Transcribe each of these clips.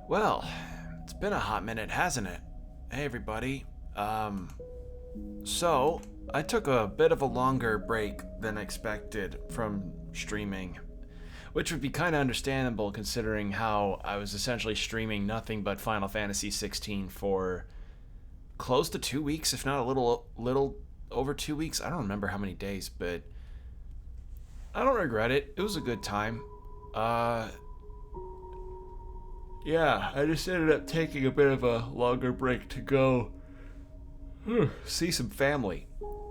Well, it's been a hot minute, hasn't it? Hey, everybody. So, I took a bit of a longer break than expected from streaming, which would be kind of understandable considering how I was essentially streaming nothing but Final Fantasy 16 for close to 2 weeks, if not a little over 2 weeks. I don't remember how many days, but I don't regret it. It was a good time. Uh, yeah, I just ended up taking a bit of a longer break to go see some family.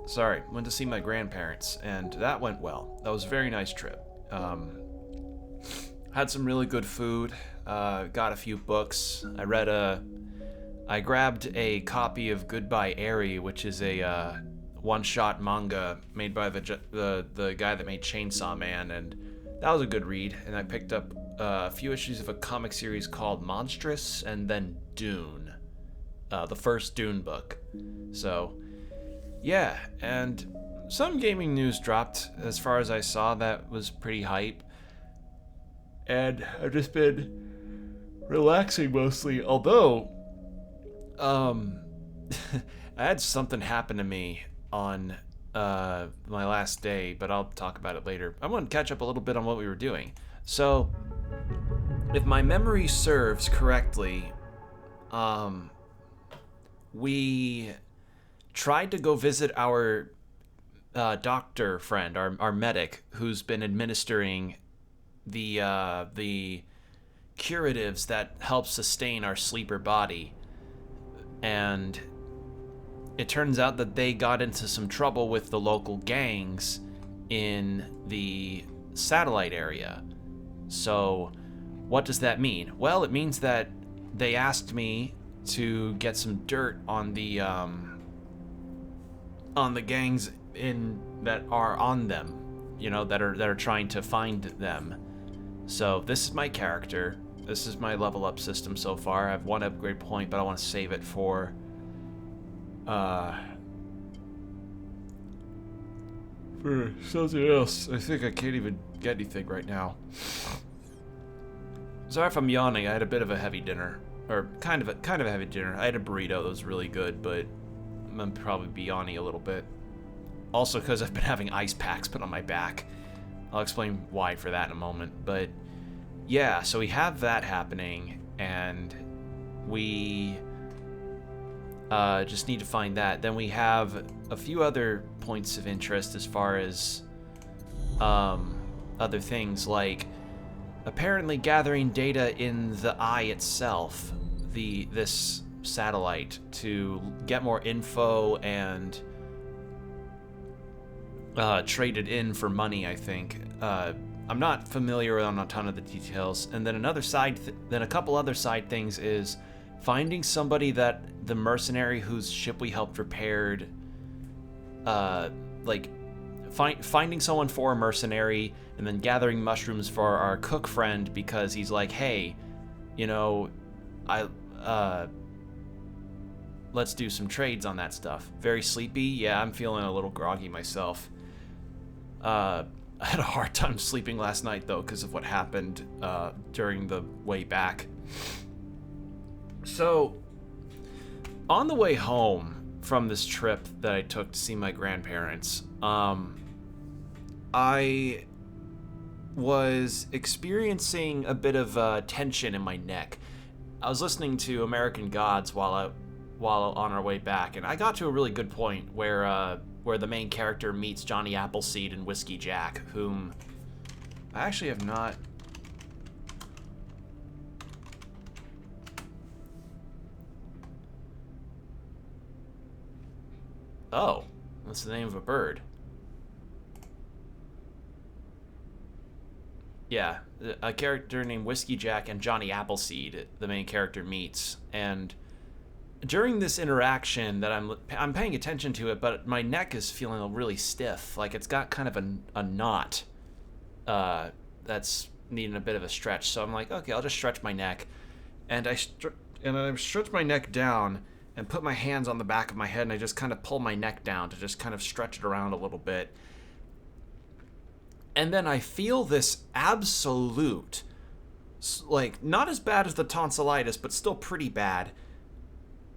Sorry, went to see my grandparents, and that went well. That was a very nice trip. Had some really good food. Got a few books. I grabbed a copy of Goodbye Eri, which is a one-shot manga made by the guy that made Chainsaw Man, and that was a good read. And I picked up a few issues of a comic series called Monstrous, and then Dune, the first Dune book. So, yeah, and some gaming news dropped as far as I saw that was pretty hype. And I've just been relaxing mostly, although, I had something happen to me on my last day, but I'll talk about it later. I want to catch up a little bit on what we were doing. So, if my memory serves correctly, we tried to go visit our doctor friend, our medic, who's been administering the curatives that help sustain our sleeper body. And it turns out that they got into some trouble with the local gangs in the satellite area. So, what does that mean? Well, it means that they asked me to get some dirt on the gangs that are on them, that are trying to find them. So this is my character. This is my level up system so far. I have one upgrade point, but I want to save it for something else. I think I can't even get anything right now. Sorry if I'm yawning. I had a bit of a heavy dinner, or kind of a heavy dinner. I had a burrito that was really good, but I'm gonna probably be yawning a little bit. Also, because I've been having ice packs put on my back. I'll explain why for that in a moment. But yeah, so we have that happening, and we just need to find that. Then we have a few other points of interest as far as other things, like apparently gathering data in the eye itself, this satellite, to get more info and trade it in for money, I think. I'm not familiar on a ton of the details. And then a couple other side things is finding somebody that the mercenary whose ship we helped repaired, finding someone for a mercenary, and then gathering mushrooms for our cook friend, because he's like, hey, let's do some trades on that stuff. Very sleepy. Yeah, I'm feeling a little groggy myself. I had a hard time sleeping last night, though, because of what happened during the way back. So, on the way home from this trip that I took to see my grandparents, I was experiencing a bit of tension in my neck. I was listening to American Gods while on our way back, and I got to a really good point where the main character meets Johnny Appleseed and Whiskey Jack, whom I actually have not... Oh, that's the name of a bird. Yeah, a character named Whiskey Jack and Johnny Appleseed, the main character, meets, and during this interaction that I'm paying attention to it, but my neck is feeling really stiff, like it's got kind of a knot that's needing a bit of a stretch. So I'm like, okay, I'll just stretch my neck, and I stretch my neck down and put my hands on the back of my head, and I just kind of pull my neck down to just kind of stretch it around a little bit. And then I feel this absolute like, not as bad as the tonsillitis, but still pretty bad.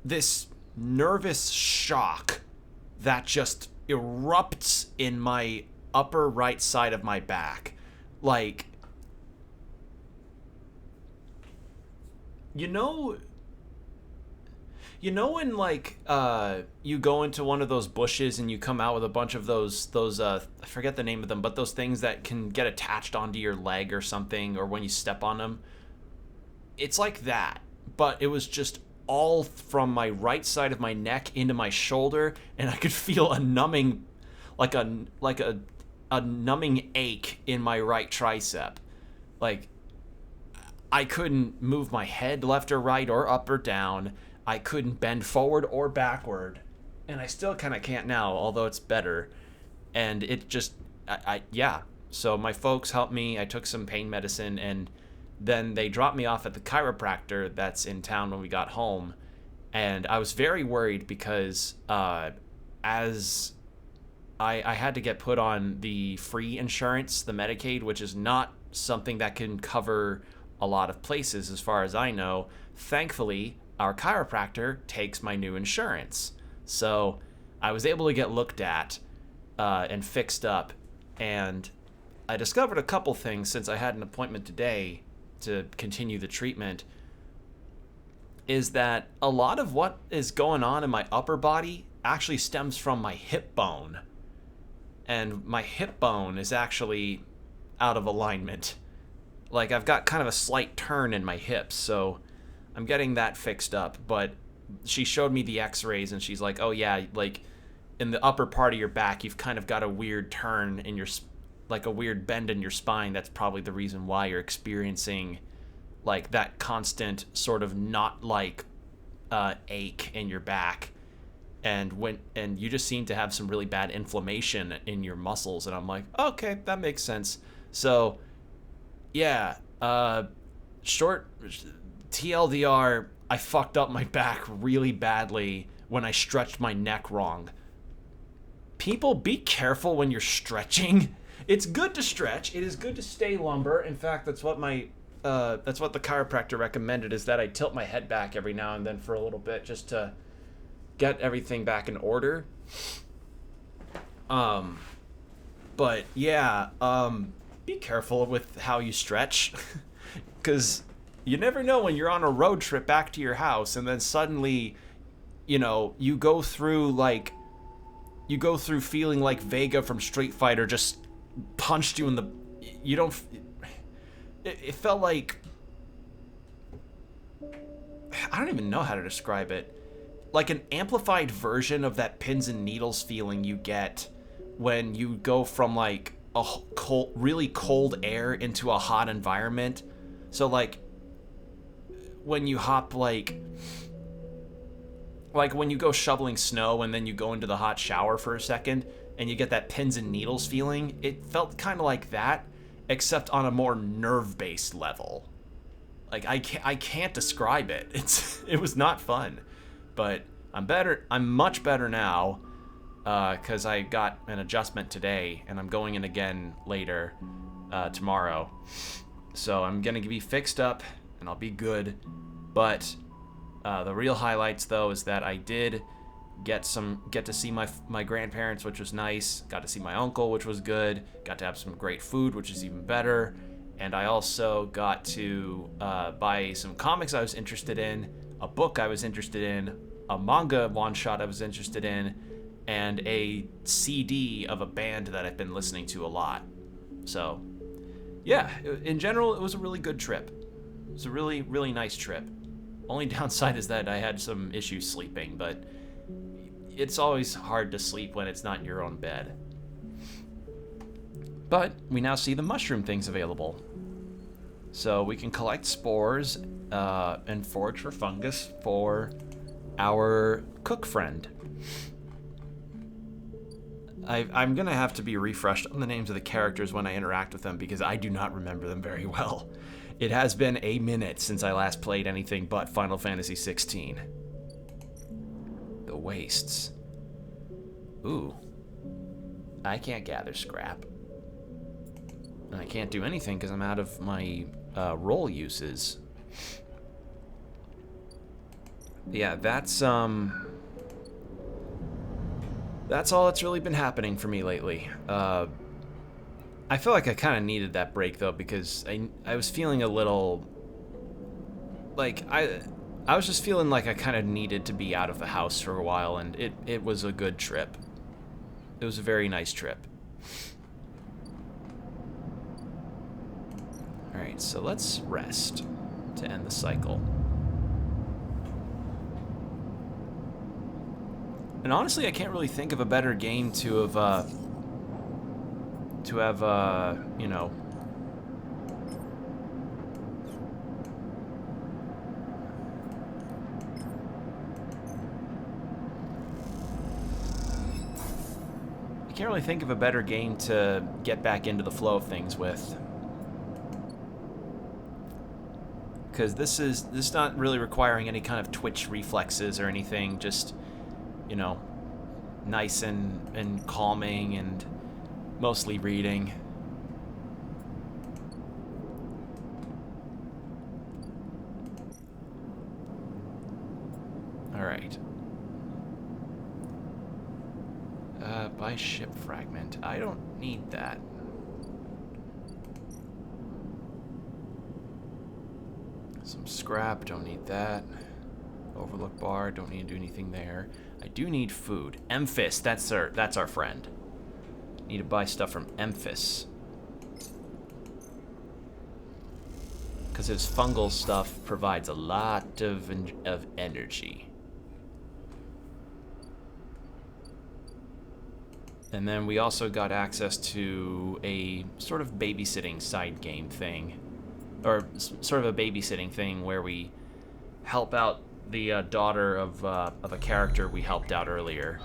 This nervous shock that just erupts in my upper right side of my back. Like, you know, when like you go into one of those bushes and you come out with a bunch of those I forget the name of them, but those things that can get attached onto your leg or something, or when you step on them. It's like that, but it was just all from my right side of my neck into my shoulder, and I could feel a numbing, like a numbing ache in my right tricep. Like, I couldn't move my head left or right or up or down. I couldn't bend forward or backward, and I still kind of can't now, although it's better. And it just, yeah. So my folks helped me. I took some pain medicine, and then they dropped me off at the chiropractor that's in town when we got home. And I was very worried because as I had to get put on the free insurance, the Medicaid, which is not something that can cover a lot of places as far as I know. Thankfully, our chiropractor takes my new insurance. So I was able to get looked at and fixed up. And I discovered a couple things since I had an appointment today to continue the treatment, is that a lot of what is going on in my upper body actually stems from my hip bone. And my hip bone is actually out of alignment. Like, I've got kind of a slight turn in my hips, so I'm getting that fixed up. But she showed me the x-rays, and she's like, oh yeah, like, in the upper part of your back, you've kind of got a weird turn in your, like a weird bend in your spine. That's probably the reason why you're experiencing, like, that constant sort of knot like ache in your back. And you just seem to have some really bad inflammation in your muscles. And I'm like, okay, that makes sense. So yeah, short TLDR, I fucked up my back really badly when I stretched my neck wrong. People, be careful when you're stretching. It's good to stretch. It is good to stay lumbar. In fact, that's what that's what the chiropractor recommended, is that I tilt my head back every now and then for a little bit just to get everything back in order. But yeah, be careful with how you stretch, because you never know when you're on a road trip back to your house and then suddenly, you go through feeling like Vega from Street Fighter just punched you in the, it felt like, I don't even know how to describe it, like an amplified version of that pins and needles feeling you get when you go from like a cold, really cold air into a hot environment. So like when you hop, like when you go shoveling snow and then you go into the hot shower for a second and you get that pins and needles feeling, it felt kind of like that, except on a more nerve-based level. Like, I can't describe it. It was not fun, but I'm better. I'm much better now, because I got an adjustment today, and I'm going in again later, tomorrow. So I'm gonna be fixed up, and I'll be good. But the real highlights, though, is that I did get to see my grandparents, which was nice. Got to see my uncle, which was good. Got to have some great food, which is even better. And I also got to buy some comics I was interested in, a book I was interested in, a manga one-shot I was interested in, and a CD of a band that I've been listening to a lot. So, yeah, in general, it was a really good trip. It was a really, really nice trip. Only downside is that I had some issues sleeping, but it's always hard to sleep when it's not in your own bed. But we now see the mushroom things available. So we can collect spores and forage for fungus for our cook friend. I'm going to have to be refreshed on the names of the characters when I interact with them, because I do not remember them very well. It has been a minute since I last played anything but Final Fantasy XVI. The wastes. Ooh. I can't gather scrap. And I can't do anything because I'm out of my role uses. Yeah, that's all that's really been happening for me lately. I feel like I kind of needed that break though, because I was feeling a little like I was just feeling like I kind of needed to be out of the house for a while, and it was a good trip. It was a very nice trip. All right, so let's rest to end the cycle. And honestly, I can't really think of a better game to have, you know, I can't really think of a better game to get back into the flow of things with. Because this is not really requiring any kind of twitch reflexes or anything, just, you know, nice and calming and mostly reading. All right. Buy ship fragment. I don't need that. Some scrap, don't need that. Overlook bar, don't need to do anything there. I do need food. Emphis, that's our friend. Need to buy stuff from Emphis. Because his fungal stuff provides a lot of energy. And then we also got access to a sort of babysitting side game thing. Or sort of a babysitting thing where we help out the daughter of a character we helped out earlier.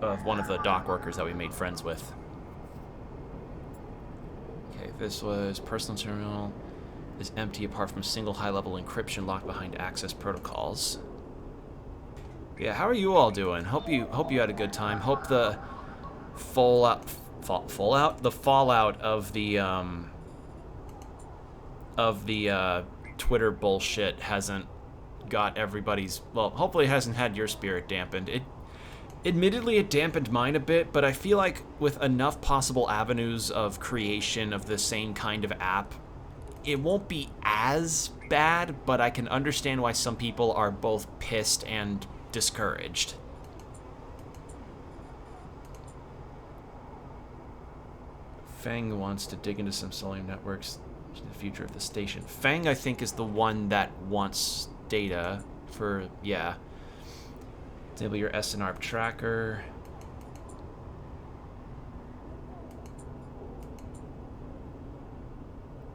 Of one of the dock workers that we made friends with. Okay, this was personal terminal is empty apart from a single high-level encryption locked behind access protocols. Yeah, how are you all doing? Hope you had a good time. Hope the fallout of the Twitter bullshit hasn't got everybody's, well, hopefully it hasn't had your spirit dampened. Admittedly, it dampened mine a bit, but I feel like with enough possible avenues of creation of the same kind of app, it won't be as bad, but I can understand why some people are both pissed and discouraged. Fang wants to dig into some cellular networks in the future of the station. Fang, I think, is the one that wants data for, yeah. Disable your SNR tracker.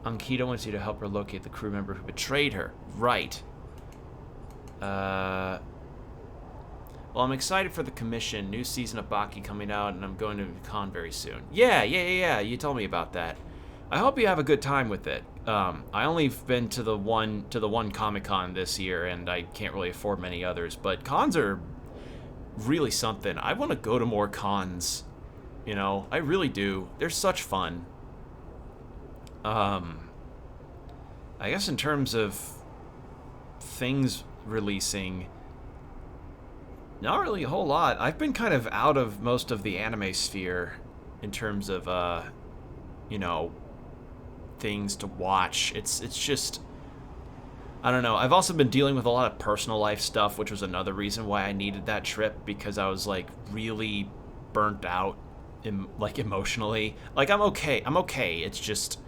Ankita wants you to help her locate the crew member who betrayed her. Right. Well, I'm excited for the commission. New season of Baki coming out, and I'm going to con very soon. Yeah. You told me about that. I hope you have a good time with it. I only've been to the one Comic-Con this year, and I can't really afford many others. But cons are really something. I want to go to more cons. You know, I really do. They're such fun. I guess in terms of things releasing, not really a whole lot. I've been kind of out of most of the anime sphere in terms of, you know, things to watch. It's just, I don't know. I've also been dealing with a lot of personal life stuff, which was another reason why I needed that trip, because I was, like, really burnt out, like, emotionally. Like, I'm okay. It's just,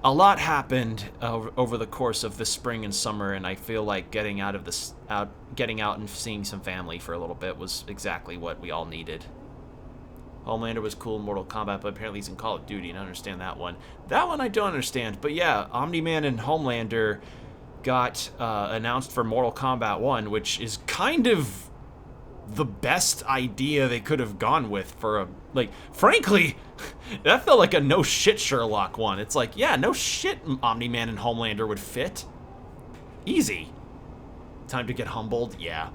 a lot happened over the course of the spring and summer, and I feel like getting out and seeing some family for a little bit was exactly what we all needed. Homelander was cool in Mortal Kombat, but apparently he's in Call of Duty, and I understand that one. That one I don't understand, but yeah, Omni-Man and Homelander got announced for Mortal Kombat 1, which is kind of the best idea they could have gone with for a, like, frankly, that felt like a no shit Sherlock one. It's like, yeah, no shit Omni-Man and Homelander would fit. Easy. Time to get humbled, yeah.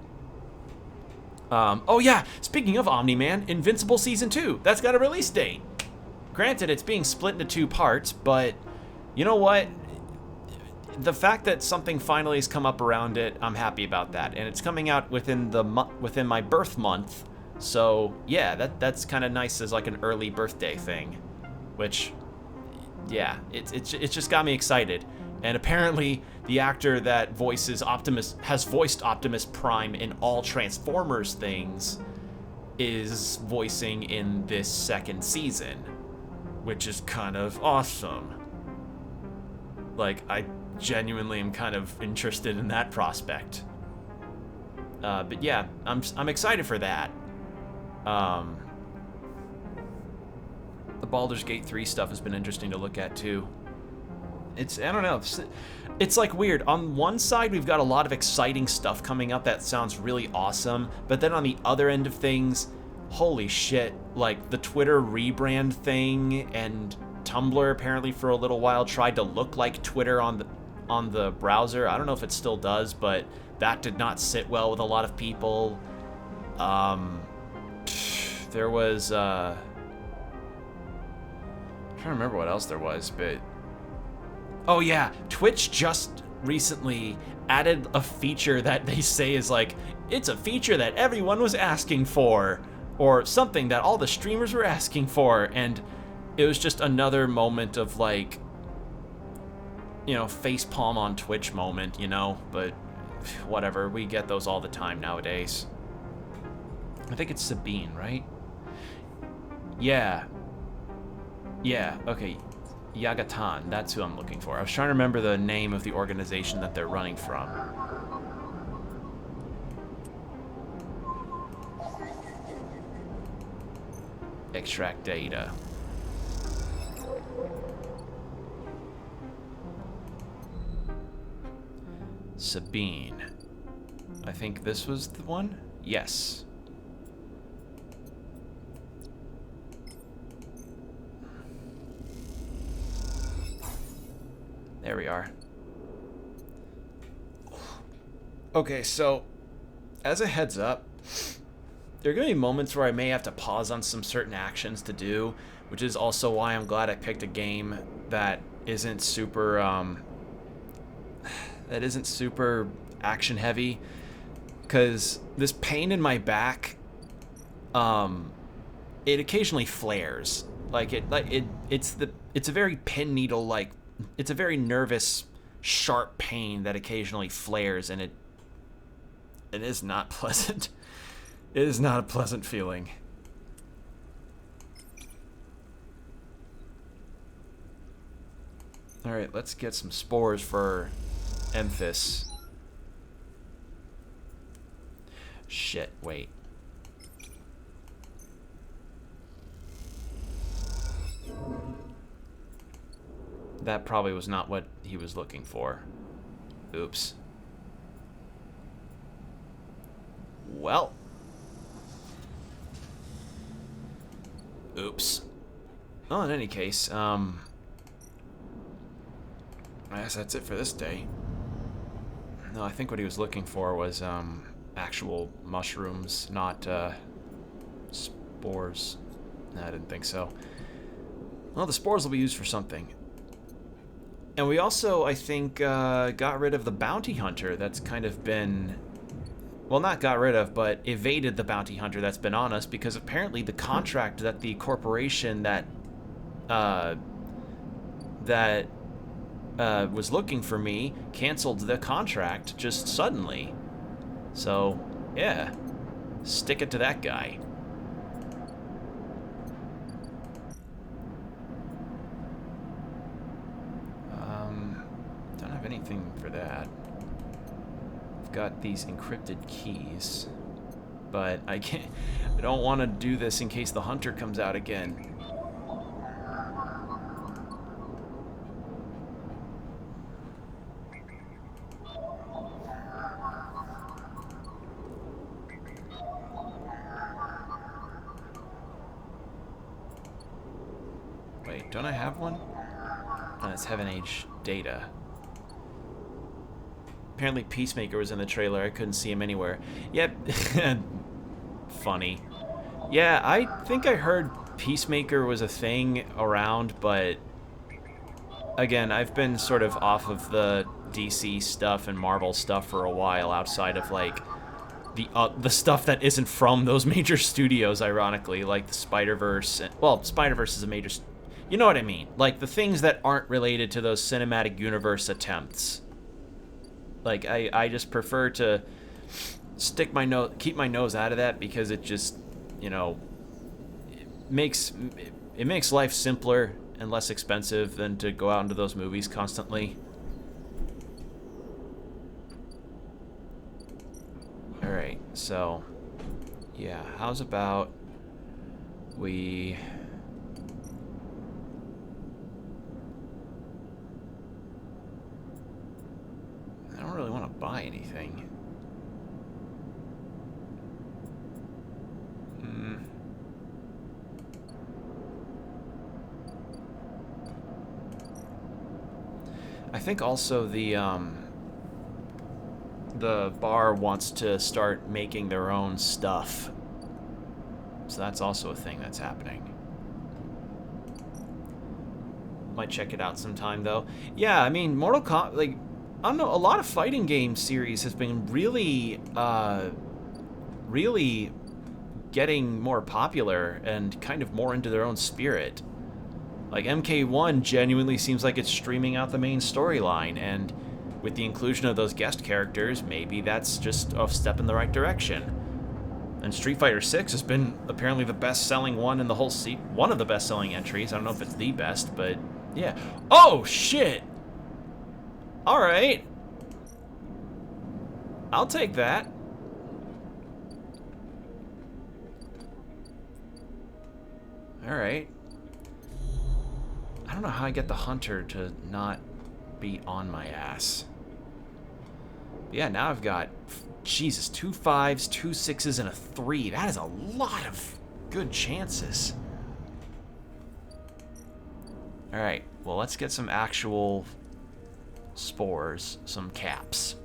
Oh yeah, speaking of Omni-Man, Invincible Season 2, that's got a release date. Granted, it's being split into 2 parts, but you know what? the fact that something finally has come up around it, I'm happy about that. And it's coming out within within my birth month. So, yeah, that's kind of nice as like an early birthday thing, which, yeah, it's just got me excited. And apparently, the actor that voices Optimus has voiced Optimus Prime in all Transformers things is voicing in this second season, which is kind of awesome. Like, I genuinely am kind of interested in that prospect. But yeah, I'm excited for that. The Baldur's Gate 3 stuff has been interesting to look at too. I don't know, it's like weird. On one side, we've got a lot of exciting stuff coming up that sounds really awesome, but then on the other end of things, holy shit, like the Twitter rebrand thing, and Tumblr apparently for a little while tried to look like Twitter on the browser. I don't know if it still does, but that did not sit well with a lot of people. There was I'm trying to remember what else there was, but oh yeah, Twitch just recently added a feature that they say is like, it's a feature that everyone was asking for, or something that all the streamers were asking for, and it was just another moment of like, you know, facepalm on Twitch moment, you know, but whatever, we get those all the time nowadays. I think it's Sabine, right? Yeah, okay. Yagatan, that's who I'm looking for. I was trying to remember the name of the organization that they're running from. Extract data. Sabine. I think this was the one? Yes. There we are. Okay, so as a heads up, there are going to be moments where I may have to pause on some certain actions to do, which is also why I'm glad I picked a game that isn't super action heavy, because this pain in my back, it occasionally flares. It's a very pin needle like. It's a very nervous, sharp pain that occasionally flares, and it is not pleasant. It is not a pleasant feeling. Alright, let's get some spores for Emphis. Shit, wait. That probably was not what he was looking for. Oops. Well. Oops. Well, in any case, I guess that's it for this day. No, I think what he was looking for was, actual mushrooms, not, spores. No, I didn't think so. Well, the spores will be used for something. And we also, I think, got rid of the bounty hunter that's kind of been... Well, not got rid of, but evaded the bounty hunter that's been on us, because apparently the contract that the corporation that was looking for me canceled the contract just suddenly. So, yeah. Stick it to that guy. Don't have anything for that. I've got these encrypted keys, but I don't want to do this in case the hunter comes out again. Wait, don't I have one? Oh, it's Heaven Age data. Apparently Peacemaker was in the trailer. I couldn't see him anywhere. Yep. Funny. Yeah, I think I heard Peacemaker was a thing around, but again, I've been sort of off of the DC stuff and Marvel stuff for a while, outside of like the stuff that isn't from those major studios, ironically, like the Spider-Verse. Well, Spider-Verse is a major, you know what I mean, like the things that aren't related to those cinematic universe attempts. Like I just prefer to keep my nose out of that, because it just, you know, it makes life simpler and less expensive than to go out into those movies constantly. Alright, so yeah, how's about we I don't really want to buy anything. I think also the bar wants to start making their own stuff. So that's also a thing that's happening. Might check it out sometime, though. Yeah, I mean, Mortal Kombat, like, I don't know, a lot of fighting game series has been really, really getting more popular and kind of more into their own spirit. Like, MK1 genuinely seems like it's streaming out the main storyline, and with the inclusion of those guest characters, maybe that's just a step in the right direction. And Street Fighter 6 has been apparently the best-selling one in the whole one of the best-selling entries. I don't know if it's the best, but yeah. Oh, shit! Alright. I'll take that. Alright. I don't know how I get the hunter to not be on my ass. But yeah, now I've got, Jesus, 2 5s, 2 6s, and a 3. That is a lot of good chances. Alright, well, let's get some actual spores, some caps.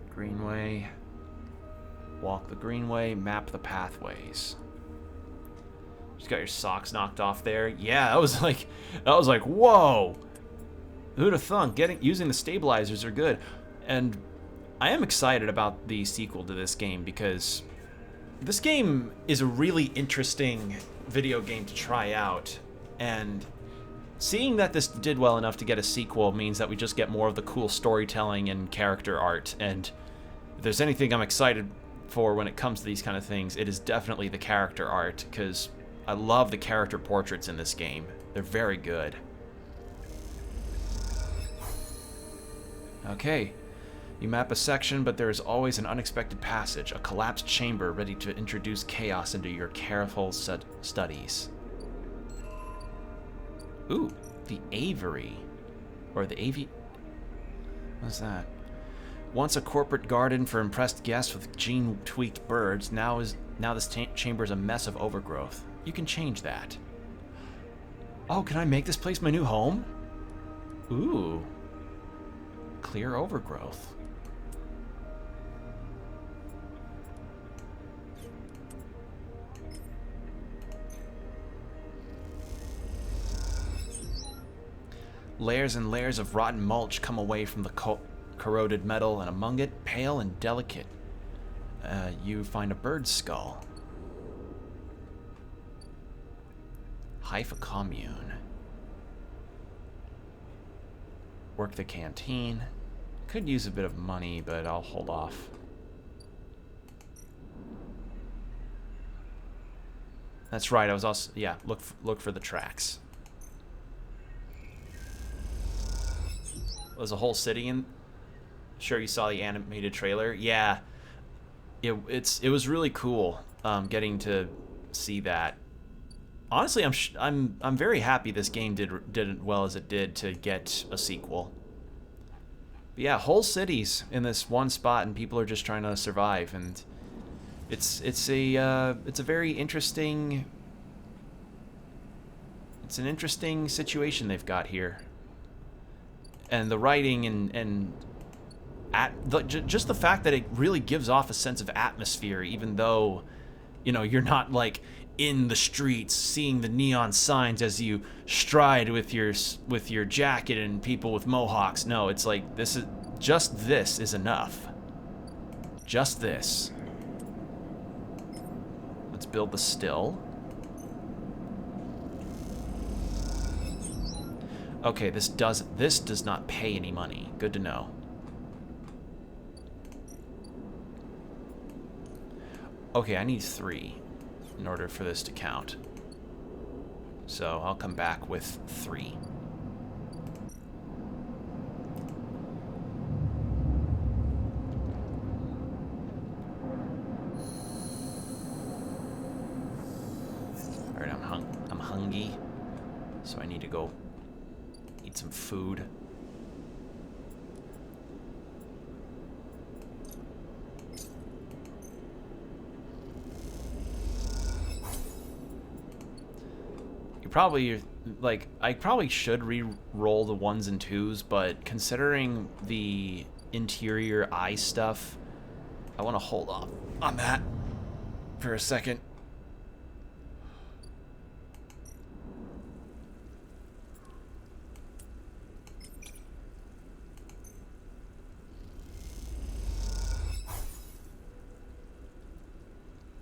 Greenway. Walk the greenway, map the pathways. Just got your socks knocked off there. Yeah, that was like, whoa. Who'd have thunk? Using the stabilizers are good. And I am excited about the sequel to this game, because this game is a really interesting video game to try out. And seeing that this did well enough to get a sequel means that we just get more of the cool storytelling and character art. And if there's anything I'm excited for when it comes to these kind of things, it is definitely the character art, because I love the character portraits in this game. They're very good. Okay, you map a section, but there is always an unexpected passage, a collapsed chamber ready to introduce chaos into your careful studies. Ooh, the Aviary, or the what's that? Once a corporate garden for impressed guests with gene-tweaked birds, now this chamber is a mess of overgrowth. You can change that. Oh, can I make this place my new home? Ooh. Clear overgrowth. Layers and layers of rotten mulch come away from the corroded metal, and among it, pale and delicate, you find a bird's skull. Haifa commune. Work the canteen. Could use a bit of money, but I'll hold off. That's right, I was also, yeah, look for the tracks. There's a whole city in. Sure, you saw the animated trailer. Yeah, it was really cool getting to see that. Honestly, I'm very happy this game did as well as it did to get a sequel. But yeah, whole cities in this one spot, and people are just trying to survive, and it's a very interesting. It's an interesting situation they've got here. And the writing and just the fact that it really gives off a sense of atmosphere, even though You know, you're not like in the streets seeing the neon signs as you stride with your jacket and people with mohawks. No, it's like this is enough. Just this. Let's build the still. Okay, this does not pay any money. Good to know. Okay, I need 3 in order for this to count. So I'll come back with 3. Alright, I'm hungry, so I need to go eat some food. I probably should re-roll the 1s and 2s, but considering the interior eye stuff, I want to hold off on that for a second.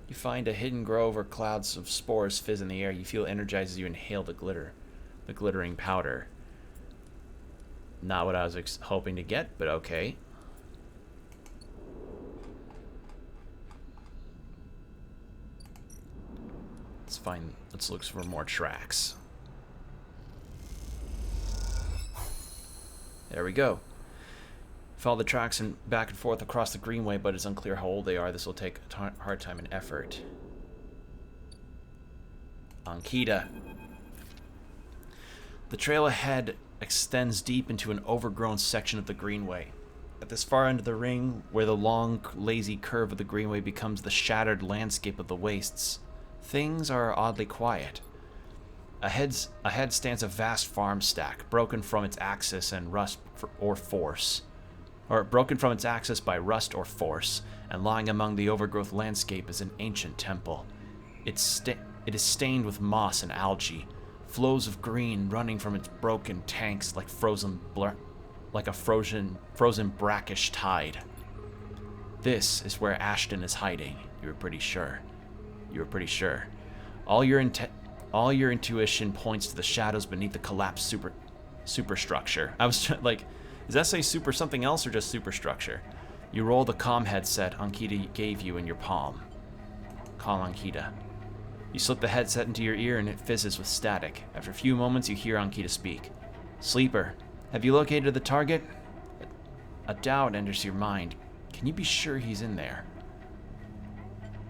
You find a hidden grove or clouds of spores fizz in the air. You feel energized as you inhale the glittering powder. Not what I was hoping to get, but okay. Let's find. Let's look for more tracks. There we go. Follow the tracks and back and forth across the greenway, but it's unclear how old they are. This will take a hard time and effort. Ankita. The trail ahead extends deep into an overgrown section of the greenway. At this far end of the ring, where the long, lazy curve of the greenway becomes the shattered landscape of the wastes, things are oddly quiet. Ahead stands a vast farm stack, broken from its axis and broken from its axis by rust or force, and lying among the overgrowth landscape is an ancient temple. It is stained with moss and algae, flows of green running from its broken tanks like a frozen brackish tide. This is where Ashton is hiding. You were pretty sure. All your intuition points to the shadows beneath the collapsed superstructure. I was like, does that say super something else or just superstructure? You roll the comm headset Ankita gave you in your palm. Call Ankita. You slip the headset into your ear and it fizzes with static. After a few moments, you hear Ankita speak. Sleeper, have you located the target? A doubt enters your mind. Can you be sure he's in there?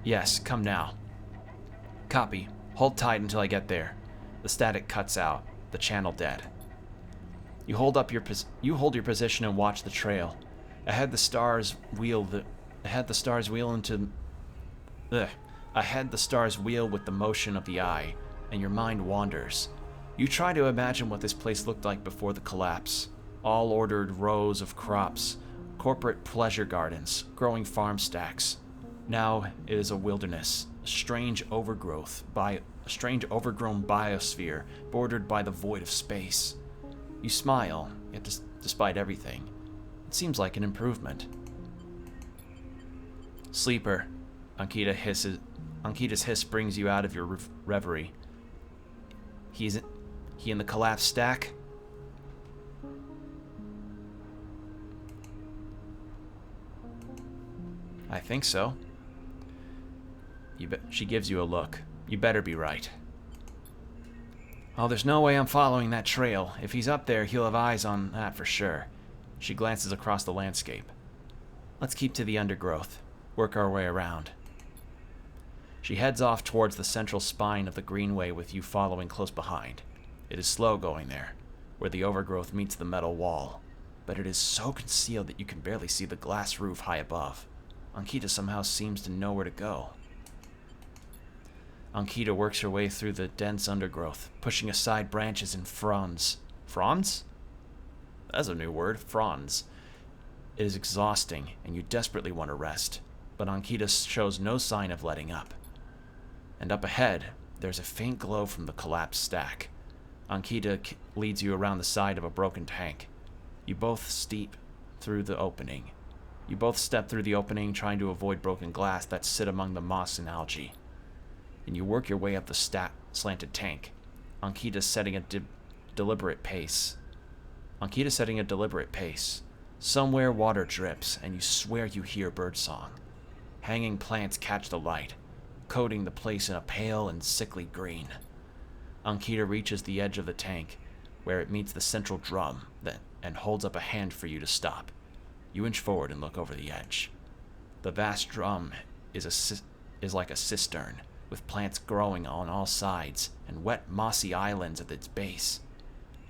Yes, come now. Copy. Hold tight until I get there. The static cuts out. The channel dead. You hold your position and watch the trail. Ahead the stars wheel with the motion of the eye, and your mind wanders. You try to imagine what this place looked like before the collapse. All ordered rows of crops, corporate pleasure gardens, growing farm stacks. Now it is a wilderness, a strange overgrown biosphere bordered by the void of space. You smile, yet despite everything, it seems like an improvement. Sleeper, Ankita's hiss brings you out of your reverie. He in the collapsed stack? I think so. She gives you a look. You better be right. Oh, there's no way I'm following that trail. If he's up there, he'll have eyes on that for sure. She glances across the landscape. Let's keep to the undergrowth. Work our way around. She heads off towards the central spine of the greenway with you following close behind. It is slow going there, where the overgrowth meets the metal wall, but it is so concealed that you can barely see the glass roof high above. Ankita somehow seems to know where to go. Ankita works her way through the dense undergrowth, pushing aside branches and fronds. Fronds? That's a new word, fronds. It is exhausting, and you desperately want to rest, but Ankita shows no sign of letting up. and up ahead, there's a faint glow from the collapsed stack. Ankita leads you around the side of a broken tank. You both step through the opening. Trying to avoid broken glass that sit among the moss and algae. And you work your way up the slanted tank. Ankita setting a deliberate pace. Somewhere water drips, and you swear you hear birdsong. Hanging plants catch the light, coating the place in a pale and sickly green. Ankita reaches the edge of the tank, where it meets the central drum, and holds up a hand for you to stop. You inch forward and look over the edge. The vast drum is like a cistern, with plants growing on all sides, and wet mossy islands at its base.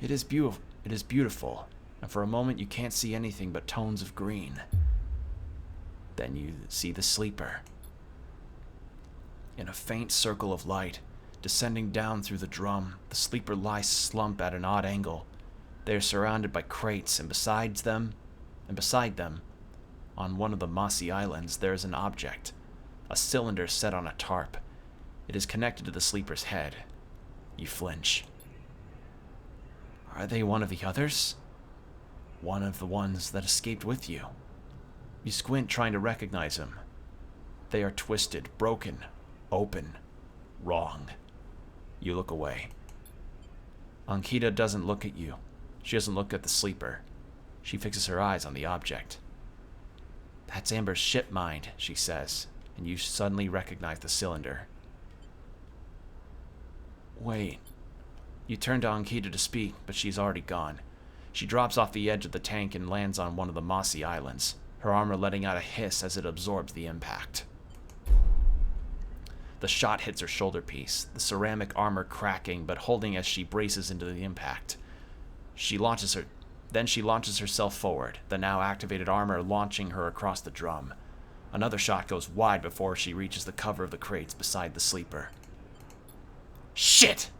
It is beautiful, and for a moment you can't see anything but tones of green. Then you see the sleeper. In a faint circle of light, descending down through the drum, the sleeper lies slumped at an odd angle. They are surrounded by crates, and beside them, on one of the mossy islands, there is an object, a cylinder set on a tarp. It is connected to the sleeper's head. You flinch. Are they one of the others? One of the ones that escaped with you. You squint, trying to recognize them. They are twisted, broken, open, wrong. You look away. Ankita doesn't look at you. She doesn't look at the sleeper. She fixes her eyes on the object. That's Amber's ship mind, she says, and you suddenly recognize the cylinder. Wait. You turn to Ankita to speak, but she's already gone. She drops off the edge of the tank and lands on one of the mossy islands, her armor letting out a hiss as it absorbs the impact. The shot hits her shoulder piece, the ceramic armor cracking but holding as she braces into the impact. She launches herself forward, the now activated armor launching her across the drum. Another shot goes wide before she reaches the cover of the crates beside the sleeper. Shit!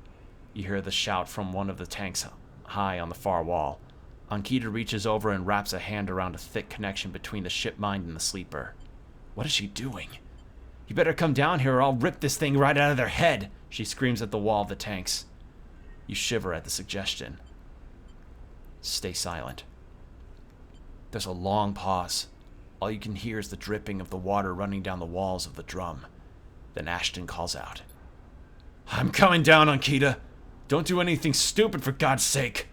You hear the shout from one of the tanks high on the far wall. Ankita reaches over and wraps a hand around a thick connection between the ship mind and the sleeper. What is she doing? You better come down here or I'll rip this thing right out of their head, she screams at the wall of the tanks. You shiver at the suggestion. Stay silent. There's a long pause. All you can hear is the dripping of the water running down the walls of the drum. Then Ashton calls out. I'm coming down, Ankita. Don't do anything stupid, for God's sake.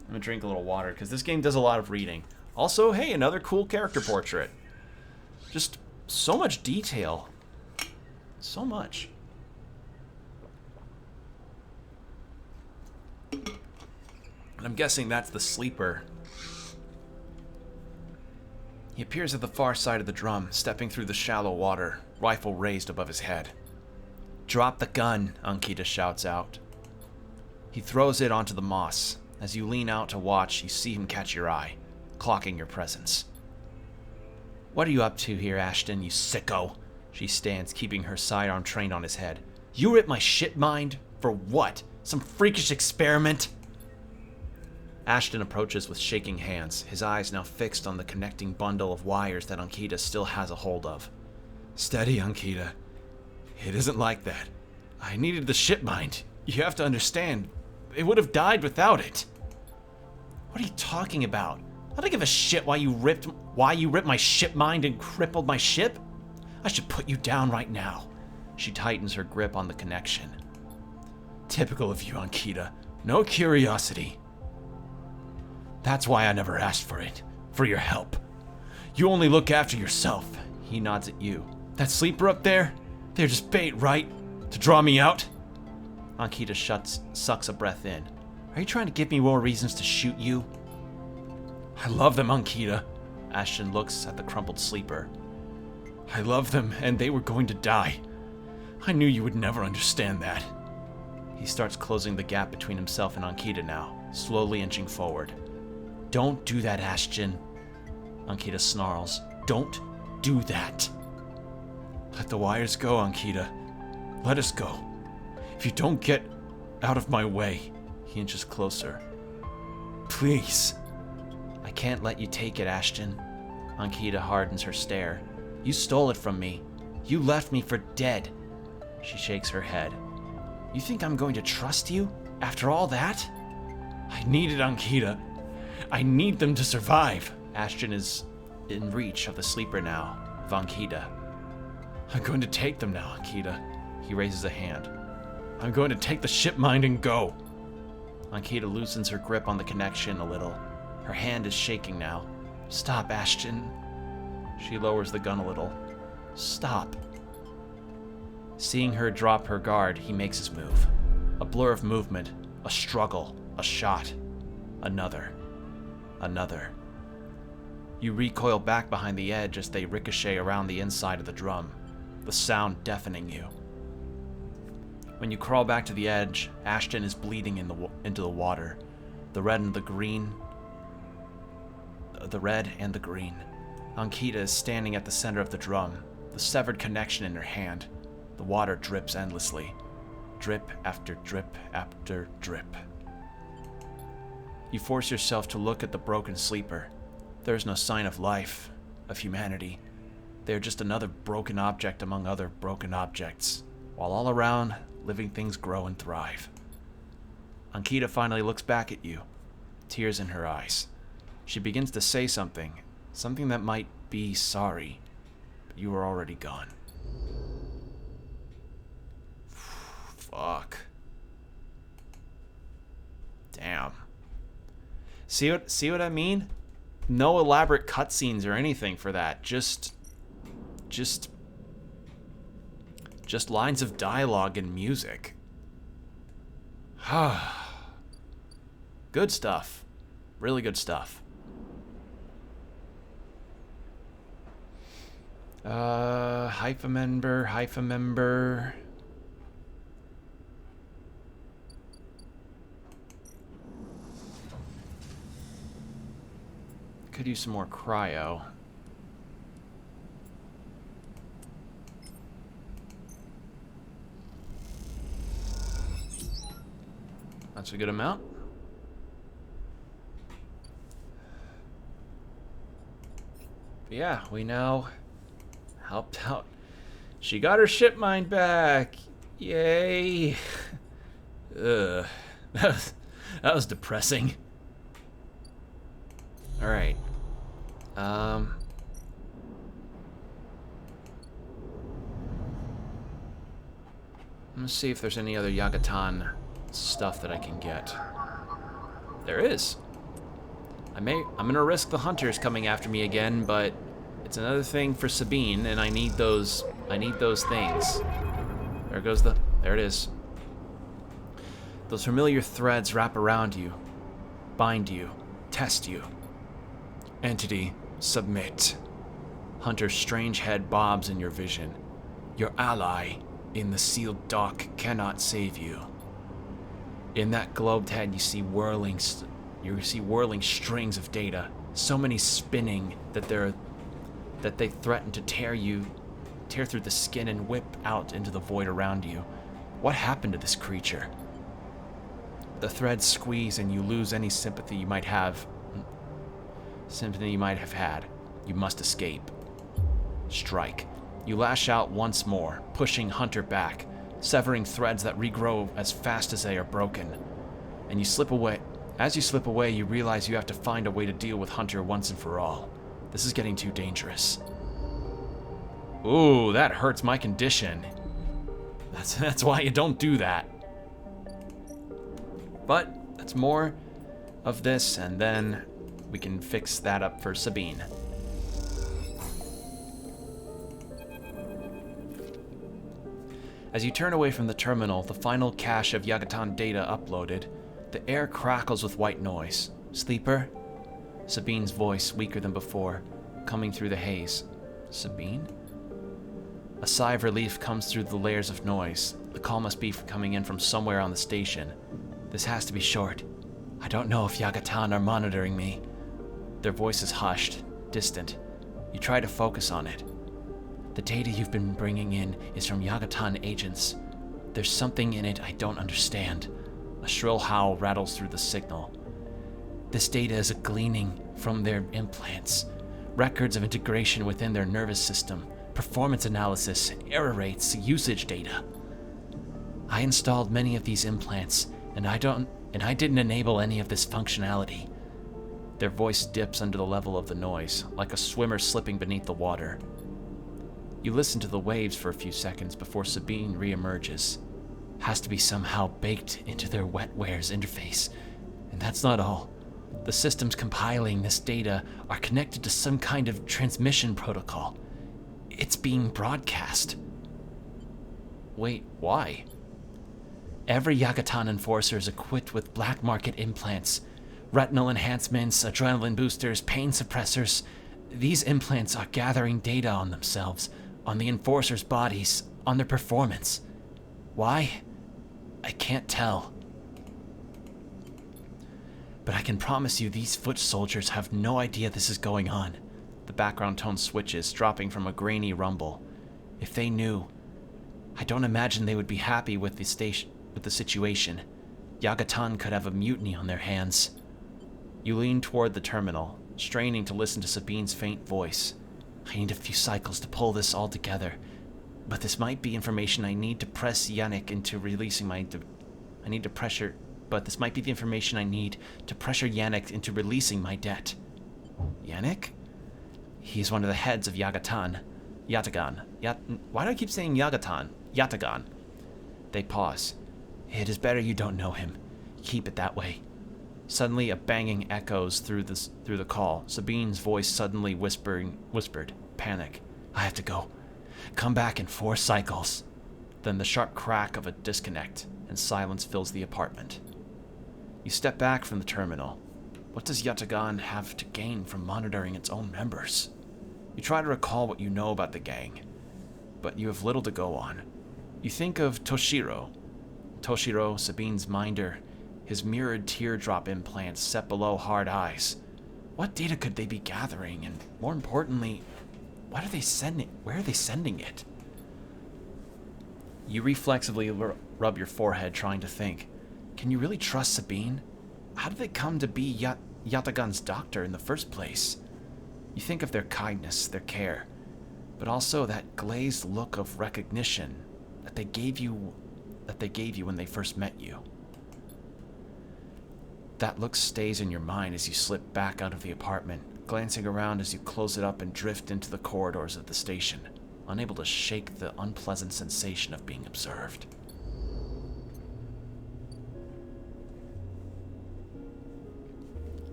I'm gonna drink a little water, because this game does a lot of reading. Also, hey, another cool character portrait. Just so much detail. So much. And I'm guessing that's the sleeper. He appears at the far side of the drum, stepping through the shallow water, rifle raised above his head. Drop the gun, Ankita shouts out. He throws it onto the moss. As you lean out to watch, you see him catch your eye, clocking your presence. What are you up to here, Ashton, you sicko? She stands, keeping her sidearm trained on his head. You ripped my shit mind? For what? Some freakish experiment? Ashton approaches with shaking hands, his eyes now fixed on the connecting bundle of wires that Ankita still has a hold of. Steady, Ankita. It isn't like that. I needed the ship mind. You have to understand. It would have died without it. What are you talking about? I don't give a shit why you ripped my ship mind and crippled my ship. I should put you down right now. She tightens her grip on the connection. Typical of you, Ankita. No curiosity. That's why I never asked for it. For your help. You only look after yourself. He nods at you. That sleeper up there? They're just bait, right? To draw me out? Ankita sucks a breath in. Are you trying to give me more reasons to shoot you? I love them, Ankita. Ashton looks at the crumpled sleeper. I love them, and they were going to die. I knew you would never understand that. He starts closing the gap between himself and Ankita now, slowly inching forward. Don't do that, Ashton. Ankita snarls. Don't do that. Let the wires go, Ankita. Let us go. If you don't get out of my way. He inches closer. Please. I can't let you take it, Ashton. Ankita hardens her stare. You stole it from me. You left me for dead. She shakes her head. You think I'm going to trust you after all that? I needed Ankita. I need them to survive. Ashton is in reach of the sleeper now, of Ankita. I'm going to take them now, Ankita. He raises a hand. I'm going to take the ship mind and go. Ankita loosens her grip on the connection a little. Her hand is shaking now. Stop, Ashton. She lowers the gun a little. Stop. Seeing her drop her guard, he makes his move. A blur of movement, a struggle, a shot. Another. Another. You recoil back behind the edge as they ricochet around the inside of the drum, the sound deafening you. When you crawl back to the edge, Ashton is bleeding into the water. The red and the green. The red and the green. Ankita is standing at the center of the drum, the severed connection in her hand. The water drips endlessly. Drip after drip after drip. You force yourself to look at the broken sleeper. There is no sign of life, of humanity. They are just another broken object among other broken objects, while all around, living things grow and thrive. Ankita finally looks back at you, tears in her eyes. She begins to say something that might be sorry, but you are already gone. Fuck. Damn. See what I mean? No elaborate cutscenes or anything for that. Just lines of dialogue and music. Good stuff. Really good stuff. Hypha member. Could use some more cryo. That's a good amount. But yeah, we now helped out. She got her ship mind back. Yay. Ugh. That was depressing. Alright. I'm gonna see if there's any other Yagatan stuff that I can get. There is. I'm gonna risk the hunters coming after me again, but it's another thing for Sabine, and I need those things. There it is. Those familiar threads wrap around you, bind you, test you. Entity, submit. Hunter's strange head bobs in your vision. Your ally in the sealed dock cannot save you. In that globed head, you see whirling strings of data, so many spinning that they threaten to tear through the skin and whip out into the void around you. What happened to this creature? The threads squeeze and you lose any sympathy you might have had. You must escape. Strike. You lash out once more, pushing Hunter back, severing threads that regrow as fast as they are broken. And you slip away. As you slip away, you realize you have to find a way to deal with Hunter once and for all. This is getting too dangerous. Ooh, that hurts my condition. That's why you don't do that. But that's more of this, and then we can fix that up for Sabine. As you turn away from the terminal, the final cache of Yagatan data uploaded, the air crackles with white noise. Sleeper? Sabine's voice, weaker than before, coming through the haze. Sabine? A sigh of relief comes through the layers of noise. The call must be coming in from somewhere on the station. This has to be short. I don't know if Yagatan are monitoring me. Their voice is hushed, distant. You try to focus on it. The data you've been bringing in is from Yagatan agents. There's something in it I don't understand. A shrill howl rattles through the signal. This data is a gleaning from their implants, records of integration within their nervous system, performance analysis, error rates, usage data. I installed many of these implants, and I didn't enable any of this functionality. Their voice dips under the level of the noise, like a swimmer slipping beneath the water. You listen to the waves for a few seconds before Sabine reemerges. Has to be somehow baked into their wetware's interface. And that's not all. The systems compiling this data are connected to some kind of transmission protocol. It's being broadcast. Wait, why? Every Yagatan enforcer is equipped with black market implants. Retinal enhancements, adrenaline boosters, pain suppressors. These implants are gathering data on themselves, on the enforcers' bodies, on their performance. Why? I can't tell. But I can promise you these foot soldiers have no idea this is going on. The background tone switches, dropping from a grainy rumble. If they knew, I don't imagine they would be happy with the situation. Yagatan could have a mutiny on their hands. You lean toward the terminal, straining to listen to Sabine's faint voice. I need a few cycles to pull this all together, but this might be information I need to press Yannick into releasing my... But this might be the information I need to pressure Yannick into releasing my debt. Yannick? He's one of the heads of Yatagan. Why do I keep saying Yagatan? Yatagan. They pause. It is better you don't know him. Keep it that way. Suddenly, a banging echoes through the call. Sabine's voice suddenly whispered, panic. I have to go. Come back in 4 cycles. Then the sharp crack of a disconnect, and silence fills the apartment. You step back from the terminal. What does Yatagan have to gain from monitoring its own members? You try to recall what you know about the gang, but you have little to go on. You think of Toshiro. Toshiro, Sabine's minder, his mirrored teardrop implants set below hard eyes. What data could they be gathering, and more importantly, where are they sending it? You reflexively rub your forehead, trying to think. Can you really trust Sabine? How did they come to be Yatagan's doctor in the first place? You think of their kindness, their care, but also that glazed look of recognition that they gave you when they first met you. That look stays in your mind as you slip back out of the apartment, glancing around as you close it up and drift into the corridors of the station, unable to shake the unpleasant sensation of being observed.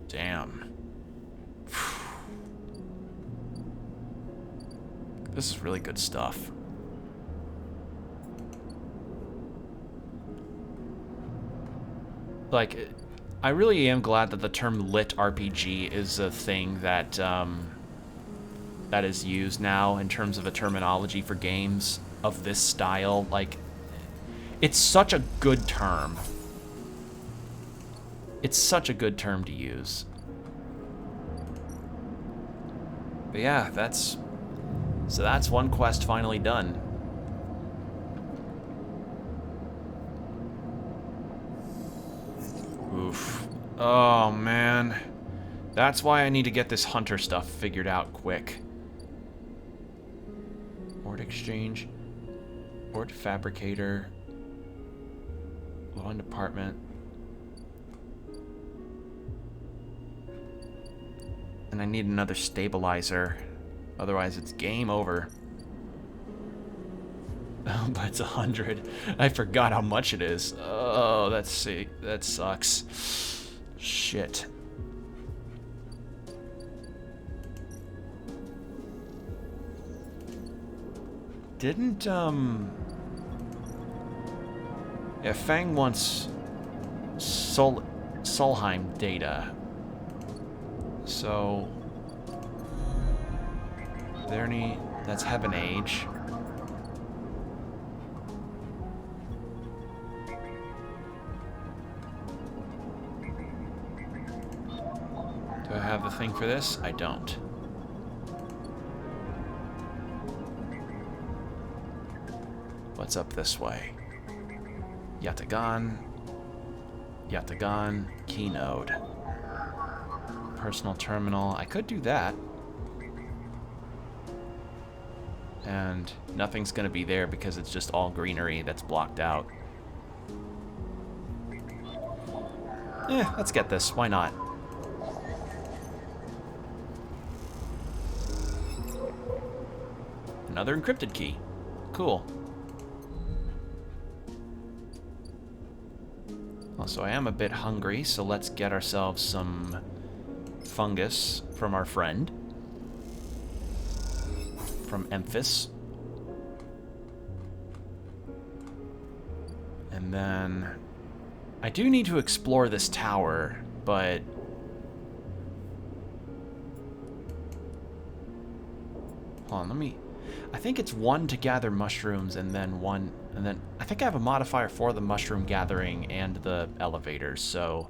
Damn. This is really good stuff. Like, I really am glad that the term lit RPG is a thing that that is used now in terms of a terminology for games of this style. Like, it's such a good term. It's such a good term to use. But yeah, that's one quest finally done. Oof. Oh, man. That's why I need to get this hunter stuff figured out quick. Ort exchange. Ort fabricator. Low-end apartment. And I need another stabilizer. Otherwise, it's game over. Oh, but it's 100. I forgot how much it is. Oh, that's sick. That sucks. Shit. Didn't, yeah, Fang wants Solheim data. So, are there any... That's Heaven Age. Do I have the thing for this? I don't. What's up this way? Yatagan. Yatagan. Keynode. Personal terminal. I could do that. And nothing's gonna be there because it's just all greenery that's blocked out. Let's get this. Why not? Another encrypted key. Cool. Also, I am a bit hungry, so let's get ourselves some fungus from our friend. From Memphis. And then I do need to explore this tower, but hold on, let me. I think it's 1 to gather mushrooms, and then 1, and then I think I have a modifier for the mushroom gathering and the elevators, so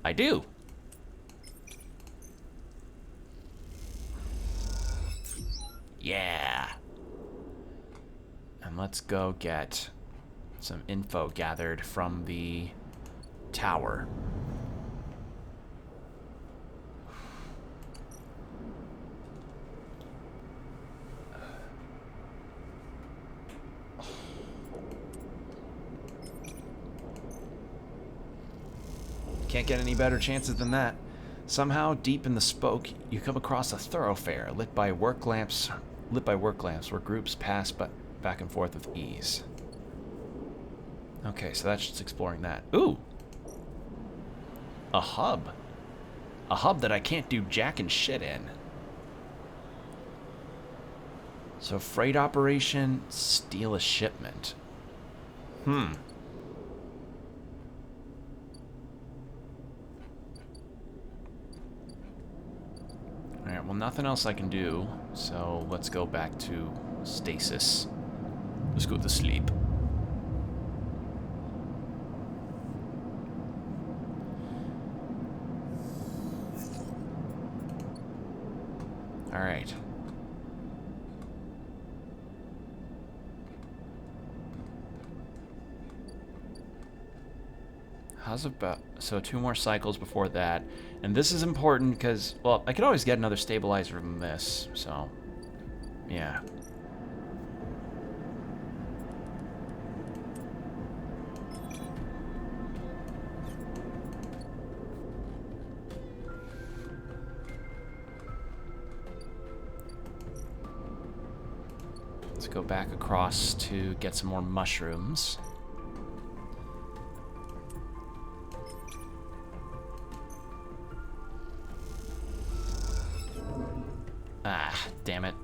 I do. Yeah. And let's go get some info gathered from the tower. Can't get any better chances than that. Somehow, deep in the spoke, you come across a thoroughfare lit by work lamps where groups pass back and forth with ease. Okay, so that's just exploring that. Ooh! A hub. A hub that I can't do jack and shit in. So freight operation, steal a shipment. Alright, well, nothing else I can do, so let's go back to stasis. Let's go to sleep. Alright. How's about... So 2 more cycles before that. And this is important because, well, I could always get another stabilizer from this, so... Yeah. Let's go back across to get some more mushrooms. Ah, damn it.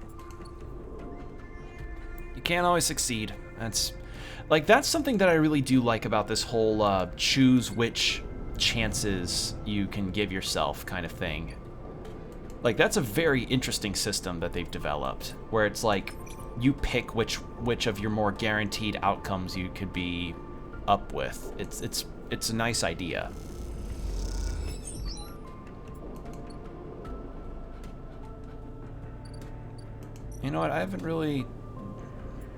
You can't always succeed. That's something that I really do like about this whole choose which chances you can give yourself kind of thing. Like, that's a very interesting system that they've developed, where it's like you pick which of your more guaranteed outcomes you could be up with. It's a nice idea. You know what? I haven't really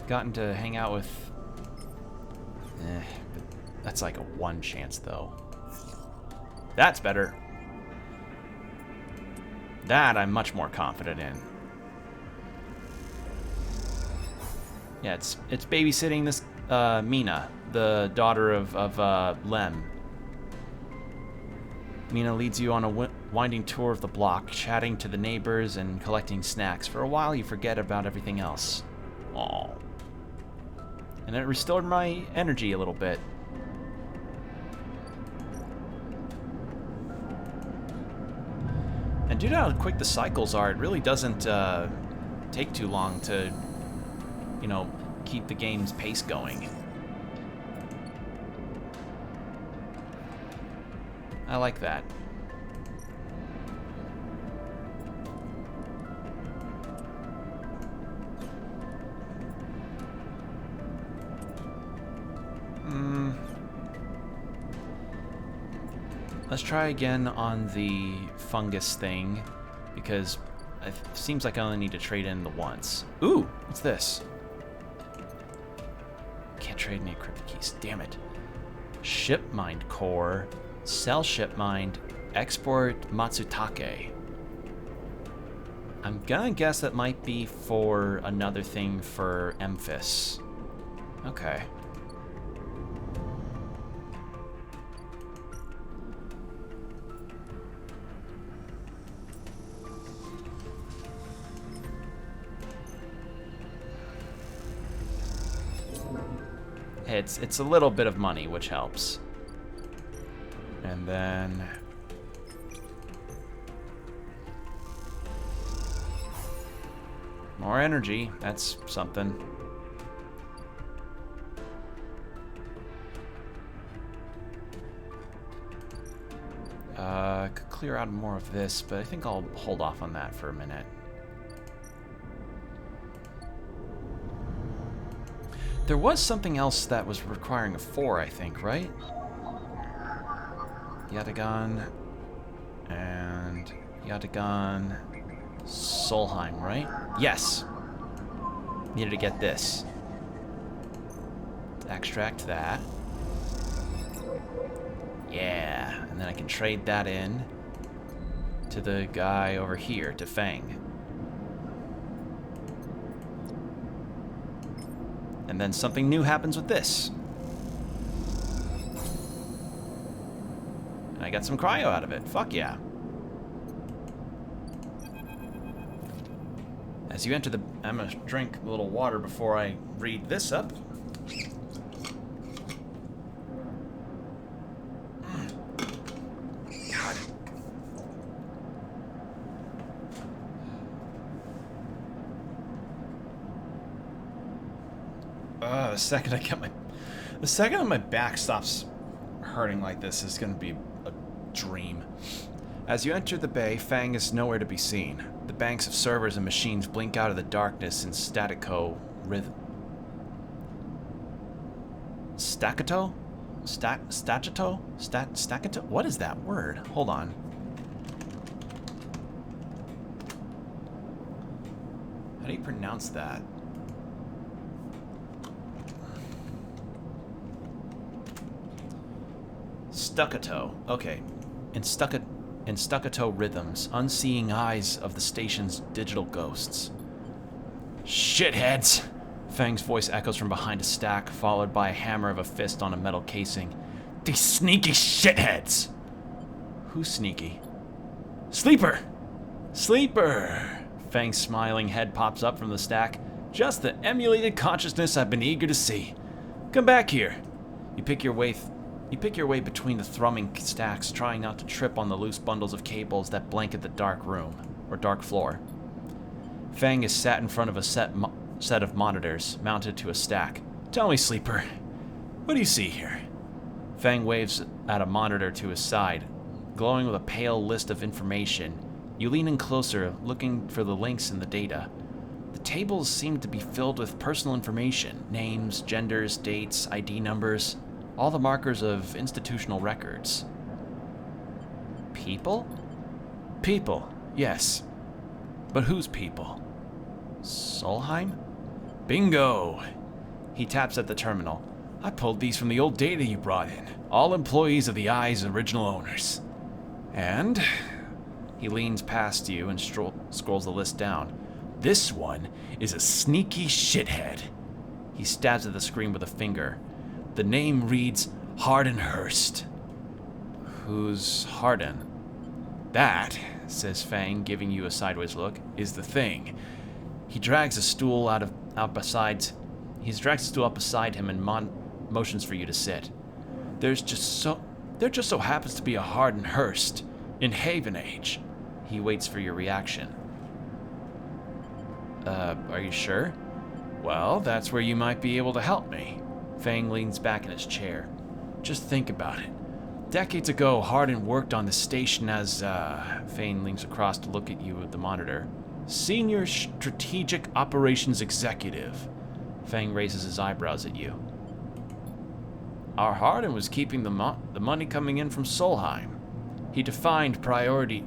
gotten to hang out with... but that's like a 1 chance, though. That's better. That I'm much more confident in. Yeah, it's babysitting this Mina, the daughter of Lem. Mina leads you on a winding tour of the block, chatting to the neighbors and collecting snacks. For a while, you forget about everything else. Aww. And it restored my energy a little bit. And due to how quick the cycles are, it really doesn't take too long to, you know, keep the game's pace going. I like that. Let's try again on the fungus thing, because it seems like I only need to trade in the once. Ooh, what's this? Can't trade any encrypted keys, damn it. Ship mind core, sell ship mind, export Matsutake. I'm gonna guess that might be for another thing for Memphis. Okay. It's a little bit of money, which helps. And then... more energy. That's something. Could clear out more of this, but I think I'll hold off on that for a minute. There was something else that was requiring a 4, I think, right? Yatagan and Yatagan Solheim, right? Yes. Needed to get this. Extract that. Yeah, and then I can trade that in to the guy over here, to Fang. And then something new happens with this. And I got some cryo out of it. Fuck yeah. As you enter the... I'm gonna drink a little water before I read this up. God. The second I get my... The second my back stops hurting like this is gonna be a dream. As you enter the bay, Fang is nowhere to be seen. The banks of servers and machines blink out of the darkness in staccato rhythm. Staccato? Staccato? What is that word? Hold on. How do you pronounce that? Staccato. Okay. In staccato rhythms, unseeing eyes of the station's digital ghosts. Shitheads! Fang's voice echoes from behind a stack, followed by a hammer of a fist on a metal casing. These sneaky shitheads! Who's sneaky? Sleeper! Sleeper! Fang's smiling head pops up from the stack. Just the emulated consciousness I've been eager to see. Come back here. You pick your way between the thrumming stacks, trying not to trip on the loose bundles of cables that blanket the dark room, or dark floor. Fang is sat in front of a set of monitors, mounted to a stack. Tell me, Sleeper, what do you see here? Fang waves at a monitor to his side, glowing with a pale list of information. You lean in closer, looking for the links in the data. The tables seem to be filled with personal information, names, genders, dates, ID numbers, all the markers of institutional records. People? People, yes. But whose people? Solheim? Bingo! He taps at the terminal. I pulled these from the old data you brought in. All employees of the Eye's original owners. And? He leans past you and scrolls the list down. This one is a sneaky shithead. He stabs at the screen with a finger. The name reads Hardenhurst. Who's Harden? That, says Fang, giving you a sideways look, is the thing. He drags a stool out beside him and motions for you to sit. There just so happens to be a Hardenhurst in Haven Age. He waits for your reaction. Are you sure? Well, that's where you might be able to help me. Fang leans back in his chair. Just think about it. Decades ago, Harden worked on the station as, Fang leans across to look at you at the monitor. Senior Strategic Operations Executive. Fang raises his eyebrows at you. Our Harden was keeping the money coming in from Solheim. He defined priority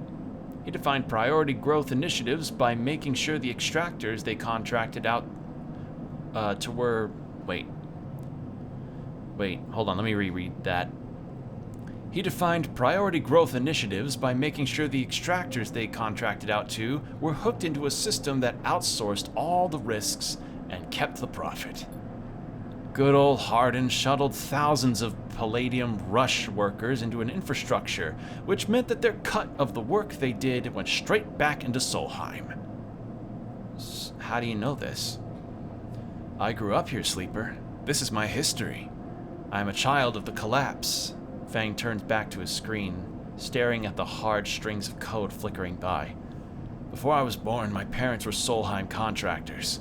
growth initiatives by making sure the extractors they contracted out Wait, hold on, let me reread that. He defined priority growth initiatives by making sure the extractors they contracted out to were hooked into a system that outsourced all the risks and kept the profit. Good old Harden shuttled thousands of Palladium Rush workers into an infrastructure, which meant that their cut of the work they did went straight back into Solheim. How do you know this? I grew up here, Sleeper. This is my history. I am a child of the collapse. Fang turns back to his screen, staring at the hard strings of code flickering by. Before I was born, my parents were Solheim contractors.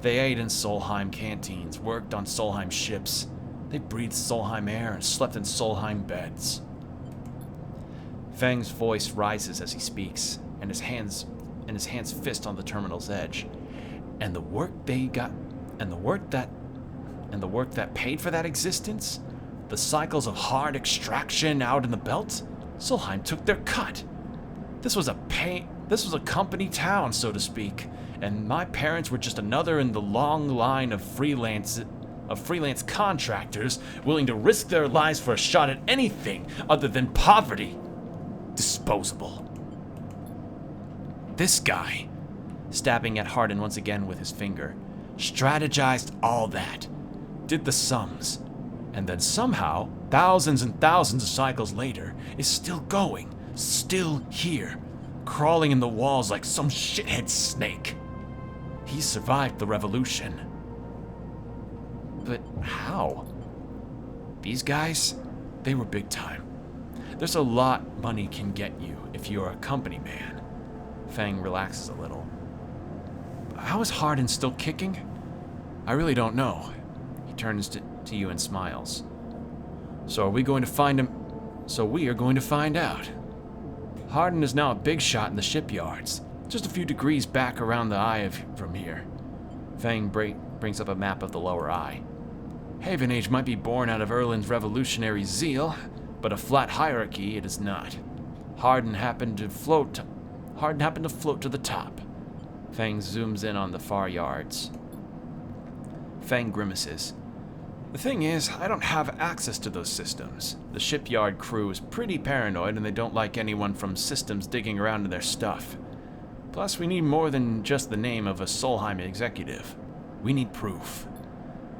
They ate in Solheim canteens, worked on Solheim ships. They breathed Solheim air and slept in Solheim beds. Fang's voice rises as he speaks, and his hands fist on the terminal's edge. And the work that paid for that existence, the cycles of hard extraction out in the belt, Solheim took their cut. This was a company town, so to speak, and my parents were just another in the long line of freelance contractors willing to risk their lives for a shot at anything other than poverty. Disposable. This guy, stabbing at Hardin once again with his finger, strategized all that, did the sums, and then somehow, thousands and thousands of cycles later, is still going, still here, crawling in the walls like some shithead snake. He survived the revolution. But how? These guys, they were big time. There's a lot money can get you if you're a company man. Fang relaxes a little. How is Hardin still kicking? I really don't know. He turns to you and smiles. So we are going to find out. Hardin is now a big shot in the shipyards, just a few degrees back around the eye from here. Fang brings up a map of the lower eye. Haven Age might be born out of Erlin's revolutionary zeal, but a flat hierarchy it is not. Hardin happened to float to the top. Fang zooms in on the far yards. Fang grimaces. The thing is, I don't have access to those systems. The shipyard crew is pretty paranoid and they don't like anyone from systems digging around in their stuff. Plus, we need more than just the name of a Solheim executive. We need proof.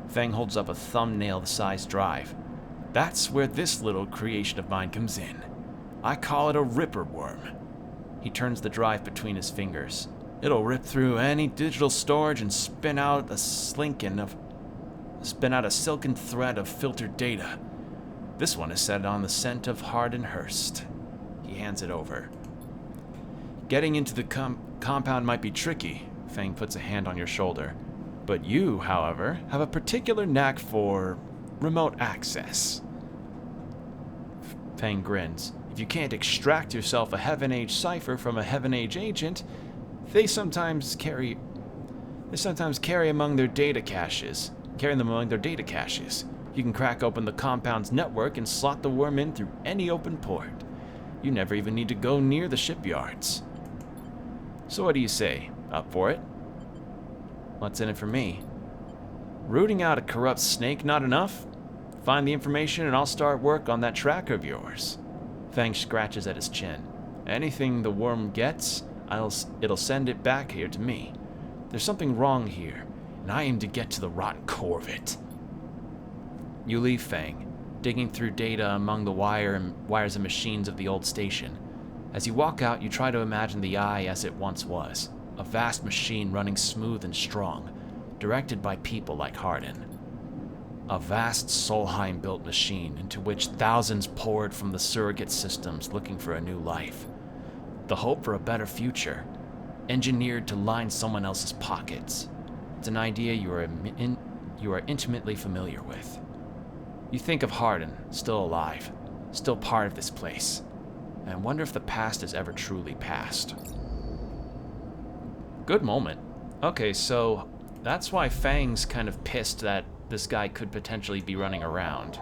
Fang holds up a thumbnail-sized drive. That's where this little creation of mine comes in. I call it a ripper worm. He turns the drive between his fingers. It'll rip through any digital storage and spin out a silken thread of filtered data. This one is set on the scent of Hardin Hurst. He hands it over. Getting into the compound might be tricky. Fang puts a hand on your shoulder. But you, however, have a particular knack for remote access. Fang grins. If you can't extract yourself a Heaven Age cipher from a Heaven Age agent, they sometimes carry among their data caches. Carry them among their data caches. You can crack open the compound's network and slot the worm in through any open port. You never even need to go near the shipyards. So what do you say? Up for it? What's in it for me? Rooting out a corrupt snake not enough? Find the information and I'll start work on that tracker of yours. Fang scratches at his chin. Anything the worm gets, it'll send it back here to me. There's something wrong here, and I aim to get to the rotten core of it. You leave Fang, digging through data among the wires and machines of the old station. As you walk out, you try to imagine the Eye as it once was, a vast machine running smooth and strong, directed by people like Hardin. A vast Solheim-built machine into which thousands poured from the surrogate systems looking for a new life. The hope for a better future, engineered to line someone else's pockets. It's an idea you are intimately familiar with. You think of Hardin, still alive, still part of this place, and wonder if the past is ever truly past. Good moment. Okay, so that's why Fang's kind of pissed that this guy could potentially be running around.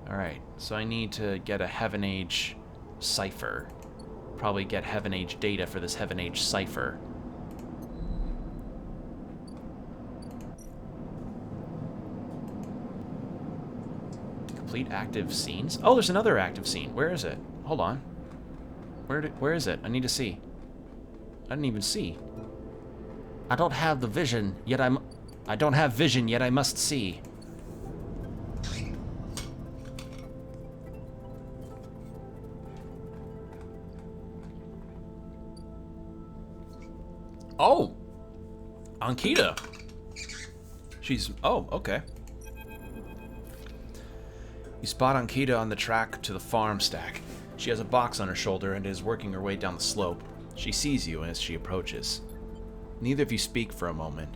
Alright, so I need to get a Heaven Age cipher. Probably get Heaven Age data for this Heaven Age cipher. Complete active scenes? Oh, there's another active scene. Where is it? Hold on. Where is it? I need to see. I didn't even see. I don't have vision, yet I must see. Oh! Ankita. Oh, okay. You spot Ankita on the track to the farm stack. She has a box on her shoulder and is working her way down the slope. She sees you as she approaches. Neither of you speak for a moment.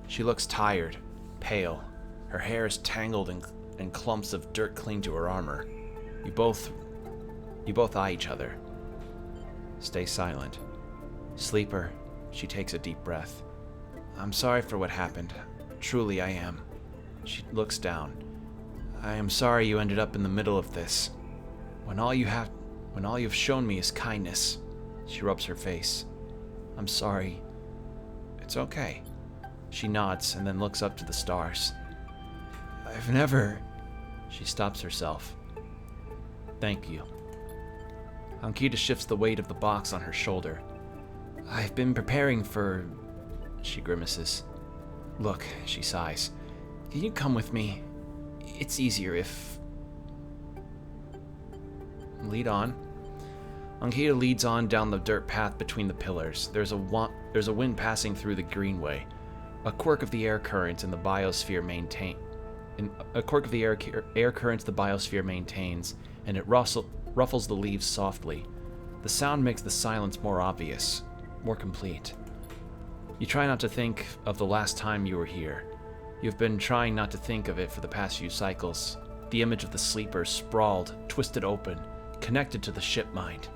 She looks tired, pale. Her hair is tangled and clumps of dirt cling to her armor. You both eye each other. Stay silent. Sleeper, she takes a deep breath. I'm sorry for what happened. Truly I am. She looks down. I am sorry you ended up in the middle of this. When all you've shown me is kindness. She rubs her face. I'm sorry. It's okay. She nods and then looks up to the stars. I've never... She stops herself. Thank you. Ankita shifts the weight of the box on her shoulder. I've been preparing for... She grimaces. Look, she sighs. Can you come with me? It's easier if... Lead on. Ankita leads on down the dirt path between the pillars. There's a wind passing through the greenway. A quirk of the air current in the biosphere maintains, and it ruffles the leaves softly. The sound makes the silence more obvious, more complete. You try not to think of the last time you were here. You've been trying not to think of it for the past few cycles. The image of the sleeper, sprawled, twisted open, connected to the ship mind,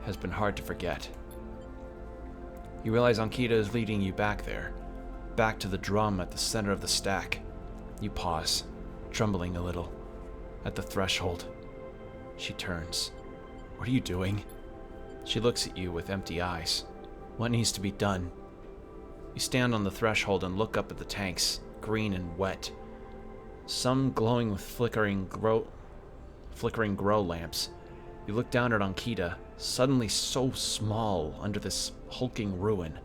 has been hard to forget. You realize Ankita is leading you back there, back to the drum at the center of the stack. You pause, trembling a little. At the threshold, she turns. What are you doing? She looks at you with empty eyes. What needs to be done? You stand on the threshold and look up at the tanks, green and wet. Some glowing with flickering grow lamps. You look down at Ankita, suddenly so small under this hulking ruin.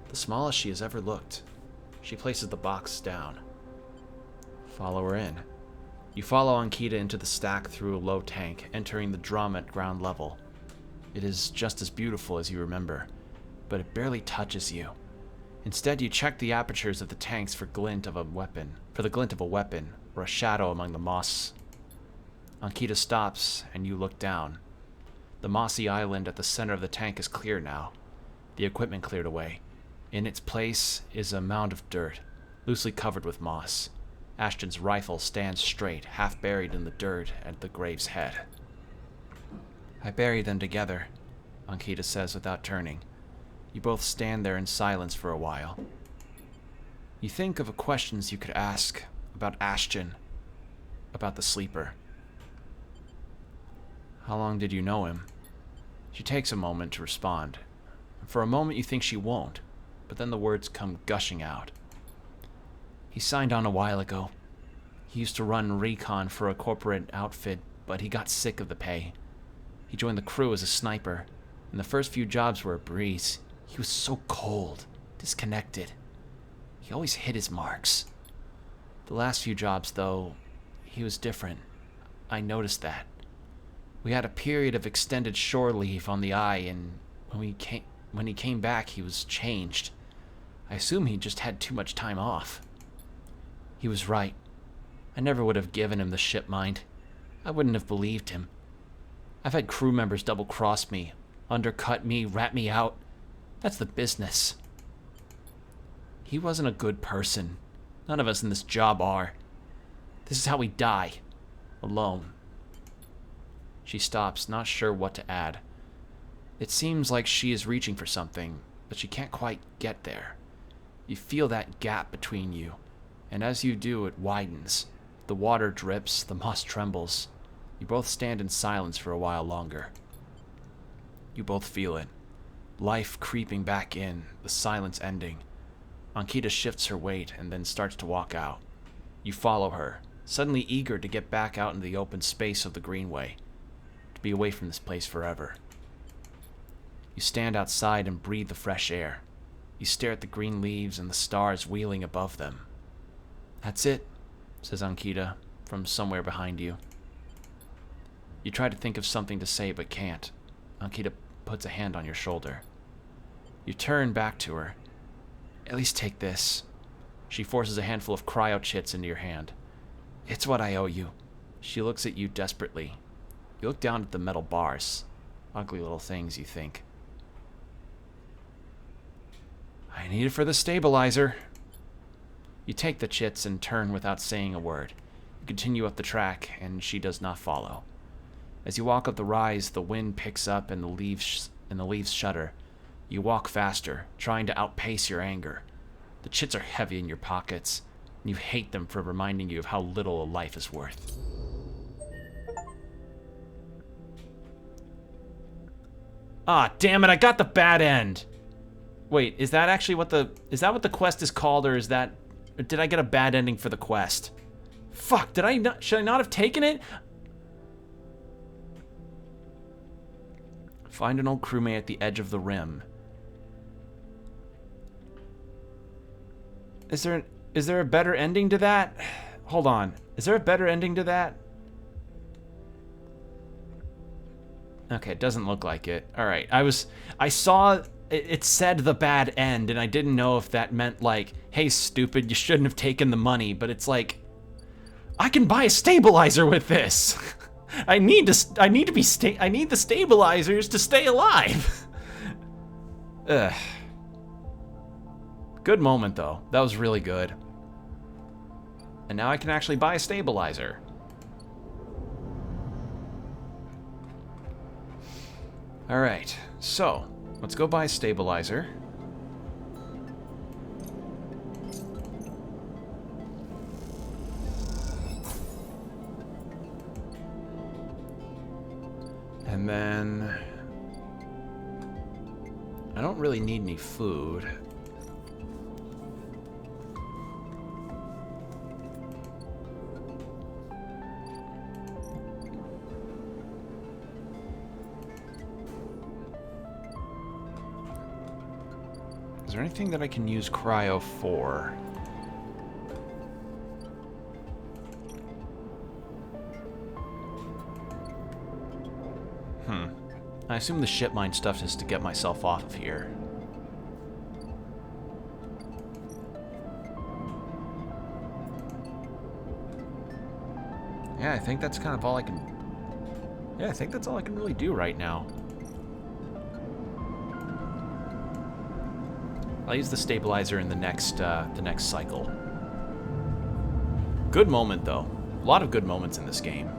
The smallest she has ever looked. She places the box down. Follow her in. You follow Ankita into the stack through a low tank, entering the drum at ground level. It is just as beautiful as you remember, but it barely touches you. Instead, you check the apertures of the tanks for the glint of a weapon or a shadow among the moss. Ankita stops, and you look down. The mossy island at the center of the tank is clear now, the equipment cleared away. In its place is a mound of dirt, loosely covered with moss. Ashton's rifle stands straight, half buried in the dirt at the grave's head. I buried them together, Ankita says without turning. You both stand there in silence for a while. You think of questions you could ask about Ashton, about the sleeper. How long did you know him? She takes a moment to respond. For a moment you think she won't, but then the words come gushing out. He signed on a while ago. He used to run recon for a corporate outfit, but he got sick of the pay. He joined the crew as a sniper, and the first few jobs were a breeze. He was so cold, disconnected. He always hit his marks. The last few jobs, though, he was different. I noticed that. We had a period of extended shore leave on the Eye, and when he came back, he was changed. I assume he just had too much time off. He was right. I never would have given him the ship mind. I wouldn't have believed him. I've had crew members double-cross me, undercut me, rat me out. That's the business. He wasn't a good person. None of us in this job are. This is how we die. Alone. She stops, not sure what to add. It seems like she is reaching for something, but she can't quite get there. You feel that gap between you, and as you do, it widens. The water drips, the moss trembles. You both stand in silence for a while longer. You both feel it. Life creeping back in, the silence ending. Ankita shifts her weight and then starts to walk out. You follow her, suddenly eager to get back out into the open space of the greenway, to be away from this place forever. You stand outside and breathe the fresh air. You stare at the green leaves and the stars wheeling above them. That's it, says Ankita from somewhere behind you. You try to think of something to say but can't. Ankita puts a hand on your shoulder. You turn back to her. At least take this. She forces a handful of cryo chits into your hand. It's what I owe you. She looks at you desperately. You look down at the metal bars. Ugly little things, you think. I need it for the stabilizer. You take the chits and turn without saying a word. You continue up the track, and she does not follow. As you walk up the rise, the wind picks up and the leaves shudder. You walk faster, trying to outpace your anger. The chits are heavy in your pockets, and you hate them for reminding you of how little a life is worth. Ah, damn it, I got the bad end. Wait, is that actually what the quest is called, or did I get a bad ending for the quest? Fuck, should I not have taken it? Find an old crewmate at the edge of the rim. Is there a better ending to that? Hold on. Is there a better ending to that? Okay, it doesn't look like it. All right. I saw it said the bad end, and I didn't know if that meant like, hey, stupid, you shouldn't have taken the money, but it's like, I can buy a stabilizer with this. I need the stabilizers to stay alive. Ugh. Good moment, though. That was really good. And now I can actually buy a stabilizer. Alright, so let's go buy a stabilizer. And then I don't really need any food. Is there anything that I can use cryo for? I assume the ship mine stuff is to get myself off of here. Yeah, I think that's kind of all I can... Yeah, I think that's all I can really do right now. I'll use the stabilizer in the next cycle. Good moment, though. A lot of good moments in this game.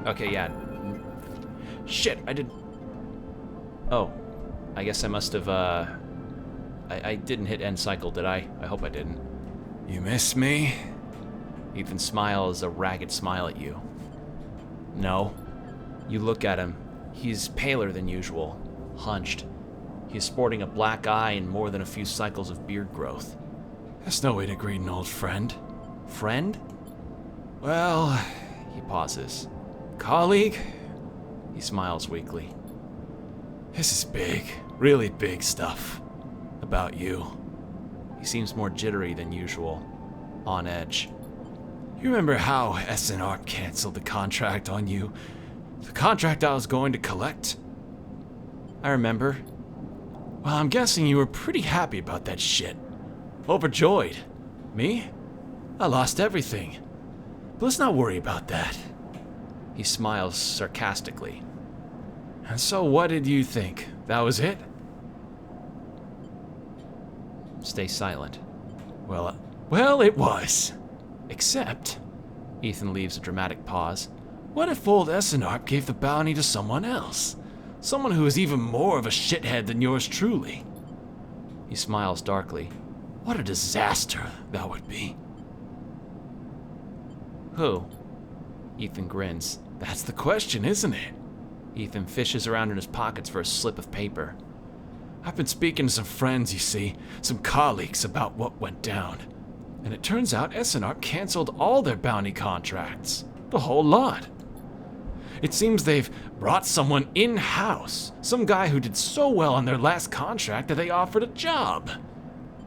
Okay, yeah. Shit, I did... Oh. I guess I must have, I didn't hit end cycle, did I? I hope I didn't. You miss me? Ethan smiles a ragged smile at you. No. You look at him. He's paler than usual, hunched. He's sporting a black eye and more than a few cycles of beard growth. That's no way to greet an old friend. Friend? Well, he pauses. Colleague? He smiles weakly. This is big, really big stuff. About you. He seems more jittery than usual, on edge. You remember how SNR canceled the contract on you? The contract I was going to collect? I remember. Well, I'm guessing you were pretty happy about that shit. Overjoyed. Me? I lost everything. But let's not worry about that. He smiles sarcastically. And so what did you think? That was it? Stay silent. Well, it was. Except, Ethan leaves a dramatic pause. What if old Essenarp gave the bounty to someone else? Someone who is even more of a shithead than yours truly. He smiles darkly. What a disaster that would be. Who? Ethan grins. That's the question, isn't it? Ethan fishes around in his pockets for a slip of paper. I've been speaking to some friends, you see, some colleagues about what went down. And it turns out Essenarp canceled all their bounty contracts. The whole lot. It seems they've brought someone in-house, some guy who did so well on their last contract that they offered a job.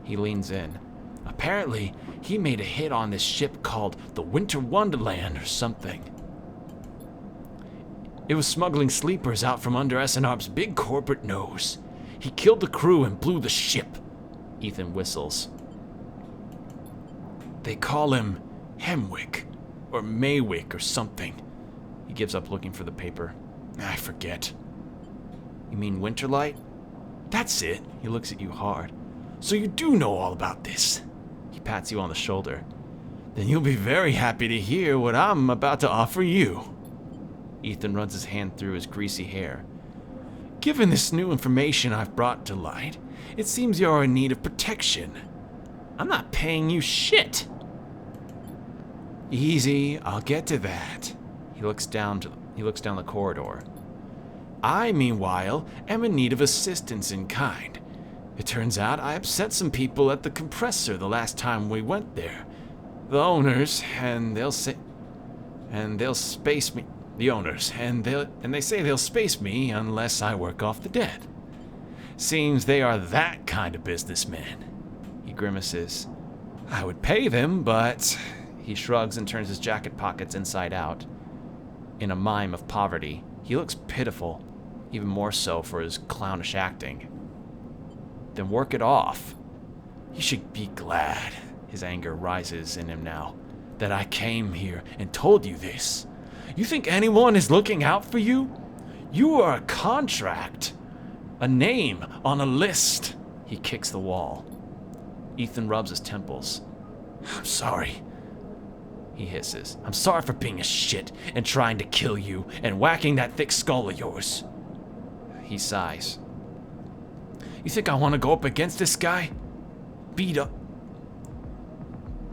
He leans in. Apparently, he made a hit on this ship called the Winter Wonderland or something. It was smuggling sleepers out from under SNR's big corporate nose. He killed the crew and blew the ship. Ethan whistles. They call him Hemwick, or Maywick, or something. He gives up looking for the paper. I forget. You mean Winterlight? That's it. He looks at you hard. So you do know all about this. He pats you on the shoulder. Then you'll be very happy to hear what I'm about to offer you. Ethan runs his hand through his greasy hair. Given this new information I've brought to light, it seems you're in need of protection. I'm not paying you shit. Easy, I'll get to that. He looks down the corridor. I, meanwhile, am in need of assistance in kind. It turns out I upset some people at the compressor the last time we went there. The owners, and they say they'll space me unless I work off the dead. Seems they are that kind of businessman. He grimaces. I would pay them, but... He shrugs and turns his jacket pockets inside out. In a mime of poverty, he looks pitiful, even more so for his clownish acting. Then work it off. You should be glad, his anger rises in him now, that I came here and told you this. You think anyone is looking out for you? You are a contract. A name on a list. He kicks the wall. Ethan rubs his temples. I'm sorry. He hisses. I'm sorry for being a shit and trying to kill you and whacking that thick skull of yours. He sighs. You think I want to go up against this guy? Beat up.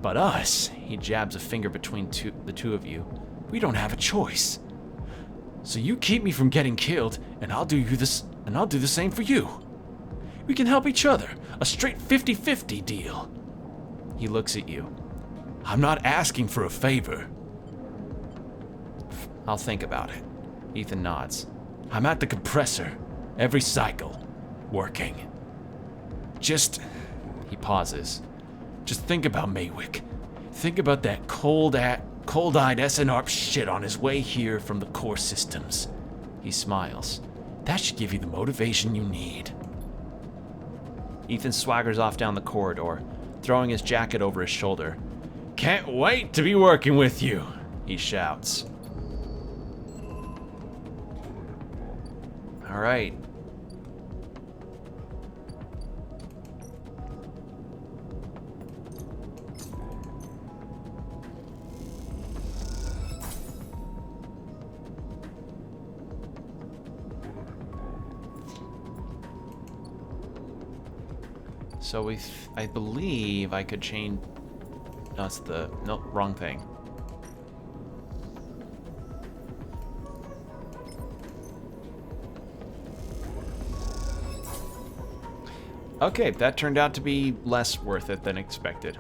But us, he jabs a finger between the two of you. We don't have a choice. So you keep me from getting killed, and I'll do the same for you. We can help each other. A straight 50-50 deal. He looks at you. I'm not asking for a favor. I'll think about it. Ethan nods. I'm at the compressor. Every cycle. Working. He pauses. Just think about Maywick. Think about that cold-eyed SNRP shit on his way here from the core systems. He smiles. That should give you the motivation you need. Ethan swaggers off down the corridor, throwing his jacket over his shoulder. Can't wait to be working with you, he shouts. All right. So I believe I could change. No, it's nope, wrong thing. Okay, that turned out to be less worth it than expected.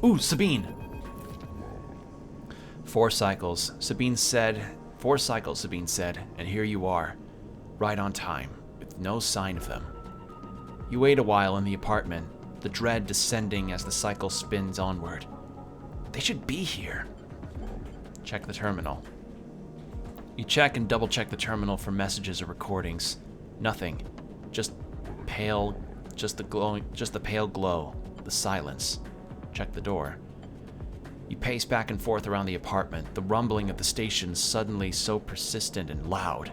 Ooh, Sabine! 4 cycles, Sabine said, and here you are, right on time, with no sign of them. You wait a while in the apartment, the dread descending as the cycle spins onward. They should be here. Check the terminal. You check and double-check the terminal for messages or recordings. Nothing. Just the pale glow, the silence. Check the door. You pace back and forth around the apartment, the rumbling of the station suddenly so persistent and loud.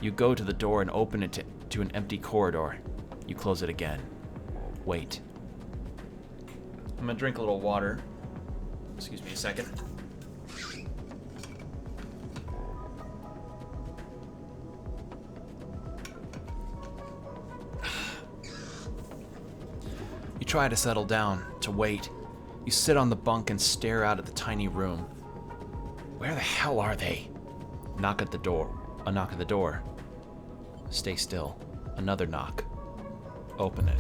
You go to the door and open it to an empty corridor. You close it again. Wait. I'm gonna drink a little water. Excuse me a second. You try to settle down, to wait. You sit on the bunk and stare out at the tiny room. Where the hell are they? Knock at the door. A knock at the door. Stay still. Another knock. Open it.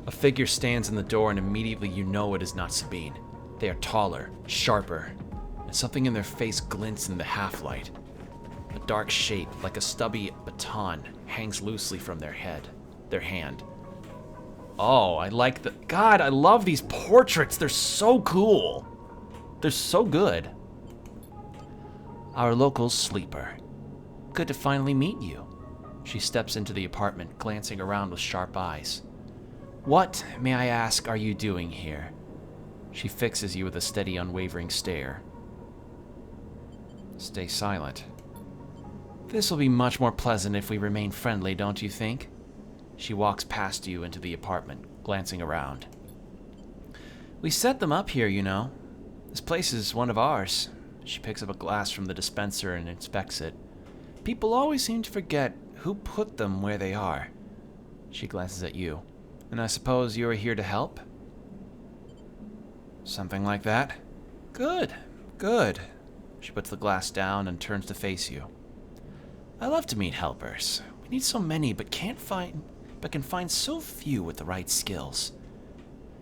A figure stands in the door and immediately you know it is not Sabine. They are taller, sharper, and something in their face glints in the half-light. A dark shape, like a stubby baton, hangs loosely from their hand. Oh, I love these portraits. They're so cool. They're so good. Our local sleeper. Good to finally meet you. She steps into the apartment, glancing around with sharp eyes. What, may I ask, are you doing here? She fixes you with a steady, unwavering stare. Stay silent. This will be much more pleasant if we remain friendly, don't you think? She walks past you into the apartment, glancing around. We set them up here, you know. This place is one of ours. She picks up a glass from the dispenser and inspects it. People always seem to forget who put them where they are. She glances at you. And I suppose you are here to help? Something like that. Good, good. She puts the glass down and turns to face you. I love to meet helpers. We need so many, but can find so few with the right skills.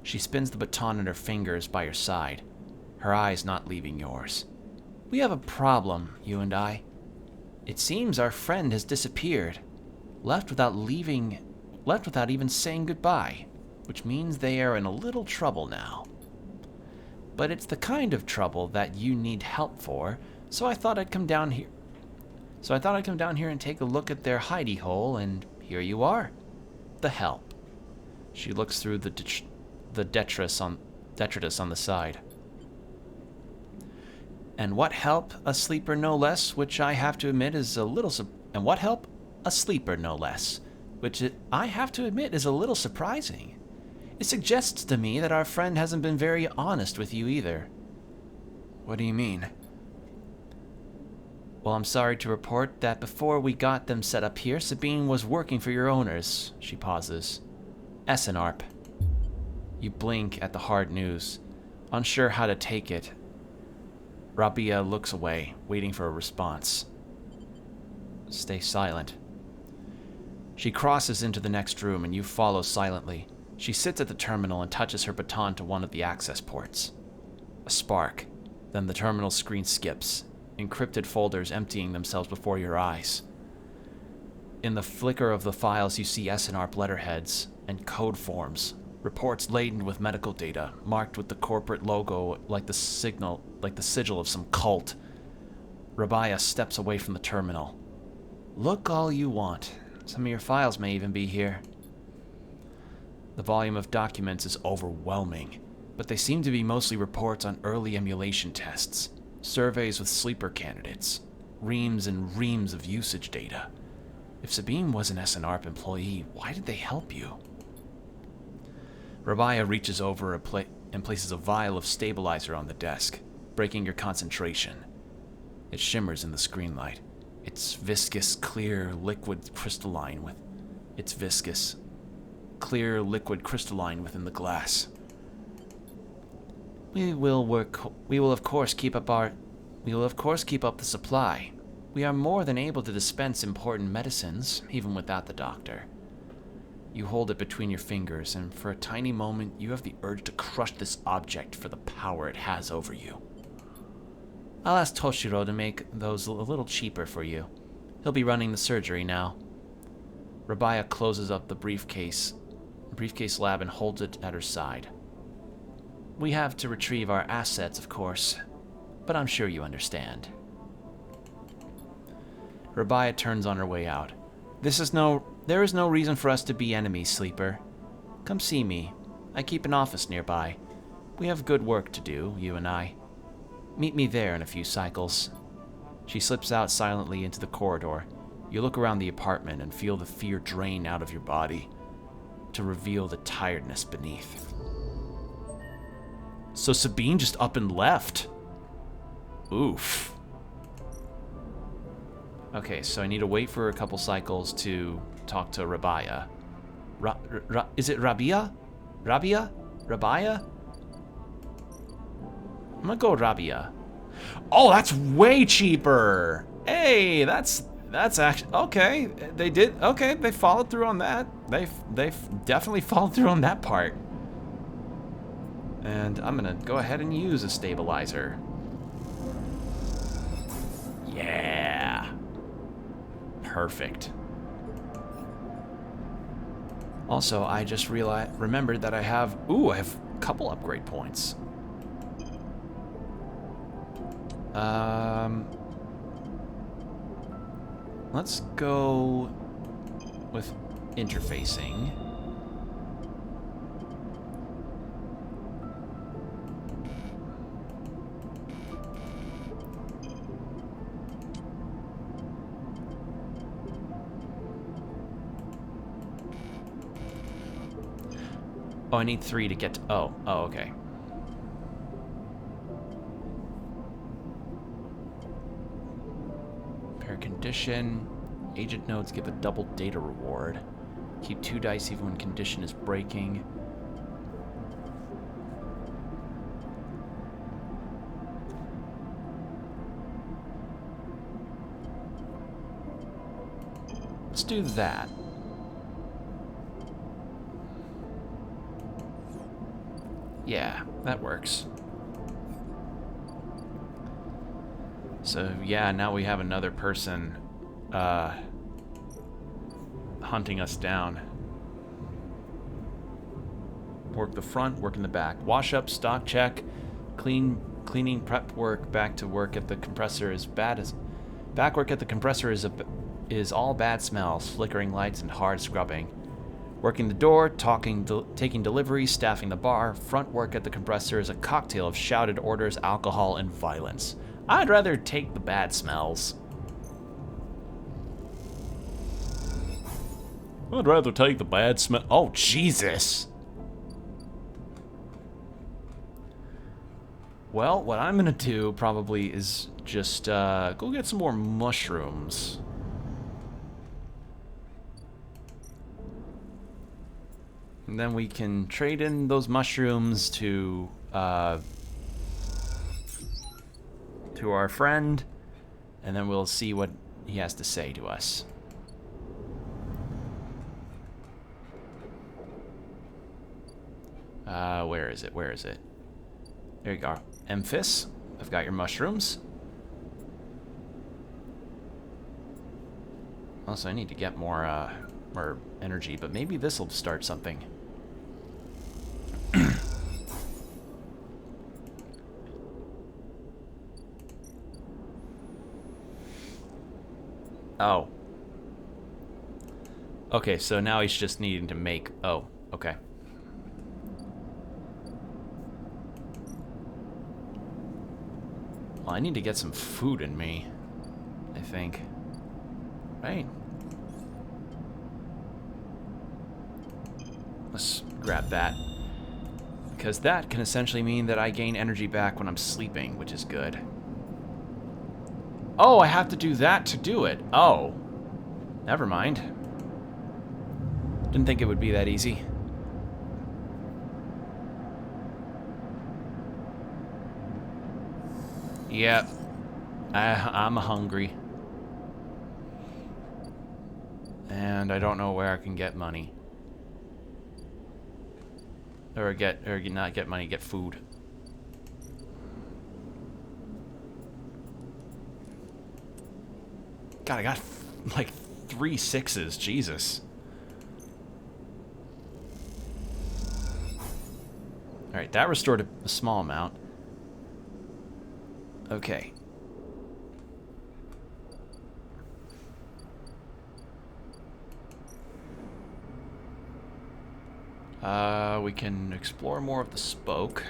She spins the baton in her fingers by her side, her eyes not leaving yours. We have a problem, you and I. It seems our friend has disappeared, left without even saying goodbye, which means they are in a little trouble now. But it's the kind of trouble that you need help for, so I thought I'd come down here. And take a look at their hidey hole, and here you are. The help. She looks through the detritus on the side. And what help? A sleeper no less, which I have to admit is a little surprising. It suggests to me that our friend hasn't been very honest with you either. What do you mean? Well, I'm sorry to report that before we got them set up here, Sabine was working for your owners. She pauses. Essenarp. You blink at the hard news, unsure how to take it. Rabia looks away, waiting for a response. Stay silent. She crosses into the next room, and you follow silently. She sits at the terminal and touches her baton to one of the access ports. A spark. Then the terminal screen skips, encrypted folders emptying themselves before your eyes. In the flicker of the files, you see SNARP letterheads and code forms, reports laden with medical data, marked with the corporate logo like the sigil of some cult. Rabia steps away from the terminal. Look all you want. Some of your files may even be here. The volume of documents is overwhelming, but they seem to be mostly reports on early emulation tests, surveys with sleeper candidates, reams and reams of usage data. If Sabine was an SNARP employee, why did they help you? Rabia reaches over and places a vial of stabilizer on the desk, breaking your concentration. It shimmers in the screen light. It's viscous, clear, liquid crystalline within the glass. We will of course keep up the supply. We are more than able to dispense important medicines, even without the doctor. You hold it between your fingers, and for a tiny moment, you have the urge to crush this object for the power it has over you. I'll ask Toshiro to make those a little cheaper for you. He'll be running the surgery now. Rabia closes up the briefcase lab and holds it at her side. We have to retrieve our assets, of course, but I'm sure you understand. Rabia turns on her way out. There is no reason for us to be enemies, Sleeper. Come see me. I keep an office nearby. We have good work to do, you and I. Meet me there in a few cycles. She slips out silently into the corridor. You look around the apartment and feel the fear drain out of your body to reveal the tiredness beneath. So Sabine just up and left. Oof. Okay, so I need to wait for a couple cycles to talk to Rabia. Is it Rabia? Rabia? Rabia? I'm gonna go Rabia. Oh, that's way cheaper. Hey, that's actually okay. They followed through on that. They've definitely followed through on that part. And I'm gonna go ahead and use a stabilizer. Yeah. Perfect. Also, I just remembered that I have a couple upgrade points. Let's go with interfacing. Oh, I need 3 to get to... Oh, okay. Pair condition. Agent nodes give a double data reward. Keep 2 dice even when condition is breaking. Let's do that. Yeah, that works. So, yeah, now we have another person hunting us down. Work the front, work in the back. Wash up, stock check, cleaning, prep work, back to work at the compressor is bad as... Back work at the compressor is all bad smells, flickering lights, and hard scrubbing. Working the door, taking deliveries, staffing the bar. Front work at the compressor is a cocktail of shouted orders, alcohol, and violence. I'd rather take the bad smells. I'd rather take the bad smell. Oh, Jesus. Well, what I'm gonna do probably is just go get some more mushrooms. And then we can trade in those mushrooms to our friend, and then we'll see what he has to say to us. Where is it? Where is it? There you go. Emphis, I've got your mushrooms. Also, I need to get more energy, but maybe this will start something. Oh. Okay, so now he's just needing to make... Oh, okay. Well, I need to get some food in me, I think. Right? Let's grab that. Because that can essentially mean that I gain energy back when I'm sleeping, which is good. Oh, I have to do that to do it. Oh. Never mind. Didn't think it would be that easy. Yep. I'm hungry. And I don't know where I can get money. Or not get money, get food. God, I got like 3 6s, Jesus. Alright, that restored a small amount. Okay. We can explore more of the spoke.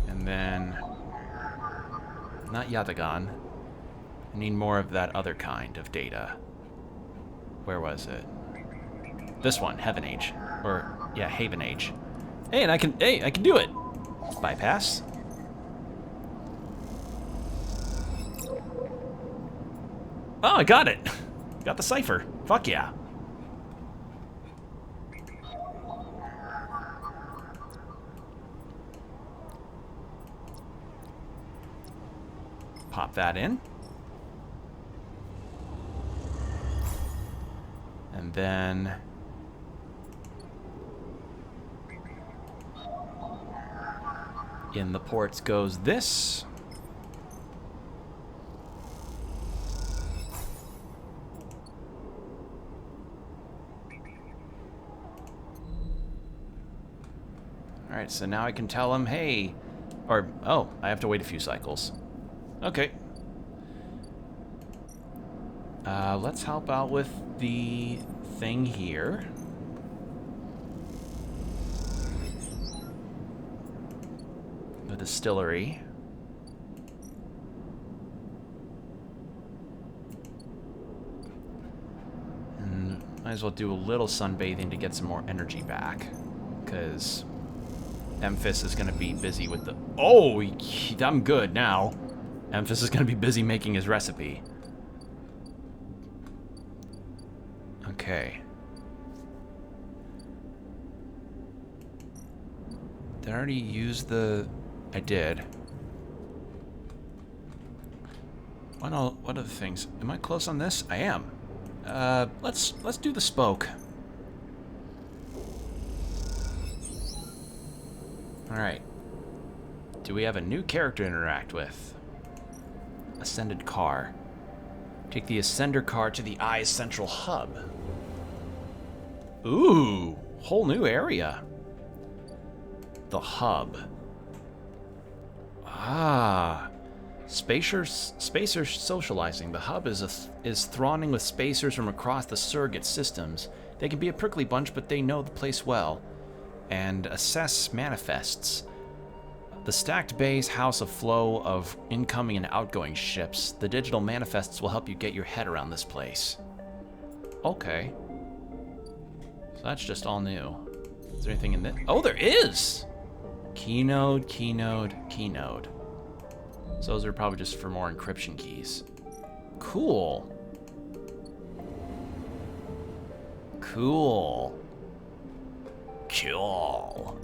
And then... Not Yathagan. I need more of that other kind of data. Where was it? This one, Heaven Age. Or, yeah, Haven Age. Hey, and I can do it! Bypass. Oh, I got it! Got the cipher. Fuck yeah. Pop that in. And then... in the ports goes this. Alright, so now I can tell him, hey... Or, oh, I have to wait a few cycles. Okay, Let's help out with the thing here. The distillery. And might as well do a little sunbathing to get some more energy back. Because Memphis is going to be busy with the... Oh, I'm good now. Memphis is going to be busy making his recipe. Okay. Did I already use the... I did. What other things? Am I close on this? I am. Let's do the spoke. Alright. Do we have a new character to interact with? Ascended car. Take the Ascender car to the Eye's central hub. Ooh, whole new area. The hub. Ah. Spacers socializing. The hub is thronging with spacers from across the surrogate systems. They can be a prickly bunch, but they know the place well. And assess manifests. The stacked bays house a flow of incoming and outgoing ships. The digital manifests will help you get your head around this place. Okay. So that's just all new. Is there anything in this? Oh, there is! Keynode, keynode, keynode. So those are probably just for more encryption keys. Cool. Cool. Cool.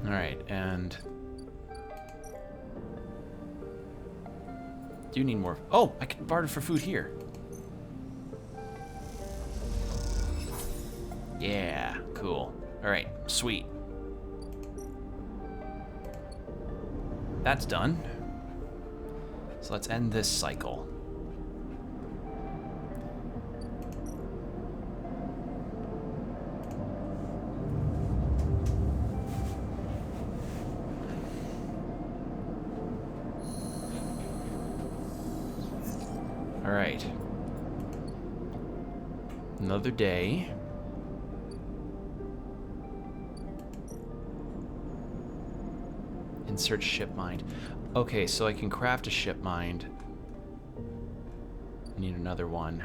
Alright, and... do need more... Oh, I can barter for food here. Yeah, cool. Alright, sweet. That's done. So let's end this cycle. All right. Another day. Insert ship mind. Okay, so I can craft a ship mind. I need another one.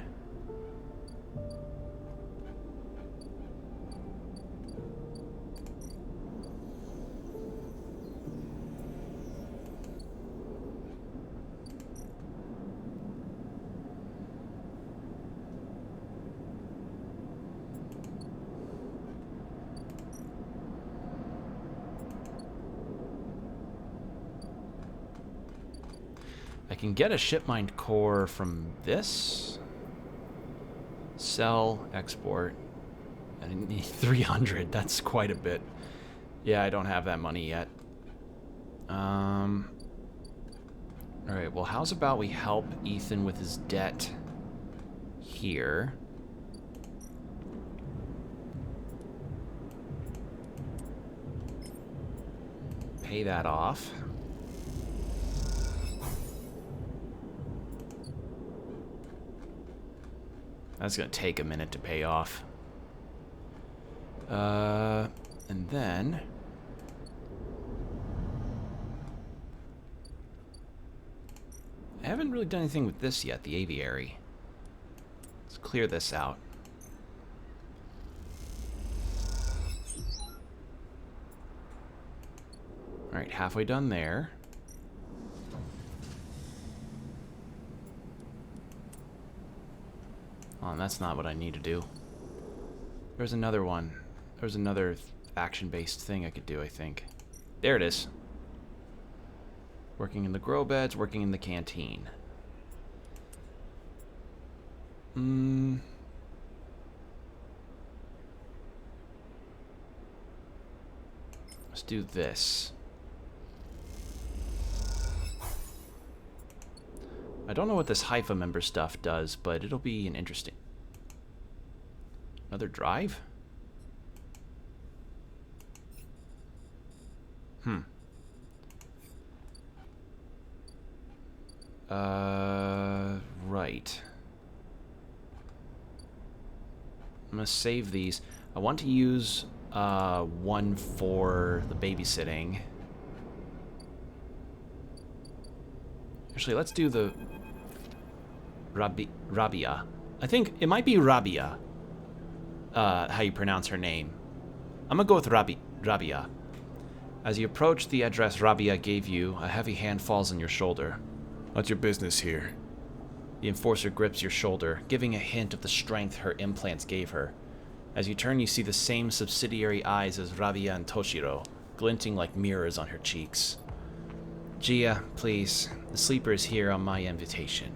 I can get a shipmind core from this. Sell, export. I need 300. That's quite a bit. Yeah, I don't have that money yet. Alright, well, how's about we help Ethan with his debt here? Pay that off. That's gonna take a minute to pay off. And then... I haven't really done anything with this yet, the aviary. Let's clear this out. Alright, halfway done there. Oh, and that's not what I need to do. There's another one. There's another action-based thing I could do, I think. There it is. Working in the grow beds, working in the canteen. Let's do this. I don't know what this Haifa member stuff does, but it'll be an interesting... Another drive? Right. I'm gonna save these. I want to use one for the babysitting. Actually, let's do the Rabia. I think it might be Rabia. How you pronounce her name. I'm gonna go with Rabia. As you approach the address Rabia gave you, a heavy hand falls on your shoulder. What's your business here? The enforcer grips your shoulder, giving a hint of the strength her implants gave her. As you turn, you see the same subsidiary eyes as Rabia and Toshiro, glinting like mirrors on her cheeks. Gia, please. The sleeper is here on my invitation.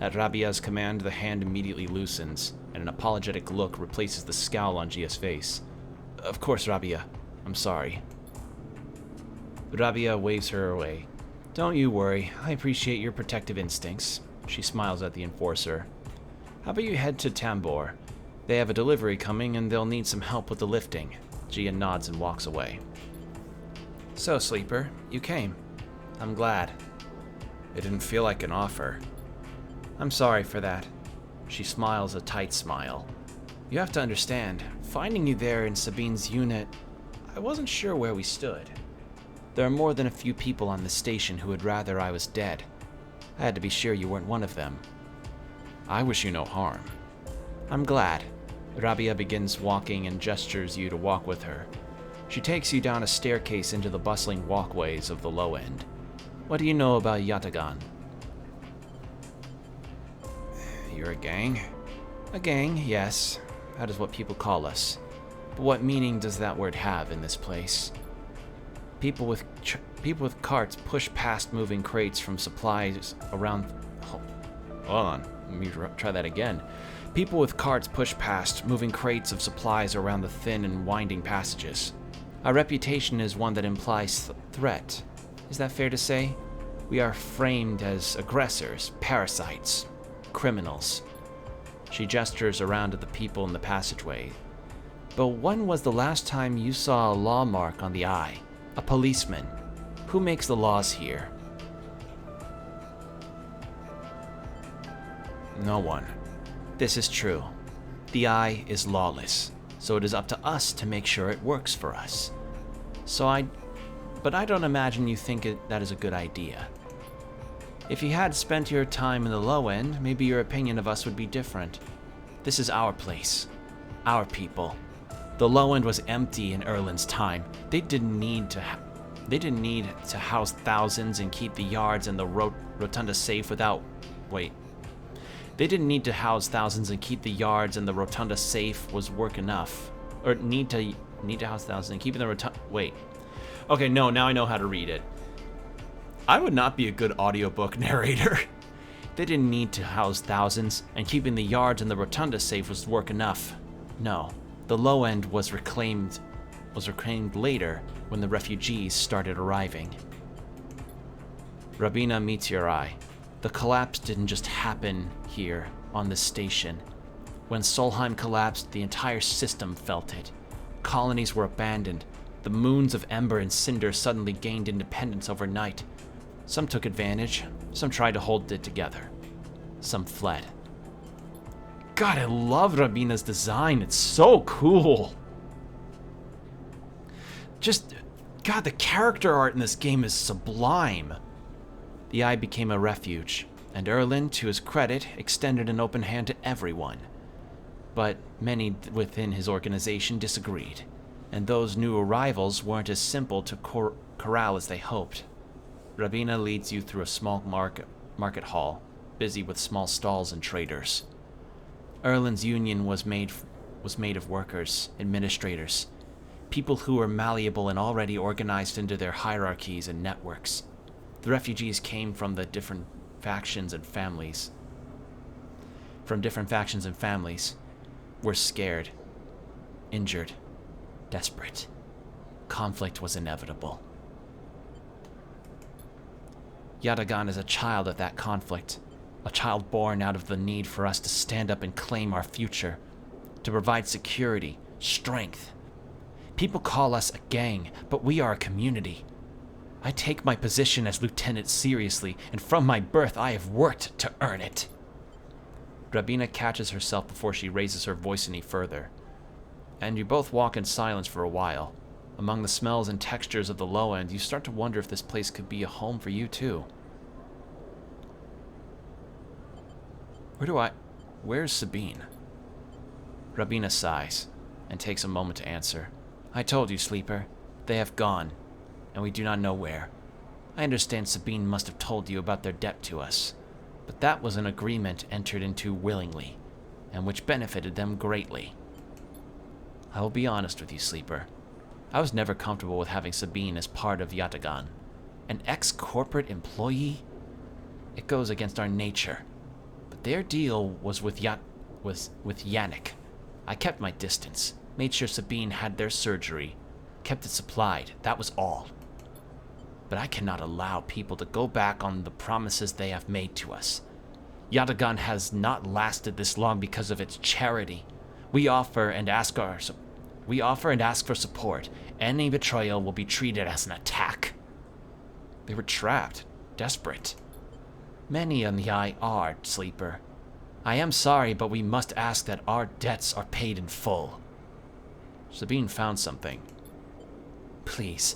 At Rabia's command, the hand immediately loosens, and an apologetic look replaces the scowl on Gia's face. Of course, Rabia. I'm sorry. Rabia waves her away. Don't you worry. I appreciate your protective instincts. She smiles at the enforcer. How about you head to Tambor? They have a delivery coming and they'll need some help with the lifting. Gia nods and walks away. So, Sleeper, you came. I'm glad. It didn't feel like an offer. I'm sorry for that. She smiles a tight smile. You have to understand, finding you there in Sabine's unit, I wasn't sure where we stood. There are more than a few people on the station who would rather I was dead. I had to be sure you weren't one of them. I wish you no harm. I'm glad. Rabia begins walking and gestures you to walk with her. She takes you down a staircase into the bustling walkways of the low end. What do you know about Yatagan? You're a gang? A gang, yes. That is what people call us. But what meaning does that word have in this place? People with carts push past moving crates from supplies around... Hold on, let me try that again. People with carts push past moving crates of supplies around the thin and winding passages. Our reputation is one that implies threat. Is that fair to say? We are framed as aggressors, parasites, criminals. She gestures around at the people in the passageway. But when was the last time you saw a law mark on the eye? A policeman? Who makes the laws here? No one. This is true. The eye is lawless, so it is up to us to make sure it works for us. But I don't imagine you think that is a good idea. If you had spent your time in the low end, maybe your opinion of us would be different. This is our place. Our people. The low end was empty in Erlin's time. They didn't need to house thousands and keep the yards and the rotunda safe without... Wait. They didn't need to house thousands and keep the yards and the rotunda safe was work enough. Or need to house thousands and keeping the rotunda... Wait. Okay, no, now I know how to read it. I would not be a good audiobook narrator. They didn't need to house thousands, and keeping the yards and the rotunda safe was work enough. No, the low end was reclaimed later when the refugees started arriving. Rabina meets your eye. The collapse didn't just happen here on this station. When Solheim collapsed, the entire system felt it. Colonies were abandoned. The moons of Ember and Cinder suddenly gained independence overnight. Some took advantage, some tried to hold it together. Some fled. God, I love Rabina's design. It's so cool. God, the character art in this game is sublime. The eye became a refuge, and Erlin, to his credit, extended an open hand to everyone. But many within his organization disagreed, and those new arrivals weren't as simple to corral as they hoped. Rabina leads you through a small market hall, busy with small stalls and traders. Erlin's union was made of workers, administrators, people who were malleable and already organized into their hierarchies and networks. The refugees came from the different factions and families. Were scared, injured, desperate. Conflict was inevitable. Yatagan is a child of that conflict, a child born out of the need for us to stand up and claim our future, to provide security, strength. People call us a gang, but we are a community. I take my position as lieutenant seriously, and from my birth I have worked to earn it. Rabina catches herself before she raises her voice any further, and you both walk in silence for a while. Among the smells and textures of the low end, you start to wonder if this place could be a home for you too. Where's Sabine? Rabina sighs and takes a moment to answer. I told you, Sleeper. They have gone, and we do not know where. I understand Sabine must have told you about their debt to us, but that was an agreement entered into willingly, and which benefited them greatly. I will be honest with you, Sleeper. I was never comfortable with having Sabine as part of Yatagan. An ex-corporate employee? It goes against our nature. But their deal was with Yannick. I kept my distance, made sure Sabine had their surgery, kept it supplied, that was all. But I cannot allow people to go back on the promises they have made to us. Yatagan has not lasted this long because of its charity. We offer and ask for support. Any betrayal will be treated as an attack. They were trapped, desperate. Many on the eye are, Sleeper. I am sorry, but we must ask that our debts are paid in full. Sabine found something. Please.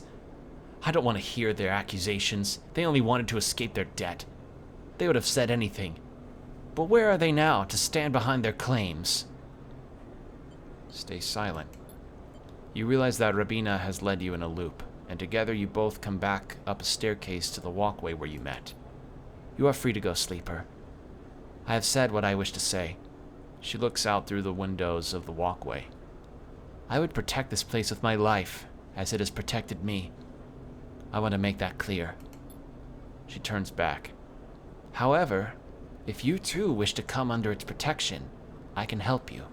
I don't want to hear their accusations. They only wanted to escape their debt. They would have said anything. But where are they now to stand behind their claims? Stay silent. You realize that Rabina has led you in a loop, and together you both come back up a staircase to the walkway where you met. You are free to go, Sleeper. I have said what I wish to say. She looks out through the windows of the walkway. I would protect this place with my life, as it has protected me. I want to make that clear. She turns back. However, if you too wish to come under its protection, I can help you.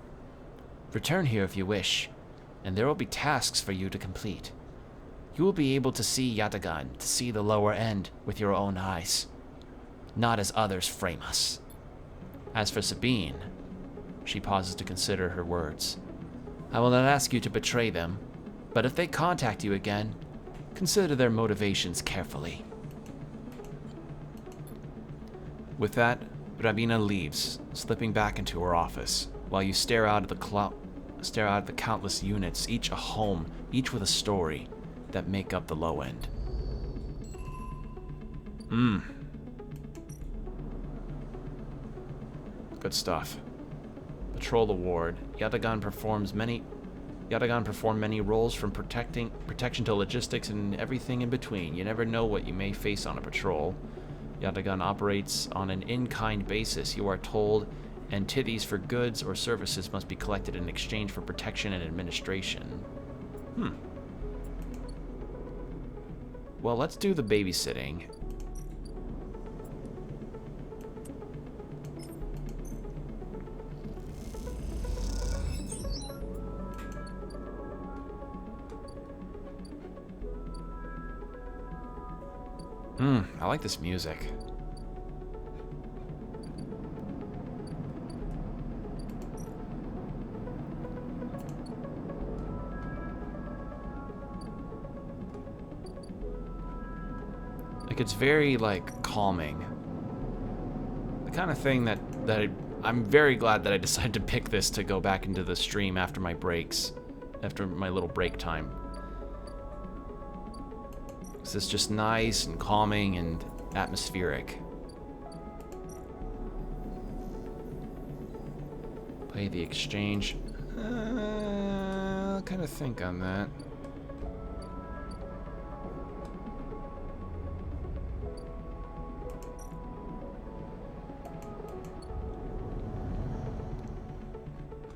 Return here if you wish, and there will be tasks for you to complete. You will be able to see Yatagan, to see the lower end with your own eyes, not as others frame us. As for Sabine, she pauses to consider her words. I will not ask you to betray them, but if they contact you again, consider their motivations carefully. With that, Rabina leaves, slipping back into her office, while you stare out at the countless units, each a home, each with a story, that make up the low end. Good stuff. Patrol award. Yatagan performed many roles from protection to logistics and everything in between. You never know what you may face on a patrol. Yatagan operates on an in-kind basis. You are told entities for goods or services must be collected in exchange for protection and administration. Well, let's do the babysitting. I like this music. Like, it's very, like, calming. The kind of thing that I'm very glad that I decided to pick this to go back into the stream after my breaks, after my little break time. This is just nice and calming and atmospheric. Play the exchange. I'll kind of think on that.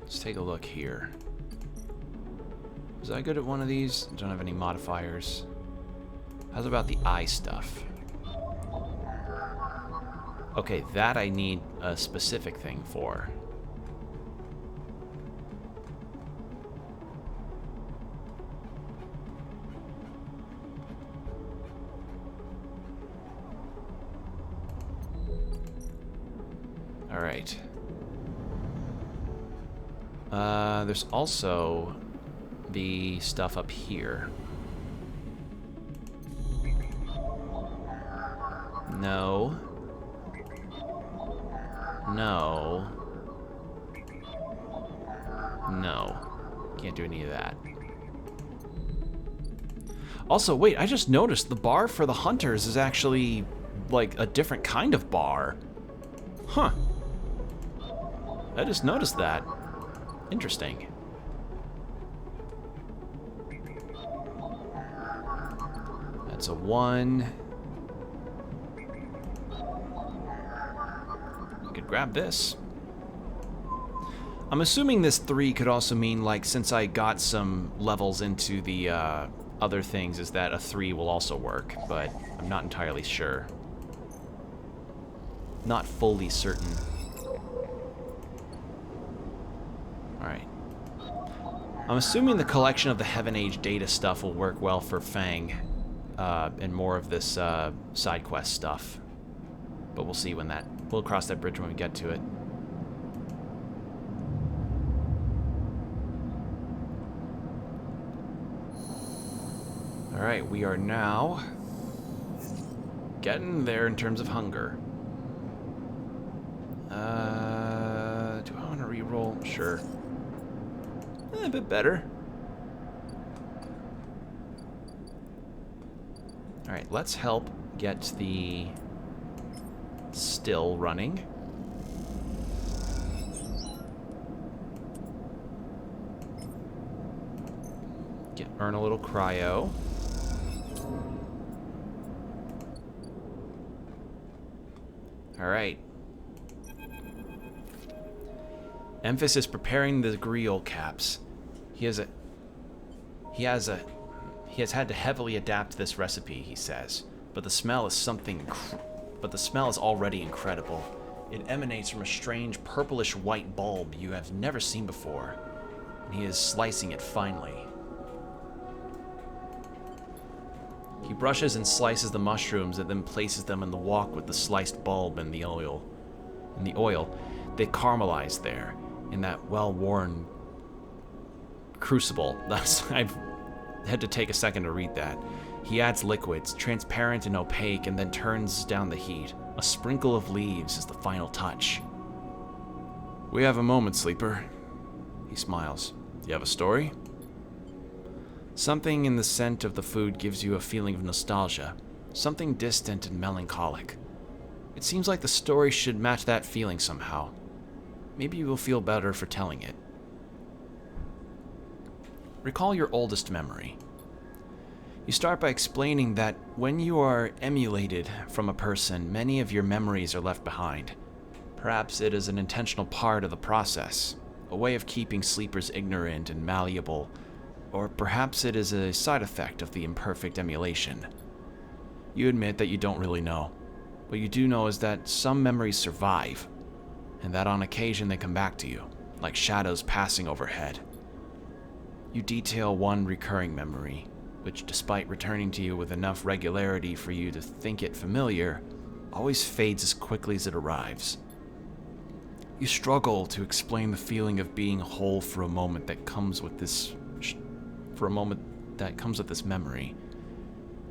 Let's take a look here. Was I good at one of these? Don't have any modifiers. How's about the eye stuff? Okay, that I need a specific thing for. All right. There's also the stuff up here. No. No. No. Can't do any of that. Also, wait, I just noticed the bar for the hunters is actually, like, a different kind of bar. Huh. I just noticed that. Interesting. That's a 1. I could grab this. I'm assuming this 3 could also mean, like, since I got some levels into the other things, is that a 3 will also work, but I'm not entirely sure. Not fully certain. Alright. I'm assuming the collection of the Heaven Age data stuff will work well for Fang, and more of this side quest stuff. But we'll see when that... We'll cross that bridge when we get to it. Alright, we are now getting there in terms of hunger. Do I want to re-roll? Sure. A bit better. Alright, let's help get the still running. Earn a little cryo. Alright. Emphasis preparing the grill caps. He has had to heavily adapt this recipe, he says. But the smell is already incredible. It emanates from a strange purplish white bulb you have never seen before. And he is slicing it finely. He brushes and slices the mushrooms and then places them in the wok with the sliced bulb and the oil. They caramelize there, in that well-worn crucible. I've had to take a second to read that. He adds liquids, transparent and opaque, and then turns down the heat. A sprinkle of leaves is the final touch. We have a moment, Sleeper. He smiles. You have a story? Something in the scent of the food gives you a feeling of nostalgia. Something distant and melancholic. It seems like the story should match that feeling somehow. Maybe you will feel better for telling it. Recall your oldest memory. You start by explaining that when you are emulated from a person, many of your memories are left behind. Perhaps it is an intentional part of the process, a way of keeping sleepers ignorant and malleable, or perhaps it is a side effect of the imperfect emulation. You admit that you don't really know. What you do know is that some memories survive, and that on occasion they come back to you, like shadows passing overhead. You detail one recurring memory, which, despite returning to you with enough regularity for you to think it familiar, always fades as quickly as it arrives. You struggle to explain the feeling of being whole for a moment that comes with this memory,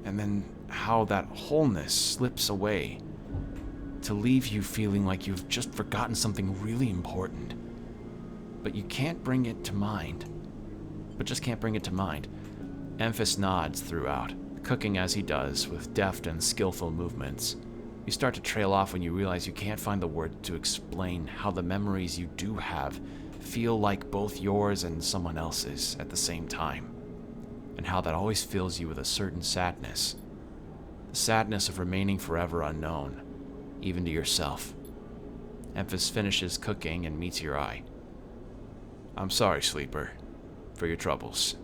and then how that wholeness slips away to leave you feeling like you've just forgotten something really important. But you can't bring it to mind. Emphas nods throughout, cooking as he does, with deft and skillful movements. You start to trail off when you realize you can't find the word to explain how the memories you do have feel like both yours and someone else's at the same time, and how that always fills you with a certain sadness. The sadness of remaining forever unknown, even to yourself. Emphas finishes cooking and meets your eye. I'm sorry, Sleeper, for your troubles.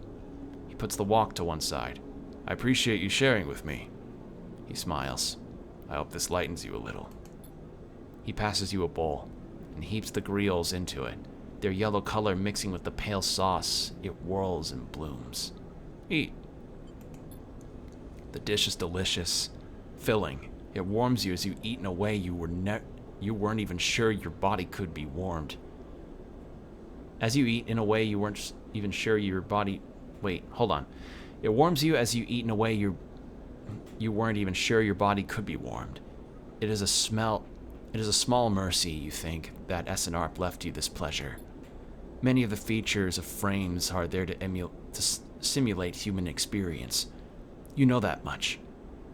He puts the wok to one side. I appreciate you sharing with me. He smiles. I hope this lightens you a little. He passes you a bowl and heaps the grills into it. Their yellow color mixing with the pale sauce, it whirls and blooms. Eat. The dish is delicious, filling. It warms you as you eat in a way you weren't even sure your body could be warmed. As you eat in a way you weren't even sure your body... Wait, hold on. It warms you as you eat in a way you weren't even sure your body could be warmed. It is a smell. It is a small mercy, you think, that SNARP left you this pleasure. Many of the features of frames are there to simulate human experience. You know that much.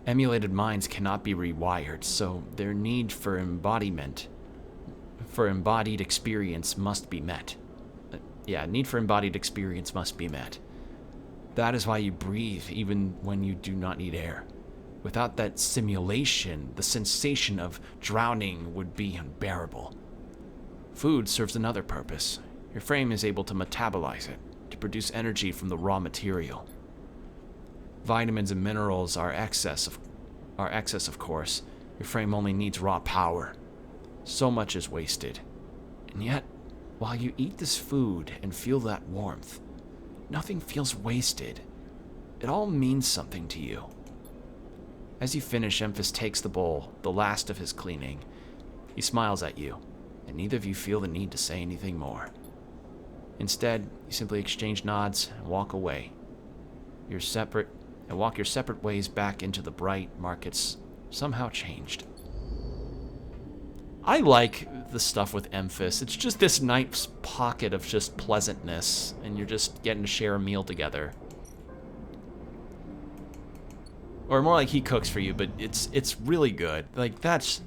Emulated minds cannot be rewired, so their need for embodied experience must be met. Need for embodied experience must be met. That is why you breathe even when you do not need air. Without that simulation, the sensation of drowning would be unbearable. Food serves another purpose. Your frame is able to metabolize it, to produce energy from the raw material. Vitamins and minerals are excess, of course. Your frame only needs raw power. So much is wasted. And yet, while you eat this food and feel that warmth, nothing feels wasted. It all means something to you. As you finish, Emphas takes the bowl, the last of his cleaning. He smiles at you, and neither of you feel the need to say anything more. Instead, you simply exchange nods and walk away. Walk your separate ways back into the bright markets somehow changed. I like the stuff with Emphas. It's just this nice pocket of just pleasantness, and you're just getting to share a meal together. Or more like he cooks for you, but it's really good. Like, that's...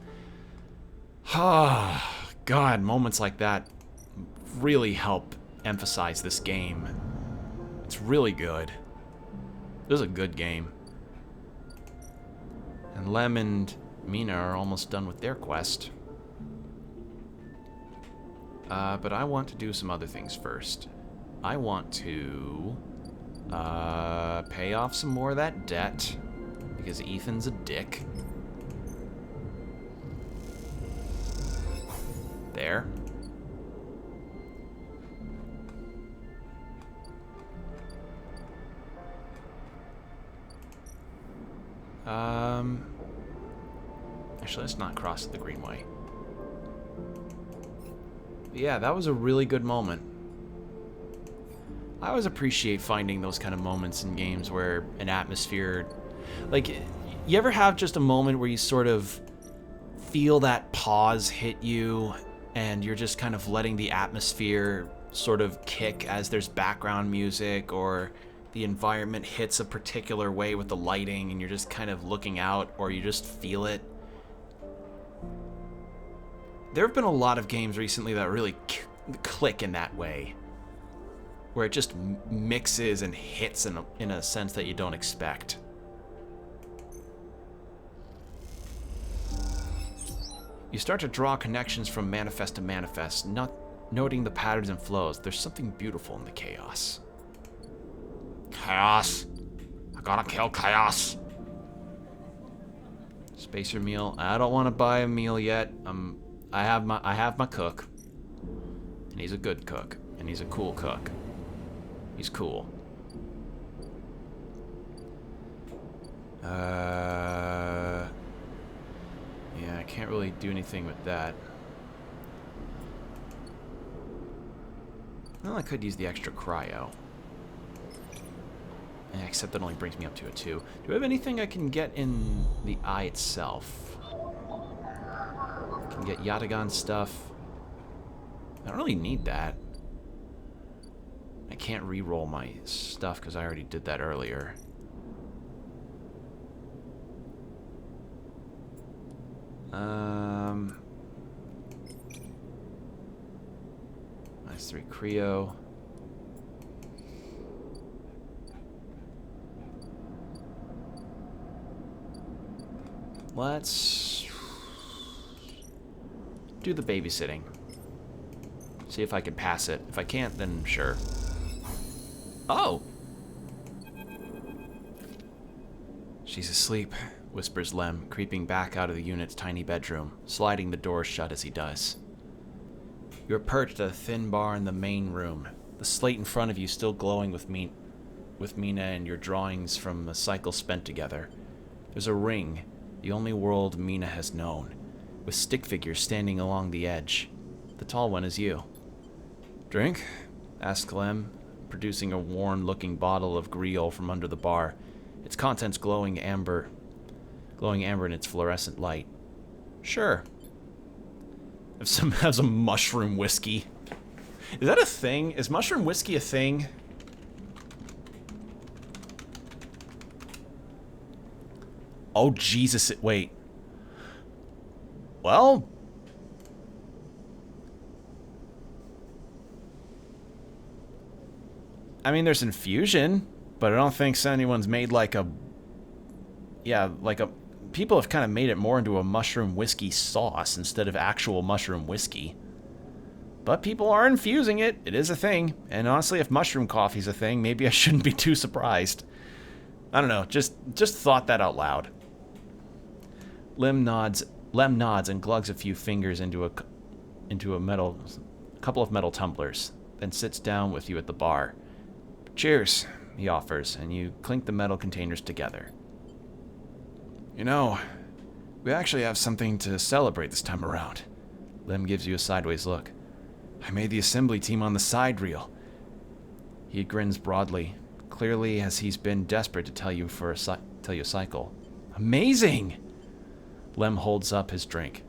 God, moments like that really help emphasize this game. It's really good. This is a good game. And Lem and Mina are almost done with their quest. But I want to do some other things first. I want to pay off some more of that debt, because Ethan's a dick. There. Actually, let's not cross the Greenway. Yeah, that was a really good moment. I always appreciate finding those kind of moments in games where an atmosphere... Like, you ever have just a moment where you sort of feel that pause hit you, and you're just kind of letting the atmosphere sort of kick as there's background music, or the environment hits a particular way with the lighting, and you're just kind of looking out, or you just feel it? There have been a lot of games recently that really click in that way, where it just mixes and hits in a sense that you don't expect. You start to draw connections from manifest to manifest, not noting the patterns and flows. There's something beautiful in the chaos. Chaos. I gotta kill chaos. Spacer meal. I don't want to buy a meal yet. I have my cook, and he's a good cook, and he's a cool cook. He's cool. Yeah, I can't really do anything with that. Well, I could use the extra cryo. Except that only brings me up to a 2. Do I have anything I can get in the eye itself? I can get Yatagan stuff. I don't really need that. I can't re-roll my stuff because I already did that earlier. Nice 3 Creo. Let's do the babysitting. See if I can pass it. If I can't, then sure. Oh! She's asleep, whispers Lem, creeping back out of the unit's tiny bedroom, sliding the door shut as he does. You're perched at a thin bar in the main room, the slate in front of you still glowing with Mina and your drawings from a cycle spent together. There's a ring, the only world Mina has known, with stick figures standing along the edge. The tall one is you. Drink? Asks Lem, producing a worn-looking bottle of Griot from under the bar, its contents glowing amber in its fluorescent light. Sure. Have some mushroom whiskey. Is that a thing? Is mushroom whiskey a thing? Oh, Jesus. Wait. Well... I mean, there's infusion, but I don't think anyone's made like a... Yeah, like a... People have kind of made it more into a mushroom whiskey sauce instead of actual mushroom whiskey. But people are infusing it. It is a thing. And honestly, if mushroom coffee's a thing, maybe I shouldn't be too surprised. I don't know. Just thought that out loud. Lem nods and glugs a few fingers into a couple of metal tumblers, then sits down with you at the bar. Cheers, he offers, and you clink the metal containers together. You know, we actually have something to celebrate this time around. Lem gives you a sideways look. I made the assembly team on the side reel. He grins broadly, clearly as he's been desperate to tell you a cycle. Amazing! Lem holds up his drink.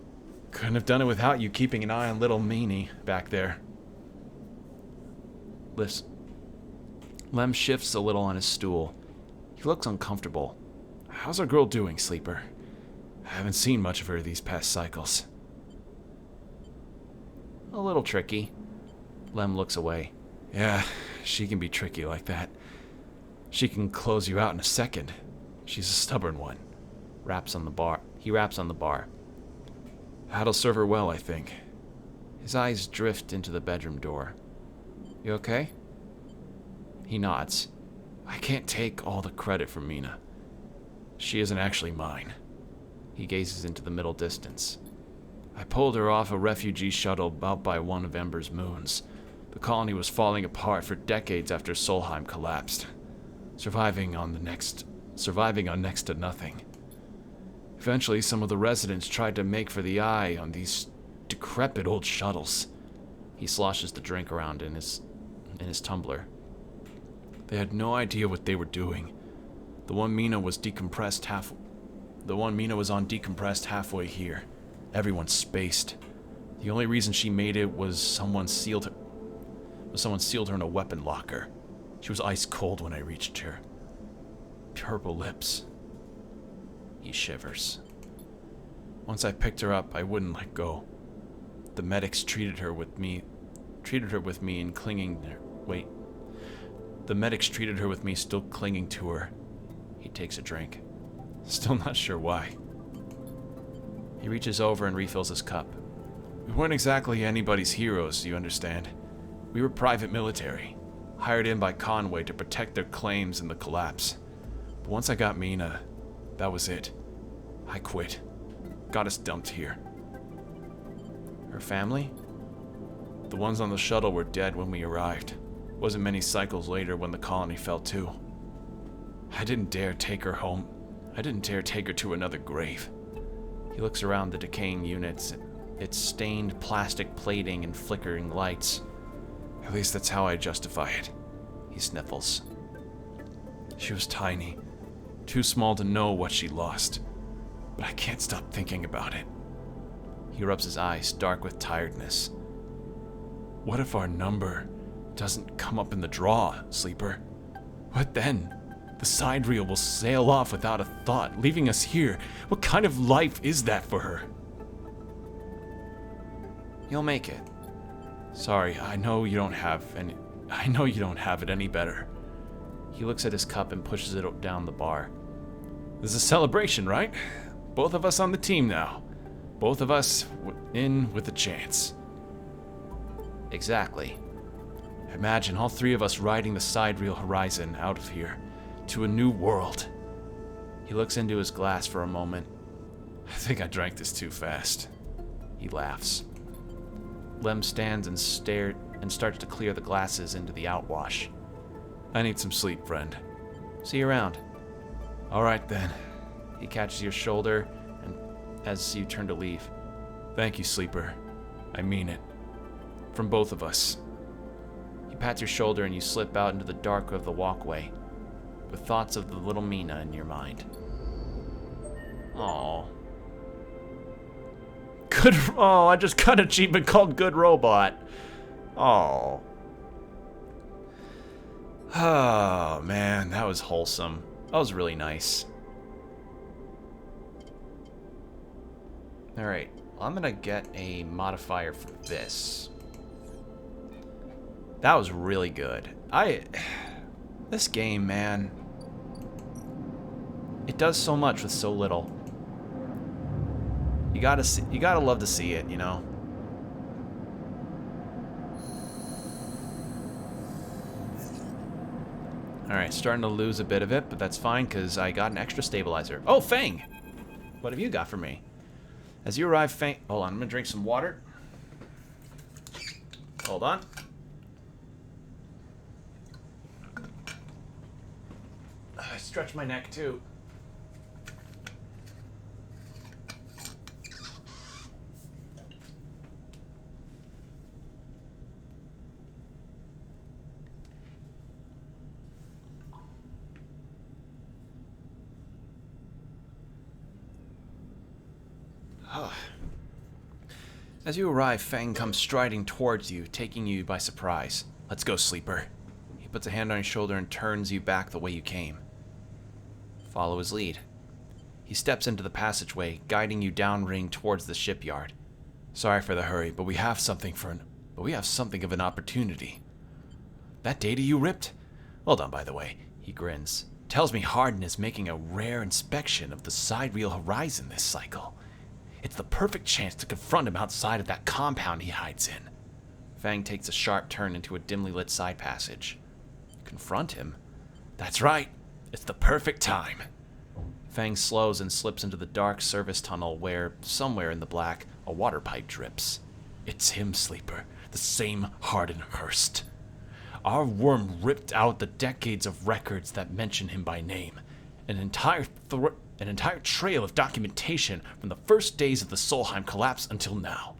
Couldn't have done it without you keeping an eye on little Meanie back there. Lem shifts a little on his stool. He looks uncomfortable. How's our girl doing, Sleeper? I haven't seen much of her these past cycles. A little tricky. Lem looks away. Yeah, she can be tricky like that. She can close you out in a second. She's a stubborn one. He raps on the bar. That'll serve her well, I think. His eyes drift into the bedroom door. You okay? He nods. I can't take all the credit for Mina. She isn't actually mine. He gazes into the middle distance. I pulled her off a refugee shuttle out by one of Ember's moons. The colony was falling apart for decades after Solheim collapsed, surviving on next to nothing. Eventually, some of the residents tried to make for the eye on these decrepit old shuttles. He sloshes the drink around in his tumbler. They had no idea what they were doing. The one Mina was on decompressed halfway here. Everyone's spaced. The only reason she made it was someone sealed her in a weapon locker. She was ice cold when I reached her. Purple lips. He shivers. Once I picked her up, I wouldn't let go. The medics treated her with me and clinging there. Wait. The medics treated her with me still clinging to her. He takes a drink. Still not sure why. He reaches over and refills his cup. We weren't exactly anybody's heroes, you understand. We were private military, hired in by Conway to protect their claims in the collapse. But once I got Mina, that was it. I quit. Got us dumped here. Her family? The ones on the shuttle were dead when we arrived. Wasn't many cycles later when the colony fell too. I didn't dare take her home. I didn't dare take her to another grave. He looks around the decaying units, its stained plastic plating and flickering lights. At least that's how I justify it. He sniffles. She was tiny, too small to know what she lost. But I can't stop thinking about it. He rubs his eyes, dark with tiredness. What if our number doesn't come up in the draw, Sleeper? What then? The side reel will sail off without a thought, leaving us here. What kind of life is that for her? You'll make it. Sorry, I know you don't have it any better. He looks at his cup and pushes it down the bar. This is a celebration, right? Both of us on the team now. Both of us in with a chance. Exactly. Imagine all three of us riding the side reel horizon out of here to a new world. He looks into his glass for a moment. I think I drank this too fast. He laughs. Lem stands and starts to clear the glasses into the outwash. I need some sleep, friend. See you around. All right then. He catches your shoulder and as you turn to leave. Thank you, Sleeper. I mean it. From both of us. He pats your shoulder and you slip out into the dark of the walkway, with thoughts of the little Mina in your mind. Aww. Good. Oh, I just got an achievement called Good Robot. Oh. Oh, man, that was wholesome. That was really nice. Alright, I'm gonna get a modifier for this. That was really good. This game, man. It does so much with so little. You gotta love to see it, you know? Alright, starting to lose a bit of it, but that's fine, because I got an extra stabilizer. Oh, Fang! What have you got for me? As you arrive, Fang... Hold on, I'm gonna drink some water. Hold on. I stretch my neck, too. As you arrive, Fang comes striding towards you, taking you by surprise. Let's go, Sleeper. He puts a hand on your shoulder and turns you back the way you came. Follow his lead. He steps into the passageway, guiding you downring towards the shipyard. Sorry for the hurry, but we have something of an opportunity. That data you ripped? Well done, by the way. He grins. Tells me Hardin is making a rare inspection of the sidereal horizon this cycle. It's the perfect chance to confront him outside of that compound he hides in. Fang takes a sharp turn into a dimly lit side passage. Confront him? That's right. It's the perfect time. Fang slows and slips into the dark service tunnel where, somewhere in the black, a water pipe drips. It's him, Sleeper. The same Hardin Hurst. Our worm ripped out the decades of records that mention him by name. An entire trail of documentation from the first days of the Solheim collapse until now.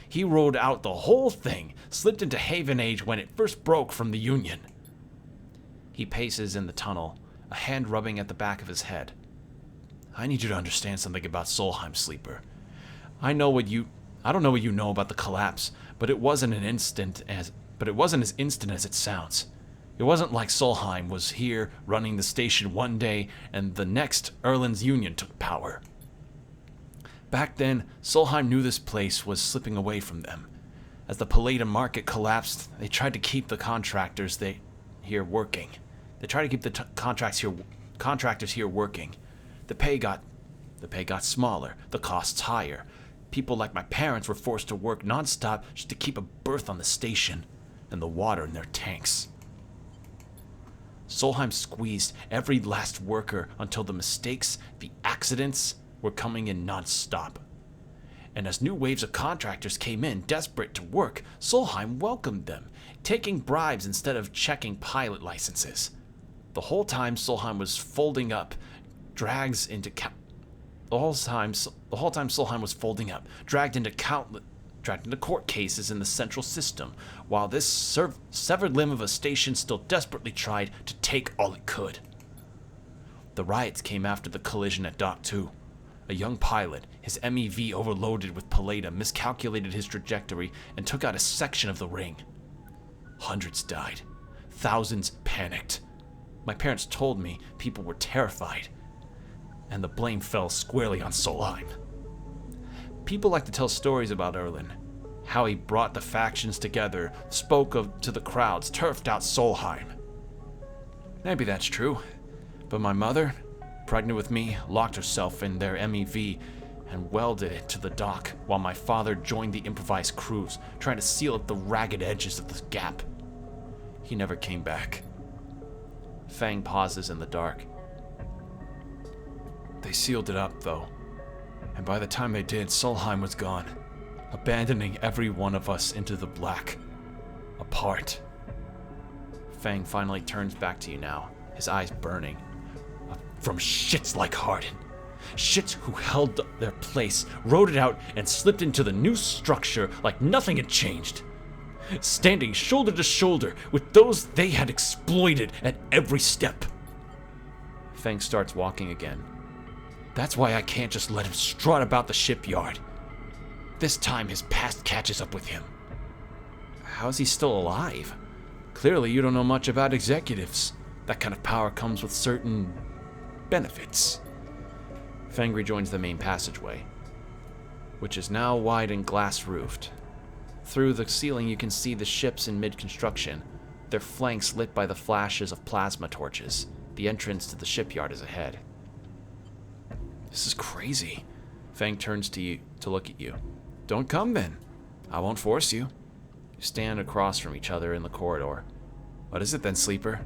He rode out the whole thing, slipped into Haven Age when it first broke from the Union. He paces in the tunnel, a hand rubbing at the back of his head. I need you to understand something about Solheim, Sleeper. I don't know what you know about the collapse, but it wasn't as instant as it sounds. It wasn't like Solheim was here running the station one day and the next Erland's Union took power. Back then, Solheim knew this place was slipping away from them. As the Palladium market collapsed, they tried to keep the contractors here working. They tried to keep the contractors here working. The pay got smaller, the costs higher. People like my parents were forced to work nonstop just to keep a berth on the station and the water in their tanks. Solheim squeezed every last worker until the mistakes, the accidents, were coming in non-stop. And as new waves of contractors came in, desperate to work, Solheim welcomed them, taking bribes instead of checking pilot licenses. The whole time Solheim was folding up, dragged into court cases in the central system, while this severed limb of a station still desperately tried to take all it could. The riots came after the collision at Dock 2. A young pilot, his MEV overloaded with palladium, miscalculated his trajectory and took out a section of the ring. Hundreds died. Thousands panicked. My parents told me people were terrified, and the blame fell squarely on Solheim. People like to tell stories about Erland, how he brought the factions together, spoke to the crowds, turfed out Solheim. Maybe that's true, but my mother, pregnant with me, locked herself in their MEV and welded it to the dock while my father joined the improvised crews, trying to seal up the ragged edges of the gap. He never came back. Fang pauses in the dark. They sealed it up, though. And by the time they did, Solheim was gone, abandoning every one of us into the black. Apart. Fang finally turns back to you now, his eyes burning. From shits like Hardin. Shits who held their place, rode it out, and slipped into the new structure like nothing had changed. Standing shoulder to shoulder with those they had exploited at every step. Fang starts walking again. That's why I can't just let him strut about the shipyard. This time his past catches up with him. How's he still alive? Clearly you don't know much about executives. That kind of power comes with certain benefits. Fang rejoins the main passageway, which is now wide and glass-roofed. Through the ceiling you can see the ships in mid-construction, their flanks lit by the flashes of plasma torches. The entrance to the shipyard is ahead. This is crazy. Fang turns to you to look at you. Don't come then. I won't force you. You stand across from each other in the corridor. What is it then, Sleeper?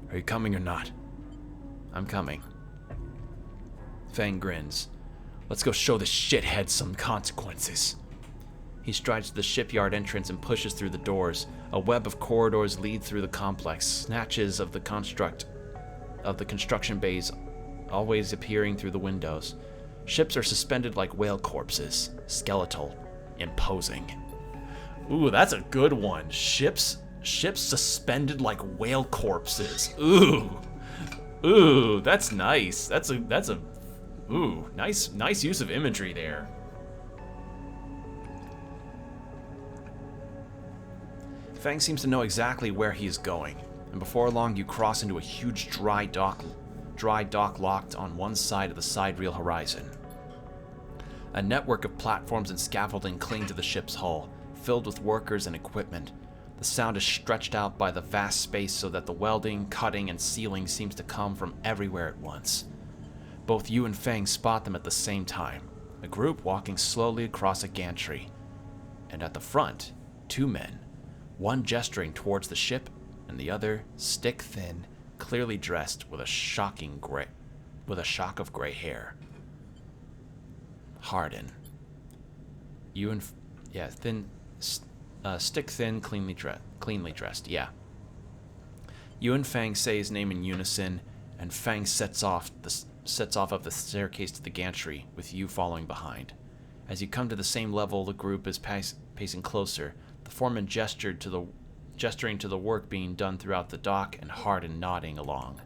Are you coming or not? I'm coming. Fang grins. Let's go show this shithead some consequences. He strides to the shipyard entrance and pushes through the doors. A web of corridors lead through the complex, snatches of the construction bays always appearing through the windows. Ships are suspended like whale corpses, skeletal, imposing. Ooh, that's a good one. Ships suspended like whale corpses. Ooh, that's nice. Nice use of imagery there. Fang seems to know exactly where he is going, and before long you cross into a huge dry dock locked on one side of the sidereal horizon. A network of platforms and scaffolding cling to the ship's hull, filled with workers and equipment. The sound is stretched out by the vast space so that the welding, cutting, and sealing seems to come from everywhere at once. Both you and Fang spot them at the same time, a group walking slowly across a gantry. And at the front, two men, one gesturing towards the ship, and the other stick-thin, clearly dressed with a shock of gray hair. Hardin. Stick-thin, cleanly dressed, yeah. You and Fang say his name in unison, and Fang sets off up the staircase to the gantry, with you following behind. As you come to the same level, the group is pacing closer. The foreman gesturing to the work being done throughout the dock, and Hardin nodding along.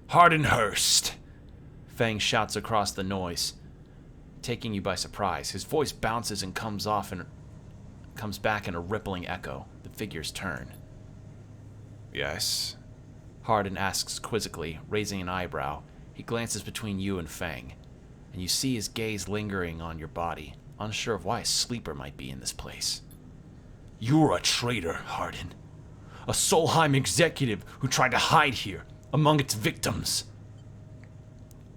Hardinhurst! Fang shouts across the noise, taking you by surprise. His voice bounces and comes back in a rippling echo. The figures turn. Yes? Hardin asks quizzically, raising an eyebrow. He glances between you and Fang, and you see his gaze lingering on your body, unsure of why a sleeper might be in this place. You're a traitor, Hardin. A Solheim executive who tried to hide here, among its victims.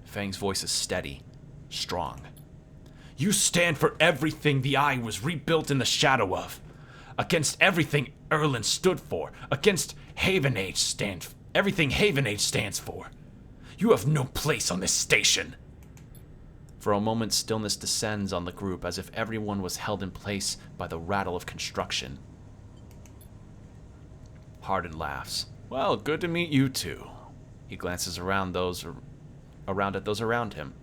Fang's voice is steady, strong. You stand for everything the Eye was rebuilt in the shadow of. Against everything Erlin stood for. Against everything Haven Age stands for. You have no place on this station. For a moment, stillness descends on the group as if everyone was held in place by the rattle of construction. Hardin laughs. Well, good to meet you too. He glances around at those around him.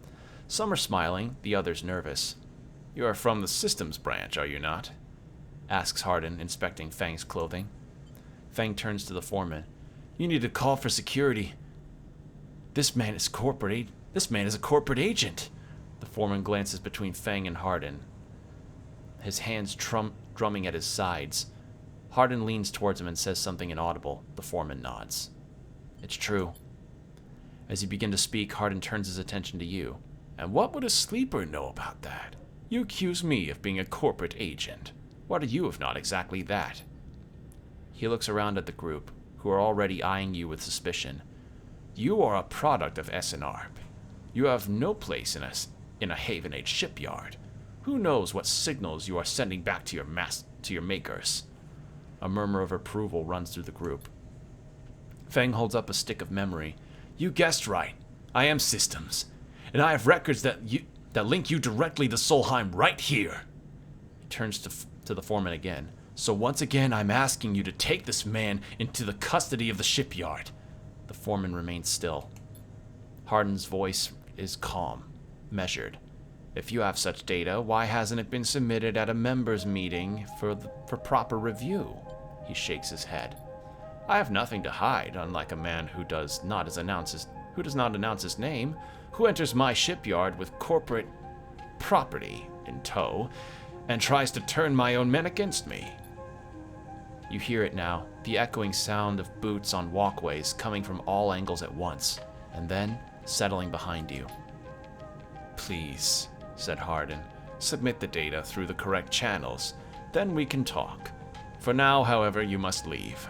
Some are smiling, the others nervous. You are from the systems branch, are you not? Asks Hardin, inspecting Fang's clothing. Fang turns to the foreman. You need to call for security. This man is a corporate agent. The foreman glances between Fang and Hardin, his hands drumming at his sides. Hardin leans towards him and says something inaudible. The foreman nods. It's true. As you begin to speak, Hardin turns his attention to you. And what would a sleeper know about that? You accuse me of being a corporate agent. What are you if not exactly that? He looks around at the group, who are already eyeing you with suspicion. You are a product of SNRP. You have no place in a Haven Age shipyard. Who knows what signals you are sending back to your makers? A murmur of approval runs through the group. Fang holds up a stick of memory. You guessed right. I am systems. And I have records that link you directly to Solheim right here. He turns to the foreman again. So once again, I'm asking you to take this man into the custody of the shipyard. The foreman remains still. Hardin's voice is calm, measured. If you have such data, why hasn't it been submitted at a members' meeting for proper review? He shakes his head. I have nothing to hide, unlike a man who does not announce his name, who enters my shipyard with corporate property in tow, and tries to turn my own men against me. You hear it now, the echoing sound of boots on walkways coming from all angles at once, and then settling behind you. Please, said Hardin, submit the data through the correct channels. Then we can talk. For now, however, you must leave.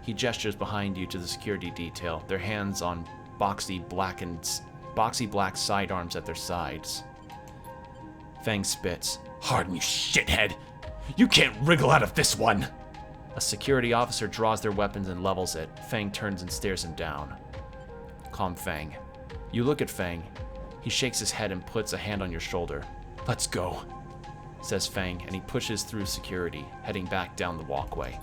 He gestures behind you to the security detail, their hands on boxy black sidearms at their sides. Fang spits. Hardin, you shithead! You can't wriggle out of this one! A security officer draws their weapons and levels it. Fang turns and stares him down. Calm Fang. You look at Fang. He shakes his head and puts a hand on your shoulder. Let's go, says Fang, and he pushes through security, heading back down the walkway.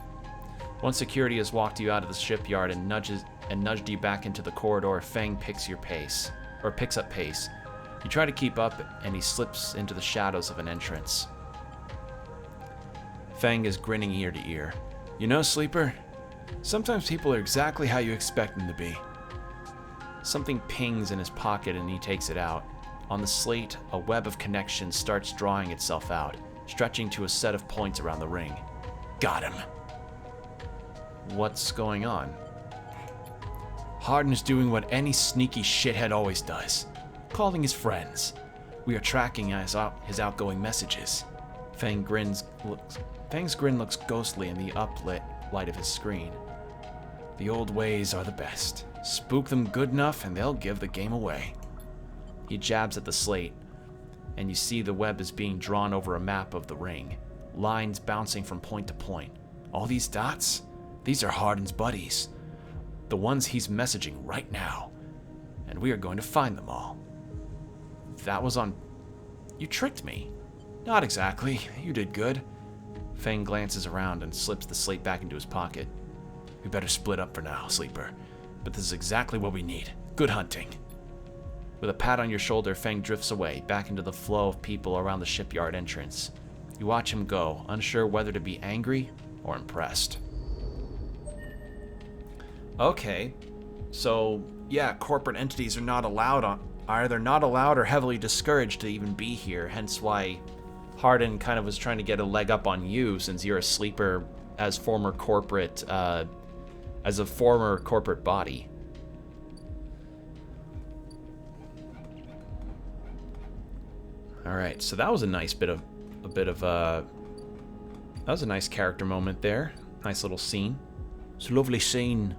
Once security has walked you out of the shipyard and nudged you back into the corridor, Fang picks up pace. You try to keep up, and he slips into the shadows of an entrance. Fang is grinning ear to ear. You know, Sleeper, sometimes people are exactly how you expect them to be. Something pings in his pocket and he takes it out. On the slate, a web of connections starts drawing itself out, stretching to a set of points around the ring. Got him. What's going on? Hardin is doing what any sneaky shithead always does. Calling his friends. We are tracking his outgoing messages. Fang's grin looks ghostly in the uplit light of his screen. The old ways are the best. Spook them good enough and they'll give the game away. He jabs at the slate, and you see the web is being drawn over a map of the ring, lines bouncing from point to point. All these dots? These are Hardin's buddies. The ones he's messaging right now. And we are going to find them all. That was on... You tricked me. Not exactly. You did good. Fang glances around and slips the slate back into his pocket. We better split up for now, Sleeper. But this is exactly what we need. Good hunting. With a pat on your shoulder, Fang drifts away, back into the flow of people around the shipyard entrance. You watch him go, unsure whether to be angry or impressed. Okay. So, yeah, corporate entities are not allowed either not allowed or heavily discouraged to even be here, hence why Hardin kind of was trying to get a leg up on you since you're a sleeper as a former corporate body. All right, so that was a nice that was a nice character moment there. Nice little scene. It's a lovely scene.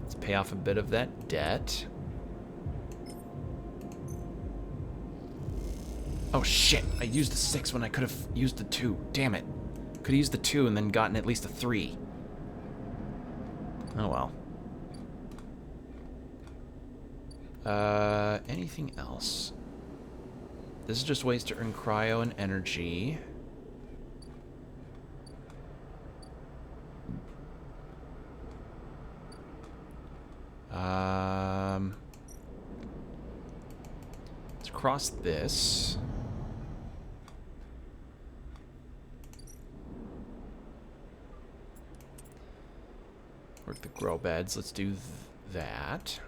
Let's pay off a bit of that debt. Oh shit, I used the 6 when I could have used the 2. Damn it. Could have used the 2 and then gotten at least a 3. Oh well. Anything else? This is just ways to earn cryo and energy. Let's cross this. Work the grow beds. Let's do that.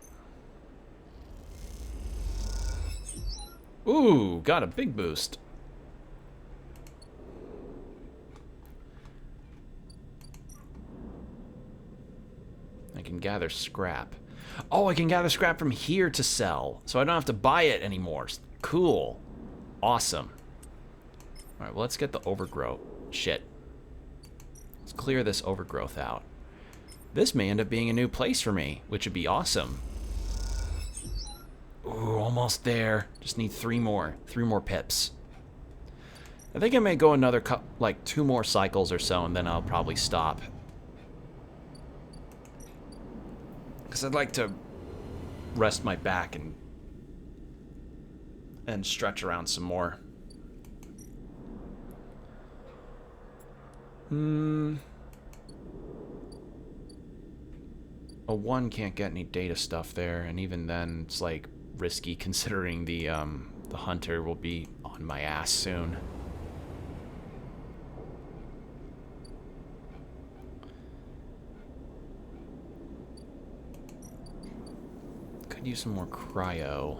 Ooh, got a big boost. I can gather scrap. Oh, I can gather scrap from here to sell, so I don't have to buy it anymore. Cool. Awesome. All right, well, let's get the overgrowth. Shit. Let's clear this overgrowth out. This may end up being a new place for me, which would be awesome. Ooh, almost there. Just need 3 more. 3 more pips. I think I may go another like 2 more cycles or so, and then I'll probably stop. Because I'd like to rest my back and stretch around some more. A 1 can't get any data stuff there, and even then it's like risky considering the hunter will be on my ass soon. Could use some more cryo.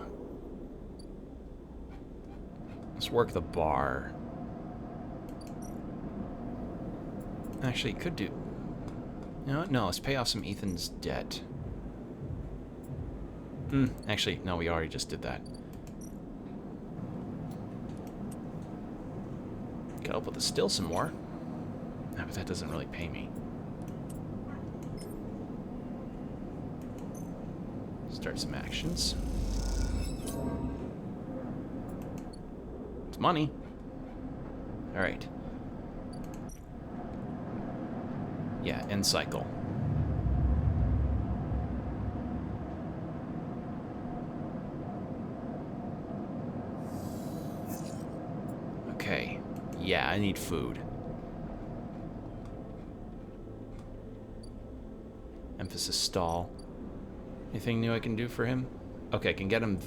Let's work the bar. Actually, could do... You know what? No, let's pay off some Ethan's debt. Actually, no, we already just did that. Could help with the still some more. No, but that doesn't really pay me. Start some actions. It's money. Alright. Yeah, end cycle. Okay. Yeah, I need food. Emphasis stall. Anything new I can do for him? Okay, I can get him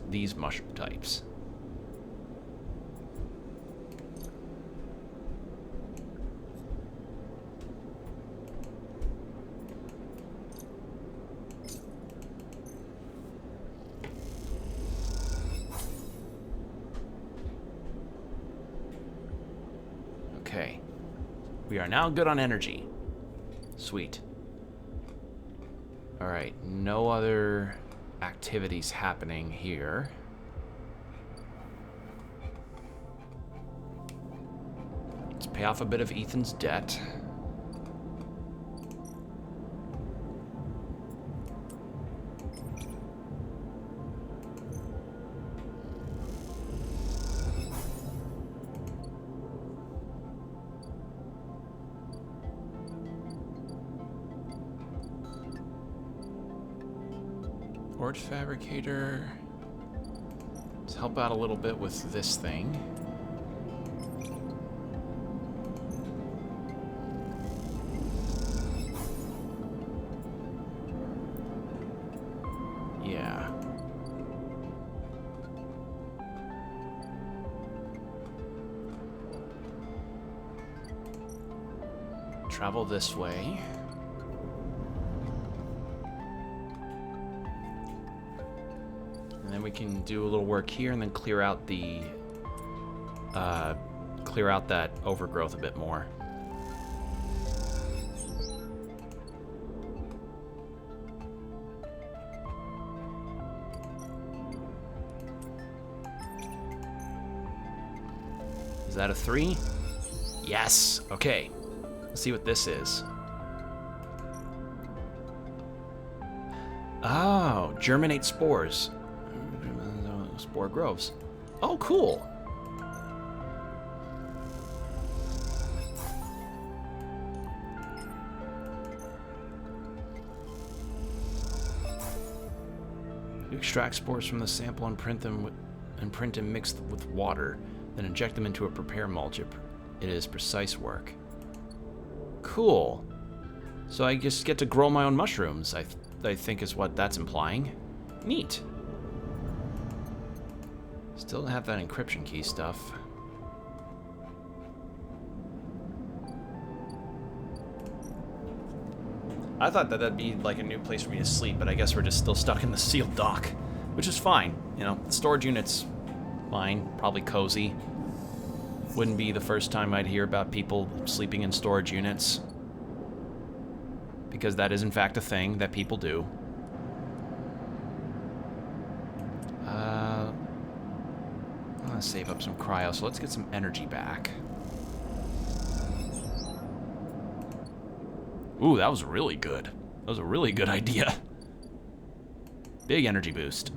these mushroom types. Okay. We are now good on energy. Sweet. Alright, no other activities happening here. Let's pay off a bit of Ethan's debt. Forge fabricator. Let's help out a little bit with this thing. Yeah. Travel this way. And then we can do a little work here and then clear out the clear out that overgrowth a bit more. Is that a 3? Yes. Okay. Let's see what this is. Oh, germinate spores. Spore groves. Oh, cool. You extract spores from the sample and print them mixed with water, then inject them into a prepare mulch. It is precise work. Cool. So I just get to grow my own mushrooms, I think is what that's implying. Neat. Still don't have that encryption key stuff. I thought that that'd be like a new place for me to sleep, but I guess we're just still stuck in the sealed dock, which is fine. You know, the storage unit's fine, probably cozy. Wouldn't be the first time I'd hear about people sleeping in storage units, because that is in fact a thing that people do. I'm gonna save up some cryo, so let's get some energy back. Ooh, that was really good. That was a really good idea. Big energy boost.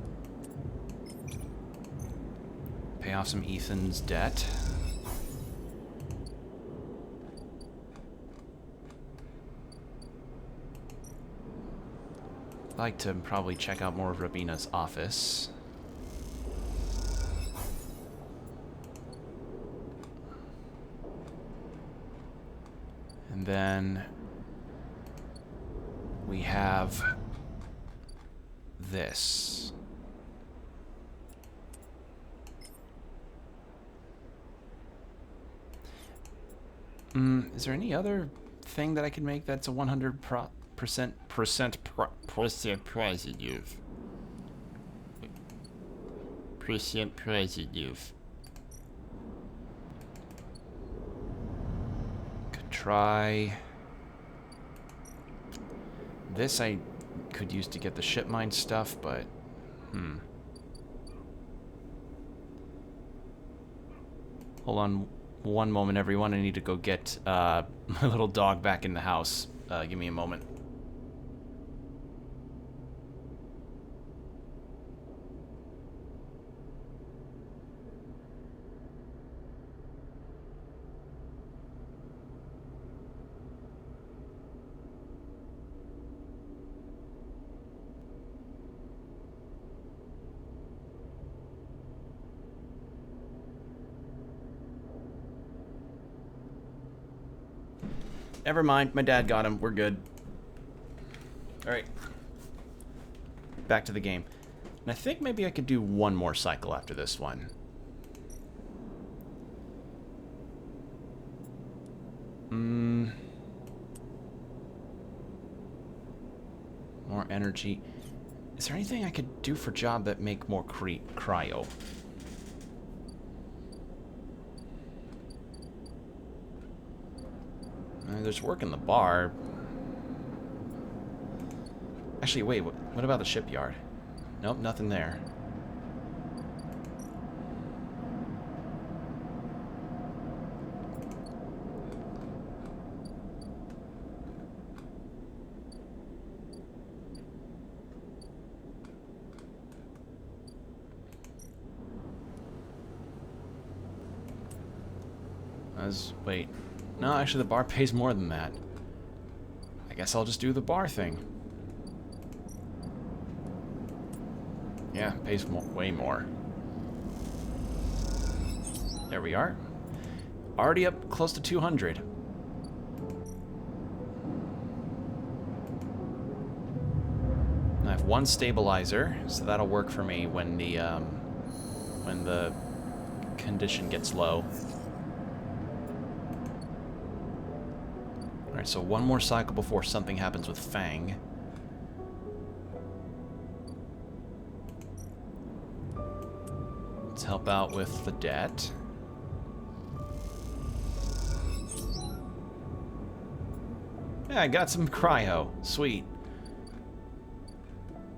Pay off some Ethan's debt. I'd like to probably check out more of Rabina's office. And then we have this. Is there any other thing that I can make that's a 100% positive? try... This I could use to get the ship mine stuff, but... Hold on one moment, everyone. I need to go get my little dog back in the house. Give me a moment. Never mind, my dad got him. We're good. Alright. Back to the game. And I think maybe I could do one more cycle after this one. More energy. Is there anything I could do for job that make more cryo? There's work in the bar. Actually, wait, what about the shipyard? Nope, nothing there. Wait. No, actually the bar pays more than that. I guess I'll just do the bar thing. Yeah, pays way more. There we are. Already up close to 200. I have one stabilizer, so that'll work for me when the condition gets low. Alright, so one more cycle before something happens with Fang. Let's help out with the debt. Yeah, I got some cryo. Sweet.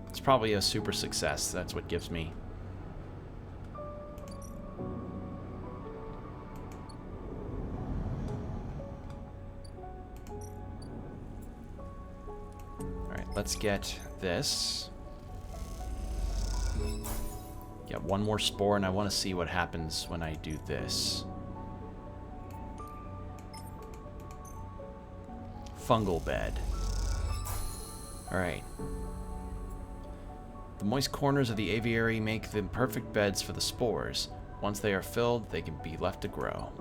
It's probably a super success. That's what gives me. Let's get this. Get one more spore, and I want to see what happens when I do this. Fungal bed. Alright. The moist corners of the aviary make them perfect beds for the spores. Once they are filled, they can be left to grow.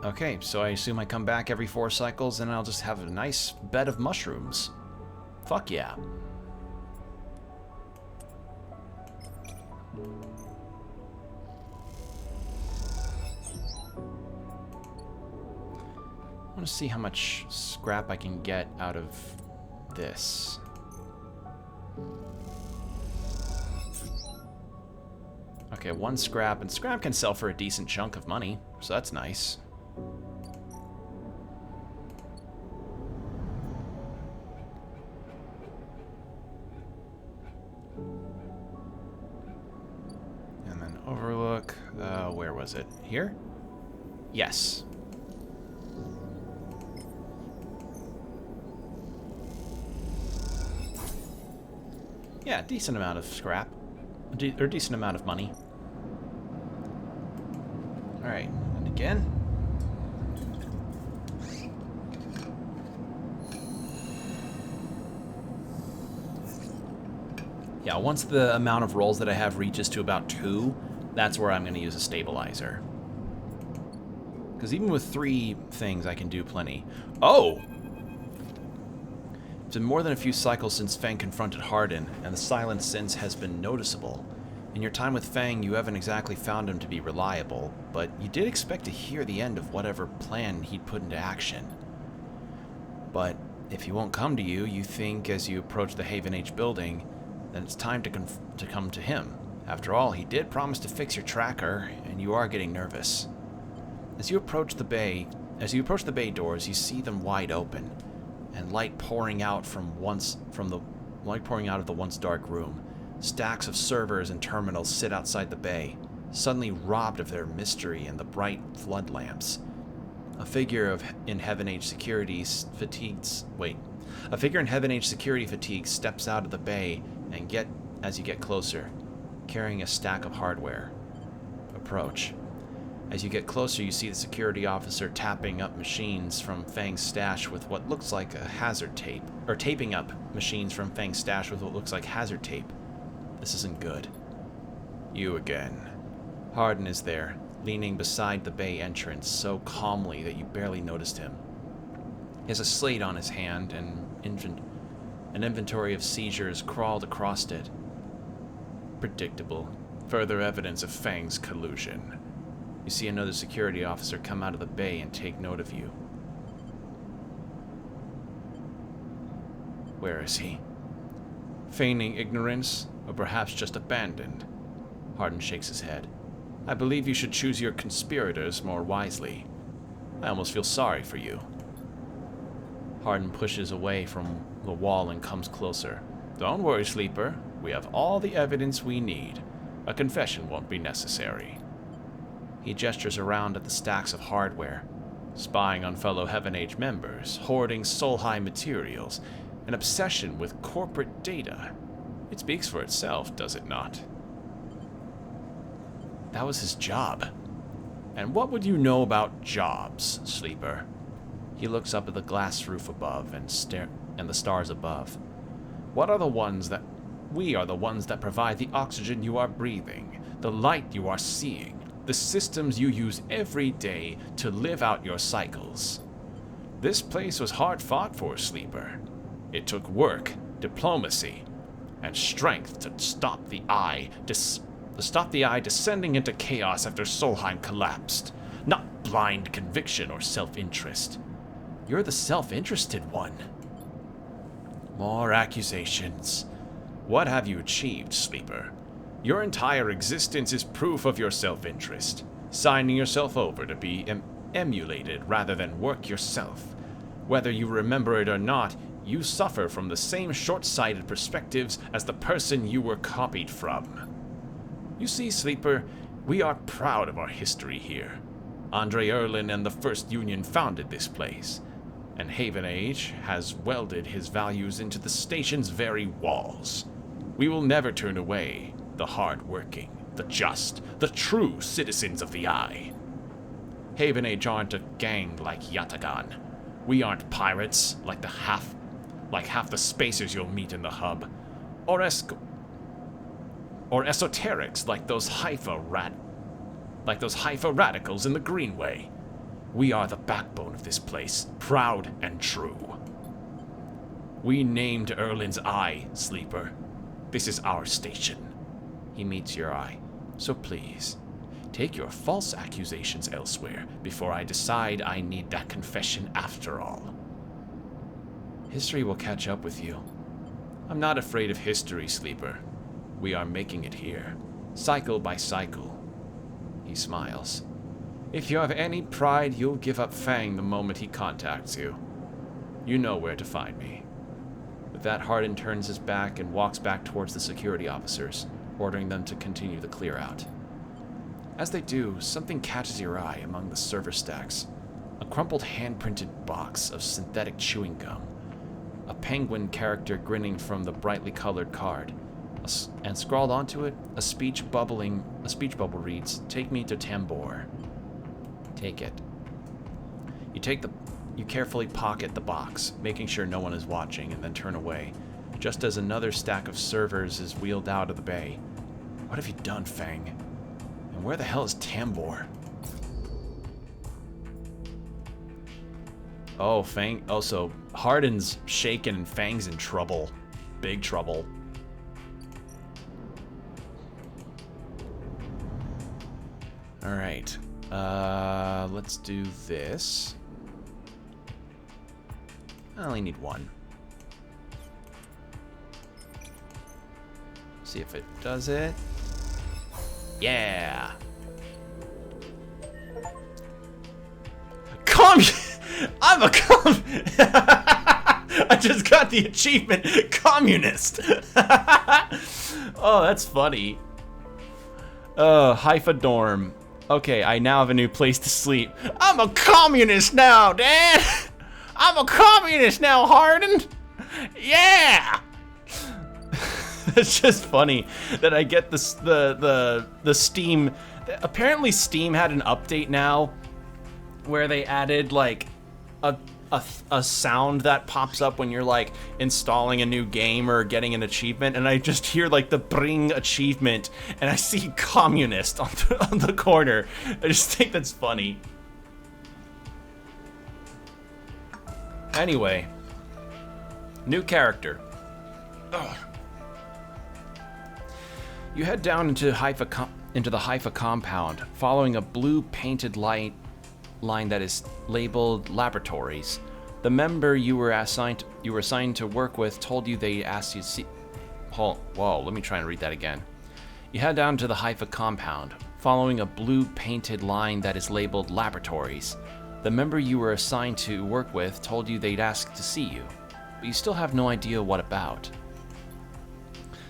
Okay, so I assume I come back every 4 cycles and I'll just have a nice bed of mushrooms. Fuck yeah. I want to see how much scrap I can get out of this. Okay, 1 scrap, and scrap can sell for a decent chunk of money, so that's nice. And then overlook, where was it? Here? Yes. Yeah, decent amount of scrap. Or decent amount of money. Alright, and again. Yeah, once the amount of rolls that I have reaches to about 2, that's where I'm going to use a stabilizer. Because even with 3 things, I can do plenty. Oh! It's been more than a few cycles since Fang confronted Hardin, and the silence since has been noticeable. In your time with Fang, you haven't exactly found him to be reliable, but you did expect to hear the end of whatever plan he'd put into action. But if he won't come to you, you think as you approach the Haven H building, then it's time to come to him. After all, he did promise to fix your tracker, and you are getting nervous. As you approach the bay, As you approach the bay doors, you see them wide open, and light pouring out of the once dark room. Stacks of servers and terminals sit outside the bay, suddenly robbed of their mystery in the bright flood lamps. A figure in Heaven Age security fatigue steps out of the bay as you get closer, carrying a stack of hardware. Approach. As you get closer, you see the security officer tapping up machines from Fang's stash with what looks like a hazard tape, or taping up machines from Fang's stash with what looks like hazard tape. This isn't good. You again. Hardin is there, leaning beside the bay entrance so calmly that you barely noticed him. He has a slate on his hand, and an inventory of seizures crawled across it. Predictable. Further evidence of Fang's collusion. You see another security officer come out of the bay and take note of you. Where is he? Feigning ignorance, or perhaps just abandoned? Hardin shakes his head. I believe you should choose your conspirators more wisely. I almost feel sorry for you. Hardin pushes away from the wall and comes closer. Don't worry, Sleeper. We have all the evidence we need. A confession won't be necessary. He gestures around at the stacks of hardware, spying on fellow Heaven Age members, hoarding Solheim materials, an obsession with corporate data. It speaks for itself, does it not? That was his job. And what would you know about jobs, Sleeper? He looks up at the glass roof above and the stars above. We are the ones that provide the oxygen you are breathing, the light you are seeing, the systems you use every day to live out your cycles. This place was hard fought for, Sleeper. It took work, diplomacy, and strength to stop the Eye descending into chaos after Solheim collapsed. Not blind conviction or self-interest. You're the self-interested one. More accusations. What have you achieved, Sleeper? Your entire existence is proof of your self-interest, signing yourself over to be emulated rather than work yourself. Whether you remember it or not, you suffer from the same short-sighted perspectives as the person you were copied from. You see, Sleeper, we are proud of our history here. Andre Erlin and the First Union founded this place, and Haven Age has welded his values into the station's very walls. We will never turn away the hard-working, the just, the true citizens of the Eye. Haven Age aren't a gang like Yatagan. We aren't pirates like half the spacers you'll meet in the hub, or esoterics like those Haifa radicals in the Greenway. We are the backbone of this place, proud and true. We named Erlin's Eye, Sleeper. This is our station. He meets your eye. So please, take your false accusations elsewhere before I decide I need that confession after all. History will catch up with you. I'm not afraid of history, Sleeper. We are making it here, cycle by cycle. He smiles. If you have any pride, you'll give up Fang the moment he contacts you. You know where to find me. With that, Hardin turns his back and walks back towards the security officers, ordering them to continue the clear-out. As they do, something catches your eye among the server stacks. A crumpled hand-printed box of synthetic chewing gum. A penguin character grinning from the brightly colored card. And scrawled onto it, a speech bubble reads, "Take me to Tambor." Take it. You carefully pocket the box, making sure no one is watching, and then turn away, just as another stack of servers is wheeled out of the bay. What have you done, Fang? And where the hell is Tambor? Oh, Fang. Oh, so Hardin's shaken and Fang's in trouble. Big trouble. Alright. Let's do this. I only need one. See if it does it. Yeah! I'm a I just got the achievement, communist. Oh, that's funny. Haifa dorm. Okay, I now have a new place to sleep. I'm a communist now, Dad. I'm a communist now, Hardin. Yeah. It's just funny that I get this the Steam. Apparently, Steam had an update now where they added like a sound that pops up when you're like installing a new game or getting an achievement, and I just hear like the bring achievement, and I see communist on the corner. I just think that's funny. Anyway, new character. Ugh. You head down into the Haifa compound, following a blue painted line that is labeled laboratories. The member you were assigned to work with told you they asked you to see. Whoa, let me try and read that again. You head down to the Haifa compound, following a blue painted line that is labeled laboratories. The member you were assigned to work with told you they'd asked to see you, but you still have no idea what about.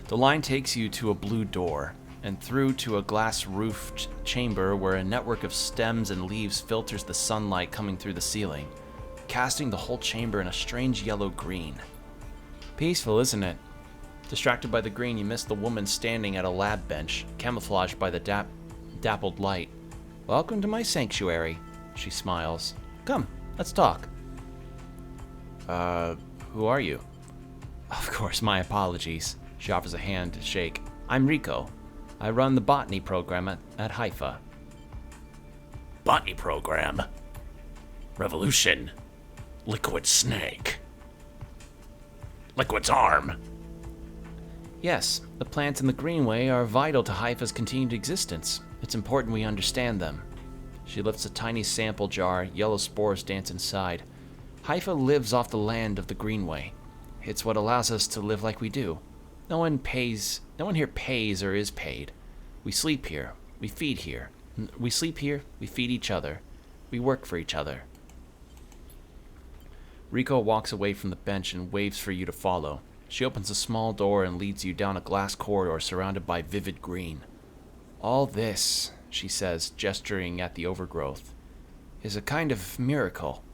The line takes you to a blue door, and through to a glass-roofed chamber where a network of stems and leaves filters the sunlight coming through the ceiling, casting the whole chamber in a strange yellow-green. Peaceful, isn't it? Distracted by the green, you miss the woman standing at a lab bench, camouflaged by the dappled light. "Welcome to my sanctuary," she smiles. "Come, let's talk." Who are you?" "Of course, my apologies." She offers a hand to shake. "I'm Rico. I run the botany program at Haifa." Botany program. Revolution. Liquid snake. Liquid's arm. "Yes, the plants in the Greenway are vital to Haifa's continued existence. It's important we understand them." She lifts a tiny sample jar. Yellow spores dance inside. "Haifa lives off the land of the Greenway. It's what allows us to live like we do. No one here pays or is paid. We sleep here. We feed here. We sleep here. We feed each other. We work for each other." Rico walks away from the bench and waves for you to follow. She opens a small door and leads you down a glass corridor surrounded by vivid green. "All this," she says, gesturing at the overgrowth, "is a kind of miracle."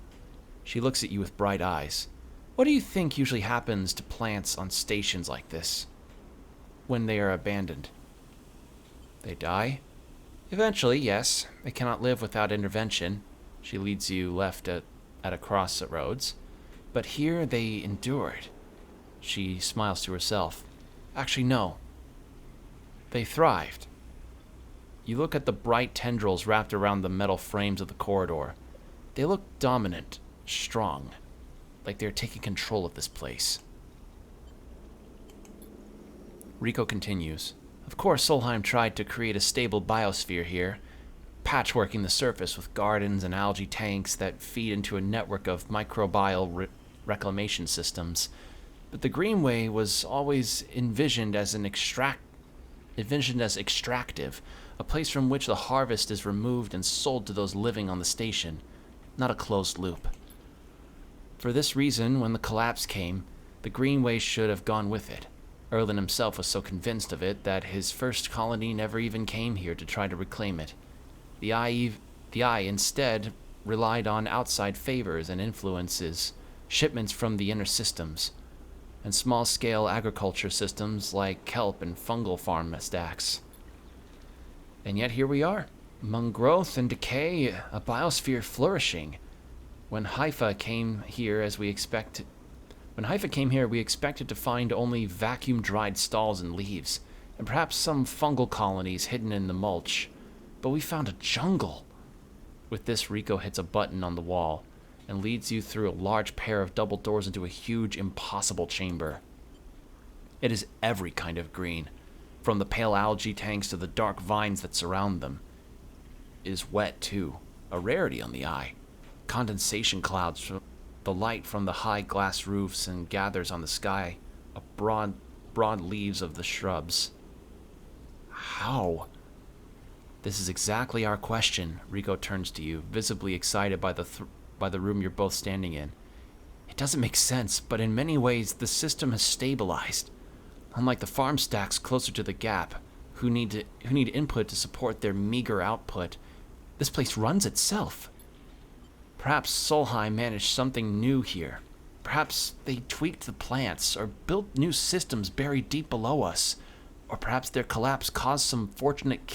She looks at you with bright eyes. "What do you think usually happens to plants on stations like this when they are abandoned?" "They die?" "Eventually, yes. They cannot live without intervention." She leads you left at a crossroads. "But here they endured." She smiles to herself. "Actually, no. They thrived." You look at the bright tendrils wrapped around the metal frames of the corridor. They look dominant, strong, like they're taking control of this place. Rico continues. "Of course, Solheim tried to create a stable biosphere here, patchworking the surface with gardens and algae tanks that feed into a network of microbial reclamation systems. But the Greenway was always envisioned as extractive, a place from which the harvest is removed and sold to those living on the station, not a closed loop. For this reason, when the collapse came, the Greenway should have gone with it. Erlen himself was so convinced of it that his first colony never even came here to try to reclaim it. The Eye instead relied on outside favors and influences, shipments from the inner systems, and small-scale agriculture systems like kelp and fungal farm stacks. And yet here we are, among growth and decay, a biosphere flourishing. When Haifa came here, we expected to find only vacuum-dried stalls and leaves, and perhaps some fungal colonies hidden in the mulch. But we found a jungle. With this, Rico hits a button on the wall and leads you through a large pair of double doors into a huge, impossible chamber. It is every kind of green, from the pale algae tanks to the dark vines that surround them. It is wet, too, a rarity on the Eye. Condensation clouds from the light from the high glass roofs and gathers on the sky, broad leaves of the shrubs. How? This is exactly our question. Rico turns to you, visibly excited by by the room you're both standing in. It doesn't make sense, but in many ways, the system has stabilized. Unlike the farm stacks closer to the gap, who need input to support their meager output, this place runs itself. Perhaps Solheim managed something new here. Perhaps they tweaked the plants, or built new systems buried deep below us. Or perhaps their collapse caused some fortunate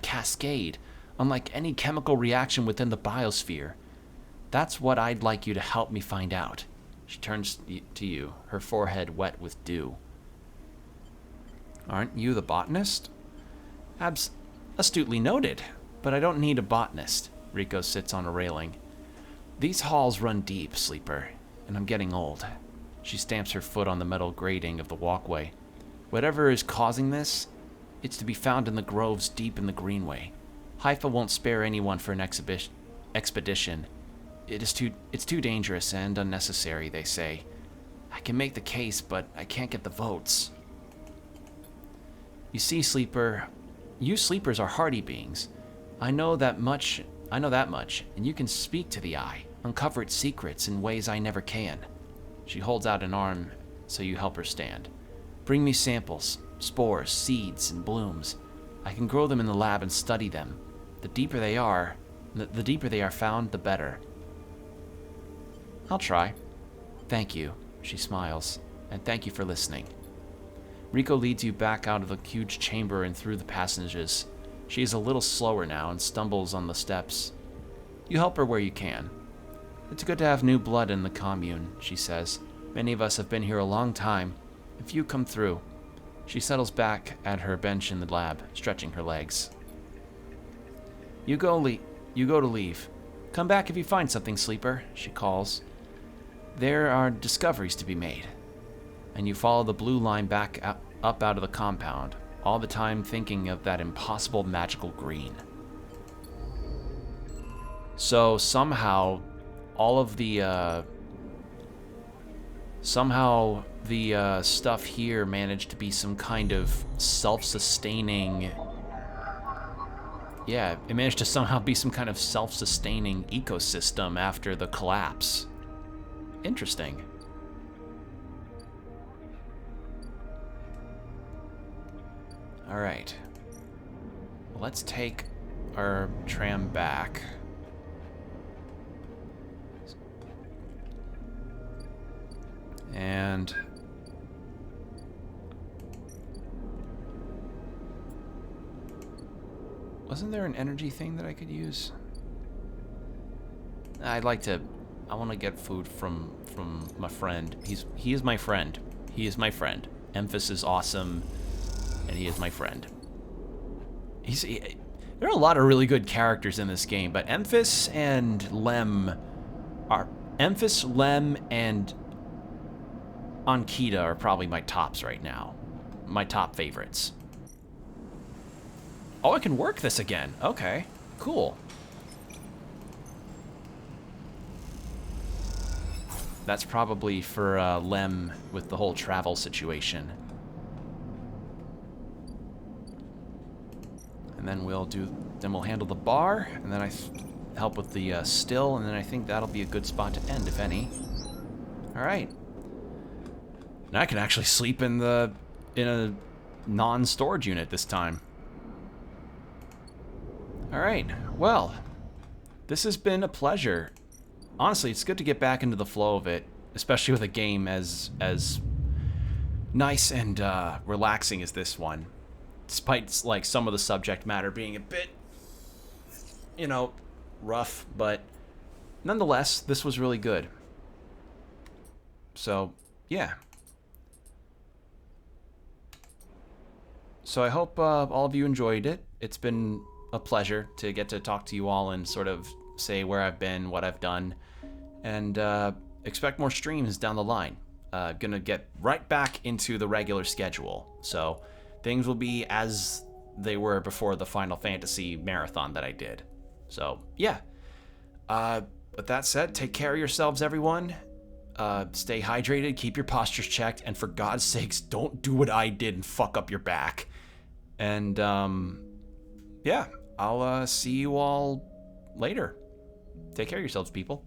cascade, unlike any chemical reaction within the biosphere. That's what I'd like you to help me find out. She turns to you, her forehead wet with dew. Aren't you the botanist? Astutely noted, but I don't need a botanist. Rico sits on a railing. These halls run deep, Sleeper, and I'm getting old. She stamps her foot on the metal grating of the walkway. Whatever is causing this, it's to be found in the groves deep in the Greenway. Haifa won't spare anyone for an expedition. It's too dangerous and unnecessary, they say. I can make the case, but I can't get the votes. You see, Sleeper, you sleepers are hardy beings. I know that much, and you can speak to the eye, uncover its secrets in ways I never can. She holds out an arm so you help her stand. Bring me samples, spores, seeds, and blooms. I can grow them in the lab and study them. The deeper they are found, the better. I'll try. Thank you, she smiles, and thank you for listening. Rico leads you back out of the huge chamber and through the passages. She is a little slower now and stumbles on the steps. You help her where you can. It's good to have new blood in the commune, she says. Many of us have been here a long time. If you come through. She settles back at her bench in the lab, stretching her legs. You go to leave. Come back if you find something, Sleeper, she calls. There are discoveries to be made. And you follow the blue line back up out of the compound, all the time thinking of that impossible magical green. So somehow, all of the stuff here managed to be some kind of self-sustaining. Yeah, it managed to somehow be some kind of self-sustaining ecosystem after the collapse. Interesting. All right. Let's take our tram back. And wasn't there an energy thing that I could use? I want to get food from my friend. He is my friend. He is my friend. Emphas is awesome, and he is my friend. There are a lot of really good characters in this game, but Emphas, Lem, and Ankita are probably my tops right now. My top favorites. Oh, I can work this again. Okay, cool. That's probably for Lem with the whole travel situation. And then we'll handle the bar, and then I help with the still, and then I think that'll be a good spot to end, if any. All right. Now I can actually sleep in a non-storage unit this time. All right. Well, this has been a pleasure. Honestly, it's good to get back into the flow of it, especially with a game as nice and relaxing as this one. Despite like some of the subject matter being a bit, rough, but nonetheless, this was really good. So, yeah. So I hope all of you enjoyed it. It's been a pleasure to get to talk to you all and sort of say where I've been, what I've done, and expect more streams down the line. Gonna get right back into the regular schedule. So things will be as they were before the Final Fantasy marathon that I did. So, yeah. With that said, take care of yourselves, everyone. Stay hydrated, keep your postures checked, and for God's sakes, don't do what I did and fuck up your back. And, yeah, I'll see you all later. Take care of yourselves, people.